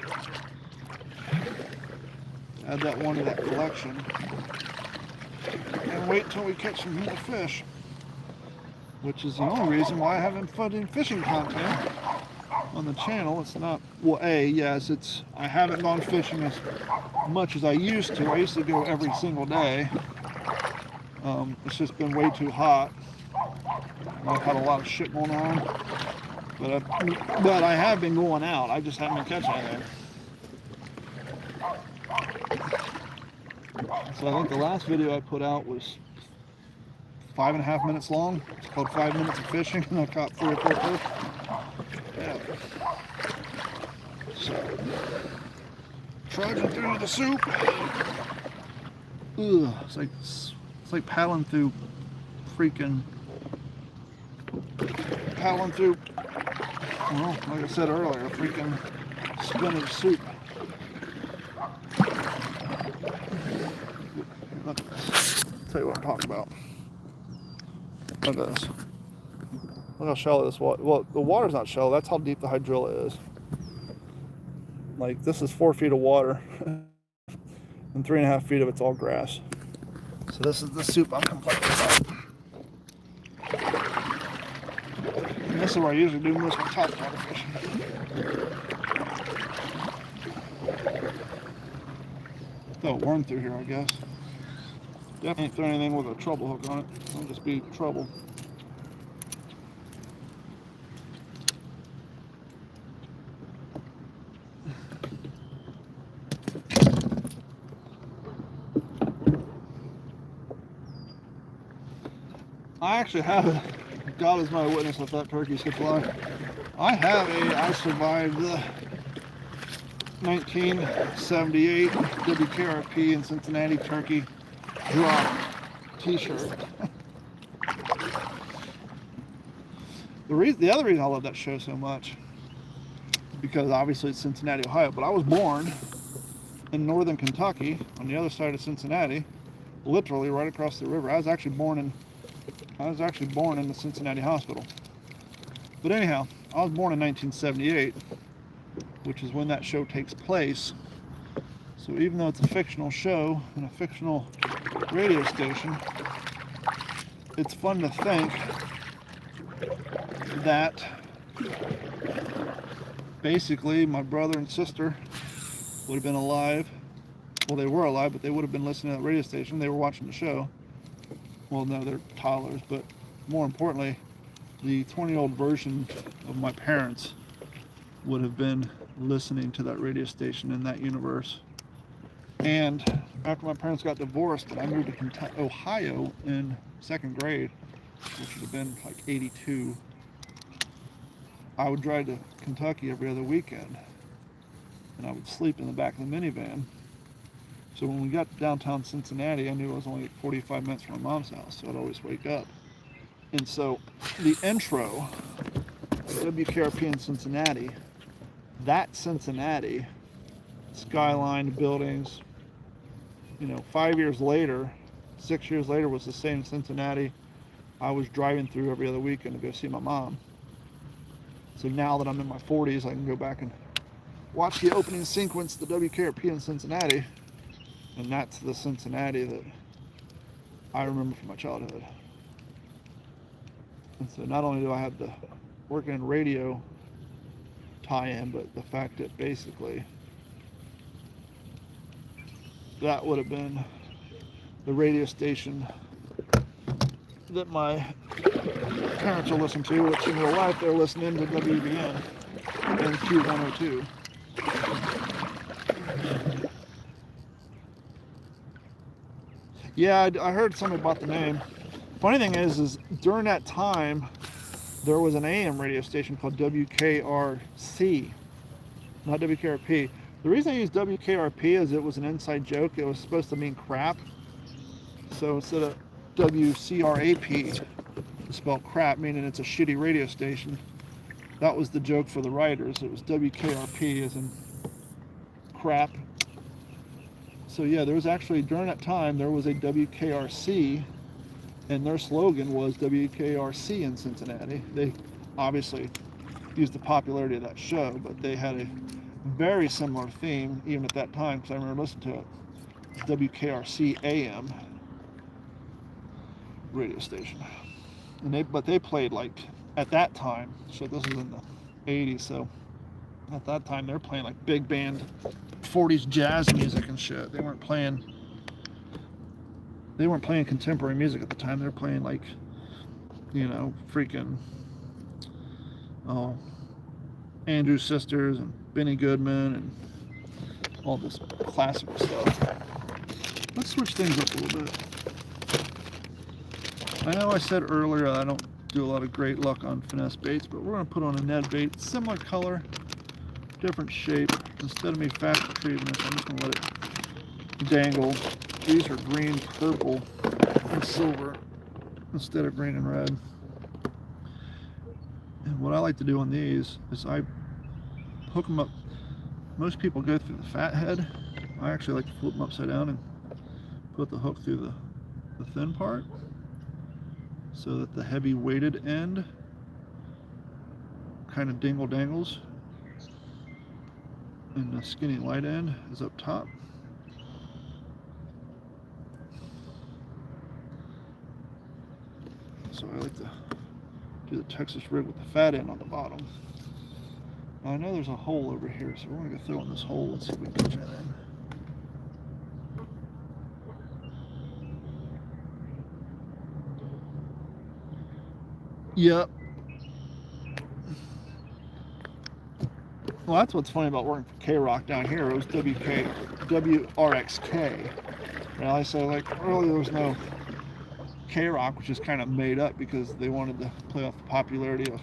Add that one to that collection and wait till we catch some more fish, which is the only reason why I haven't put in fishing content on the channel. It's not, well, yes, I haven't gone fishing as much as I used to. I used to go every single day. It's just been way too hot. I've had a lot of shit going on. But I have been going out. I just haven't been catching anything. So I think the last video I put out was 5.5 minutes long. It's called 5 Minutes of Fishing, and I caught 3 or 4 fish. Yeah. So, trudging through the soup. Ugh, it's like paddling through well, like I said earlier, freaking spinach soup. Look at this. I'll tell you what I'm talking about. Look at this. Look how shallow this water. Well, the water's not shallow. That's how deep the hydrilla is. Like, this is 4 feet of water, and 3.5 feet of it's all grass. So this is the soup I'm complaining about. And this is where I usually do most of my top water fishing. Throw a worm through here, I guess. Definitely ain't throw anything with a treble hook on it. It'll just be trouble. I actually have a, God is my witness if that turkey's could fly. I survived the 1978 WKRP in Cincinnati turkey drop t-shirt. The other reason I love that show so much, because obviously it's Cincinnati, Ohio, but I was born in northern Kentucky on the other side of Cincinnati, literally right across the river. I was actually born in the Cincinnati hospital. But anyhow, I was born in 1978, which is when that show takes place. So even though it's a fictional show and a fictional radio station, it's fun to think that basically my brother and sister would have been alive. Well, they were alive, but they would have been listening to that radio station. They were watching the show. Well, no, they're toddlers, but more importantly, the 20-year-old version of my parents would have been listening to that radio station in that universe. And after my parents got divorced and I moved to Ohio in 2nd grade, which would have been like 82, I would drive to Kentucky every other weekend, and I would sleep in the back of the minivan. So when we got to downtown Cincinnati, I knew I was only 45 minutes from my mom's house, so I'd always wake up. And so the intro, WKRP in Cincinnati, that Cincinnati, skyline, buildings, 5 years later, 6 years later was the same Cincinnati I was driving through every other weekend to go see my mom. So now that I'm in my 40s, I can go back and watch the opening sequence, the WKRP in Cincinnati, and that's the Cincinnati that I remember from my childhood. And so not only do I have the working in radio tie-in, but the fact that basically that would have been the radio station that my parents will listen to, which in real life they're listening to WBN and Q102. Yeah, I heard something about the name. Funny thing is during that time, there was an AM radio station called WKRC, not WKRP. The reason I used WKRP is it was an inside joke. It was supposed to mean crap. So instead of WCRAP, to spell crap, meaning it's a shitty radio station, that was the joke for the writers. It was WKRP as in crap. So yeah, there was actually, during that time, there was a WKRC, and their slogan was WKRC in Cincinnati. They obviously used the popularity of that show, but they had a very similar theme even at that time, because I remember listening to it. WKRC AM radio station. But they played, like, at that time, so this was in the 80s, so at that time they're playing like big band 40s jazz music and shit. They weren't playing contemporary music at the time. They were playing like, you know, freaking Andrews Sisters and Benny Goodman and all this classical stuff. Let's switch things up a little bit. I know I said earlier I don't do a lot of great luck on finesse baits, but we're going to put on a Ned bait, similar color, different shape. Instead of me fast retrieving this, I'm just going to let it dangle. These are green, purple, and silver instead of green and red. And what I like to do on these is I hook them up. Most people go through the fat head. I actually like to flip them upside down and put the hook through the thin part, so that the heavy weighted end kind of dangles and the skinny light end is up top. So I like to do the Texas rig with the fat end on the bottom. Now I know there's a hole over here, so we're going to go throw in this hole and see if we can catch that in. Yep. Well, that's what's funny about working for K-Rock down here. It was WRXK. Now I say, like, earlier there was no K-Rock, which is kind of made up because they wanted to play off the popularity of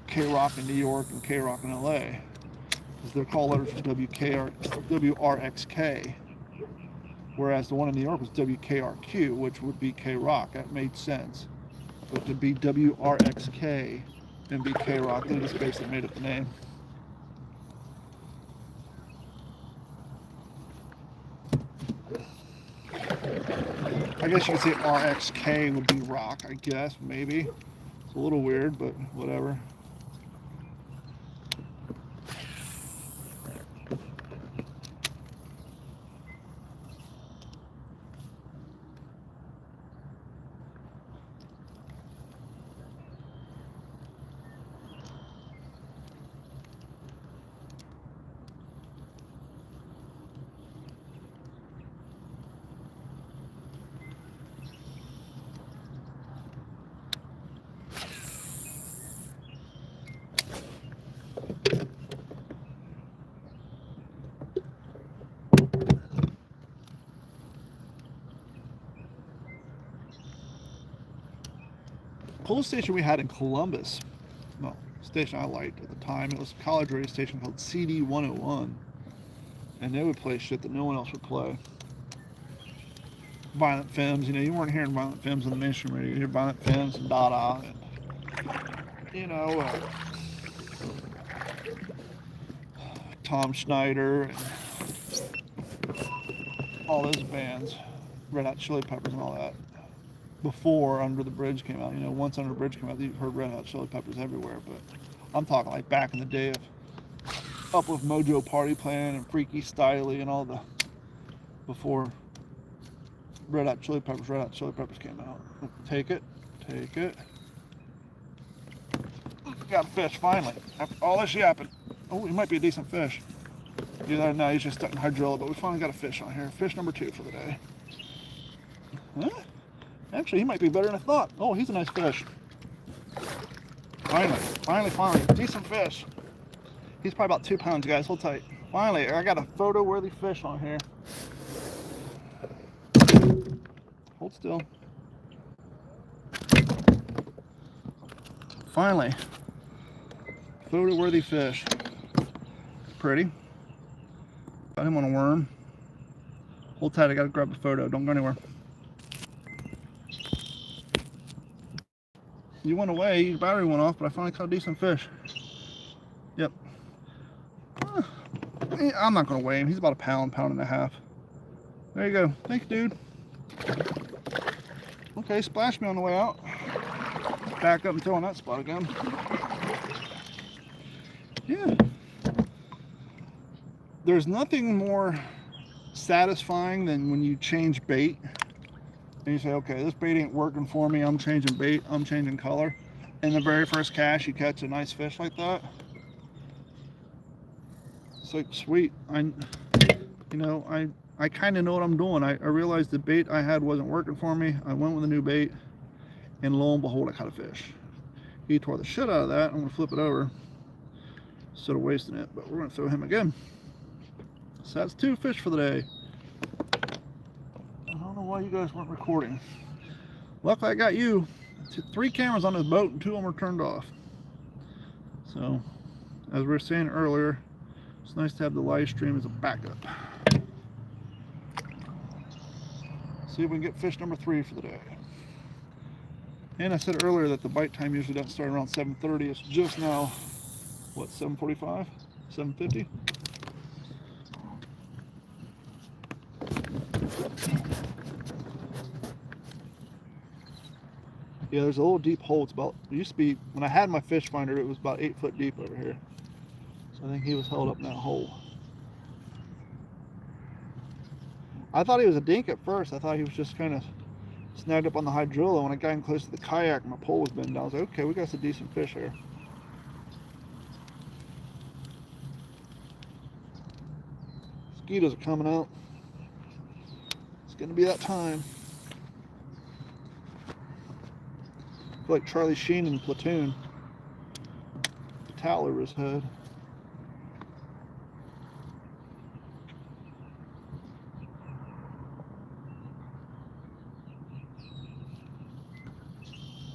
K-Rock in New York and K-Rock in LA. Because their call letters were WRXK. Whereas the one in New York was WKRQ, which would be K-Rock. That made sense. But to be WRXK and be K-Rock, they just basically made up the name. I guess you could say RXK would be rock, I guess, maybe. It's a little weird, but whatever. Coolest station we had in Columbus, well, station I liked at the time, it was a college radio station called CD 101, and they would play shit that no one else would play. Violent Femmes, you know, you weren't hearing Violent Femmes on the mainstream radio. You hear Violent Femmes and Dada, and you know, Tom Schneider and all those bands, Red Hot Chili Peppers and all that. Before Under the Bridge came out, you know, once Under the Bridge came out, you heard Red Hot Chili Peppers everywhere. But I'm talking like back in the day of Up With Mojo Party Plan and Freaky Styley and all the before Red Hot Chili Peppers came out. Take it. Got a fish finally. After all this yapping. Oh, it might be a decent fish. Either now he's just stuck in hydrilla, but we finally got a fish on here. Fish number 2 for the day. Huh? Actually, he might be better than I thought. Oh, he's a nice fish. Finally, decent fish. He's probably about 2 pounds, guys. Hold tight. Finally, I got a photo-worthy fish on here. Hold still. Finally, photo-worthy fish. Pretty. Got him on a worm. Hold tight, I gotta grab the photo. Don't go anywhere. You went away, your battery went off, but I finally caught a decent fish. Yep. I'm not gonna weigh him. He's about a pound and a half. There you go. Thanks, dude. Okay, splash me on the way out. Back up and throw on that spot again. Yeah. There's nothing more satisfying than when you change bait and you say, okay, this bait ain't working for me. I'm changing bait. I'm changing color. And the very first cast, you catch a nice fish like that. It's like, sweet. I kind of know what I'm doing. I realized the bait I had wasn't working for me. I went with a new bait, and lo and behold, I caught a fish. He tore the shit out of that. I'm gonna flip it over instead of wasting it, but we're gonna throw him again. So that's 2 fish for the day. I don't know why you guys weren't recording. Luckily I got you. 3 cameras on this boat and 2 of them are turned off. So, as we were saying earlier, it's nice to have the live stream as a backup. See if we can get fish number 3 for the day. And I said earlier that the bite time usually doesn't start around 7:30. It's just now, what, 7:45? 7:50? Yeah, there's a little deep hole. It used to be, when I had my fish finder, it was about 8 foot deep over here. So I think he was held up in that hole. I thought he was a dink at first. I thought he was just kind of snagged up on the hydrilla. When I got him close to the kayak, my pole was bent down. I was like, okay, we got some decent fish here. Mosquitoes are coming out. It's gonna be that time. I feel like Charlie Sheen in Platoon. The towel over his head.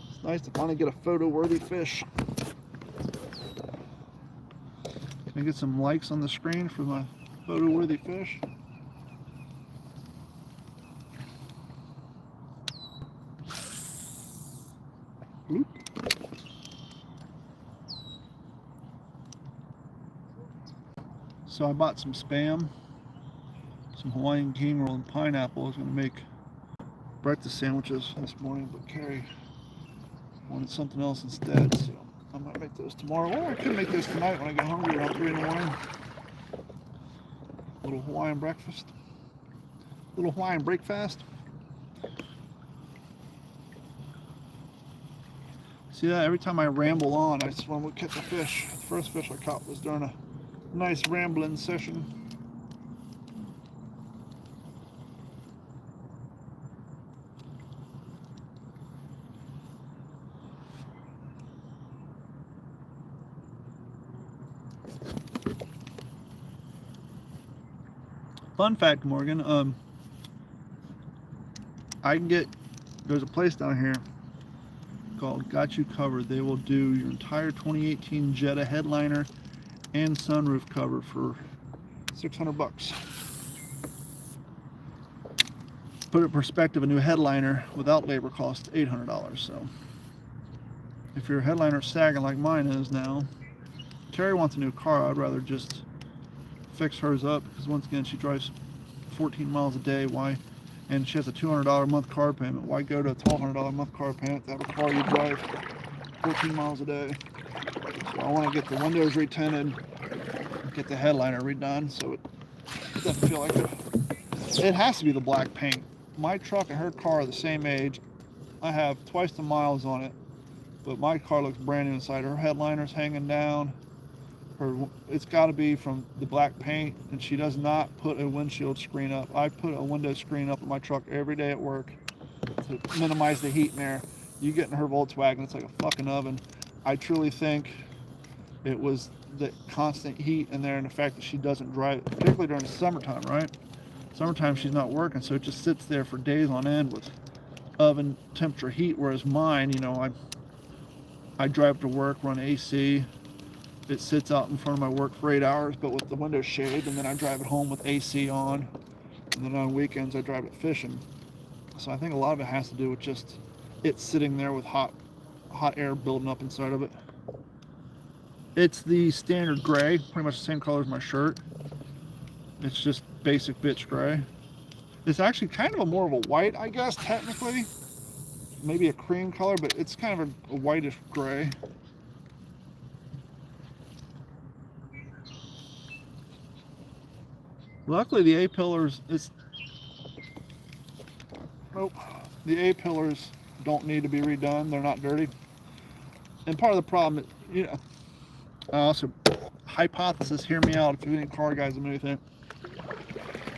It's nice to finally get a photo-worthy fish. Can I get some likes on the screen for my photo-worthy fish? Oop. So I bought some Spam, some Hawaiian king roll, and pineapple. I was going to make breakfast sandwiches this morning, but Carrie wanted something else instead, so I might make those tomorrow. Or I could make those tonight when I get hungry around 3 in the morning. Little Hawaiian breakfast. Little Hawaiian breakfast. See that? Every time I ramble on, I just want to catch a fish. The first fish I caught was during a nice rambling session. Fun fact, Morgan, there's a place down here called Got You Covered. They will do your entire 2018 Jetta headliner and sunroof cover for $600. Put it in perspective, a new headliner without labor costs $800. So if your headliner's sagging like mine is now, Terry wants a new car. I'd rather just fix hers up, because once again she drives 14 miles a day. Why? And she has a $200 a month car payment. Why go to a $1,200 a month car payment to have a car you drive 14 miles a day? So I want to get the windows retinted, get the headliner redone so it doesn't feel like it has to be the black paint. My truck and her car are the same age. I have twice the miles on it, but my car looks brand new inside. Her headliner's hanging down. It's got to be from the black paint, and she does not put a windshield screen up. I put a window screen up in my truck every day at work to minimize the heat in there. You get in her Volkswagen, it's like a fucking oven. I truly think it was the constant heat in there and the fact that she doesn't drive it, particularly during the summertime, right? Summertime she's not working, so it just sits there for days on end with oven temperature heat, whereas mine, I drive to work, run AC. It sits out in front of my work for 8 hours, but with the windows shaved, and then I drive it home with AC on, and then on weekends I drive it fishing. So I think a lot of it has to do with just it sitting there with hot air building up inside of it. It's the standard gray, pretty much the same color as my shirt. It's just basic bitch gray. It's actually kind of a more of a white, I guess, technically. Maybe a cream color, but it's kind of a whitish gray. Luckily, the A-pillars nope. The A-pillars don't need to be redone. They're not dirty. And part of the problem, also, hypothesis, hear me out if you're any car guys and anything.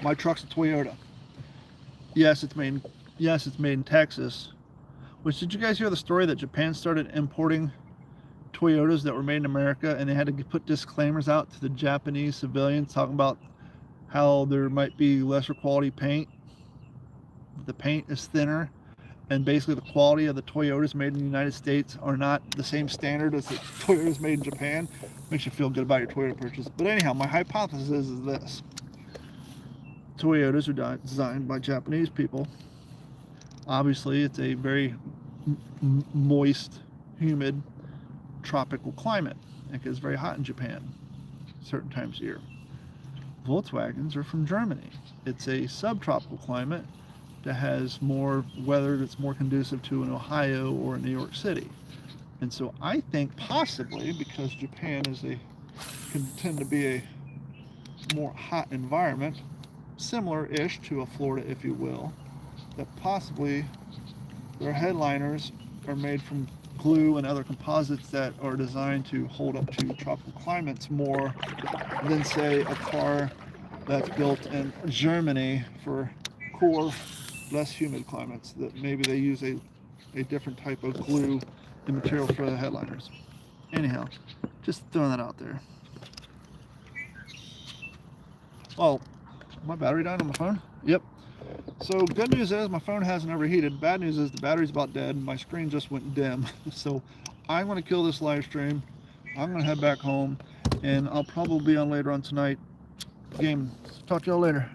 My truck's a Toyota. Yes, it's made in Texas. Which, did you guys hear the story that Japan started importing Toyotas that were made in America, and they had to put disclaimers out to the Japanese civilians talking about how there might be lesser quality paint. The paint is thinner, and basically the quality of the Toyotas made in the United States are not the same standard as the Toyotas made in Japan. Makes you feel good about your Toyota purchase. But anyhow, my hypothesis is this. Toyotas are designed by Japanese people. Obviously, it's a very moist, humid, tropical climate. It gets very hot in Japan certain times of year. Volkswagens are from Germany. It's a subtropical climate that has more weather that's more conducive to an Ohio or a New York City. And so I think possibly, because Japan can tend to be a more hot environment, similar-ish to a Florida, if you will, that possibly their headliners are made from glue and other composites that are designed to hold up to tropical climates more than, say, a car that's built in Germany for cooler, less humid climates, that maybe they use a different type of glue and material for the headliners. Anyhow, just throwing that out there. Oh, my battery died on my phone? Yep. So good news is my phone hasn't overheated. Bad news is the battery's about dead. My screen just went dim. So I'm going to kill this live stream. I'm going to head back home, and I'll probably be on later on tonight. Game. Talk to y'all later.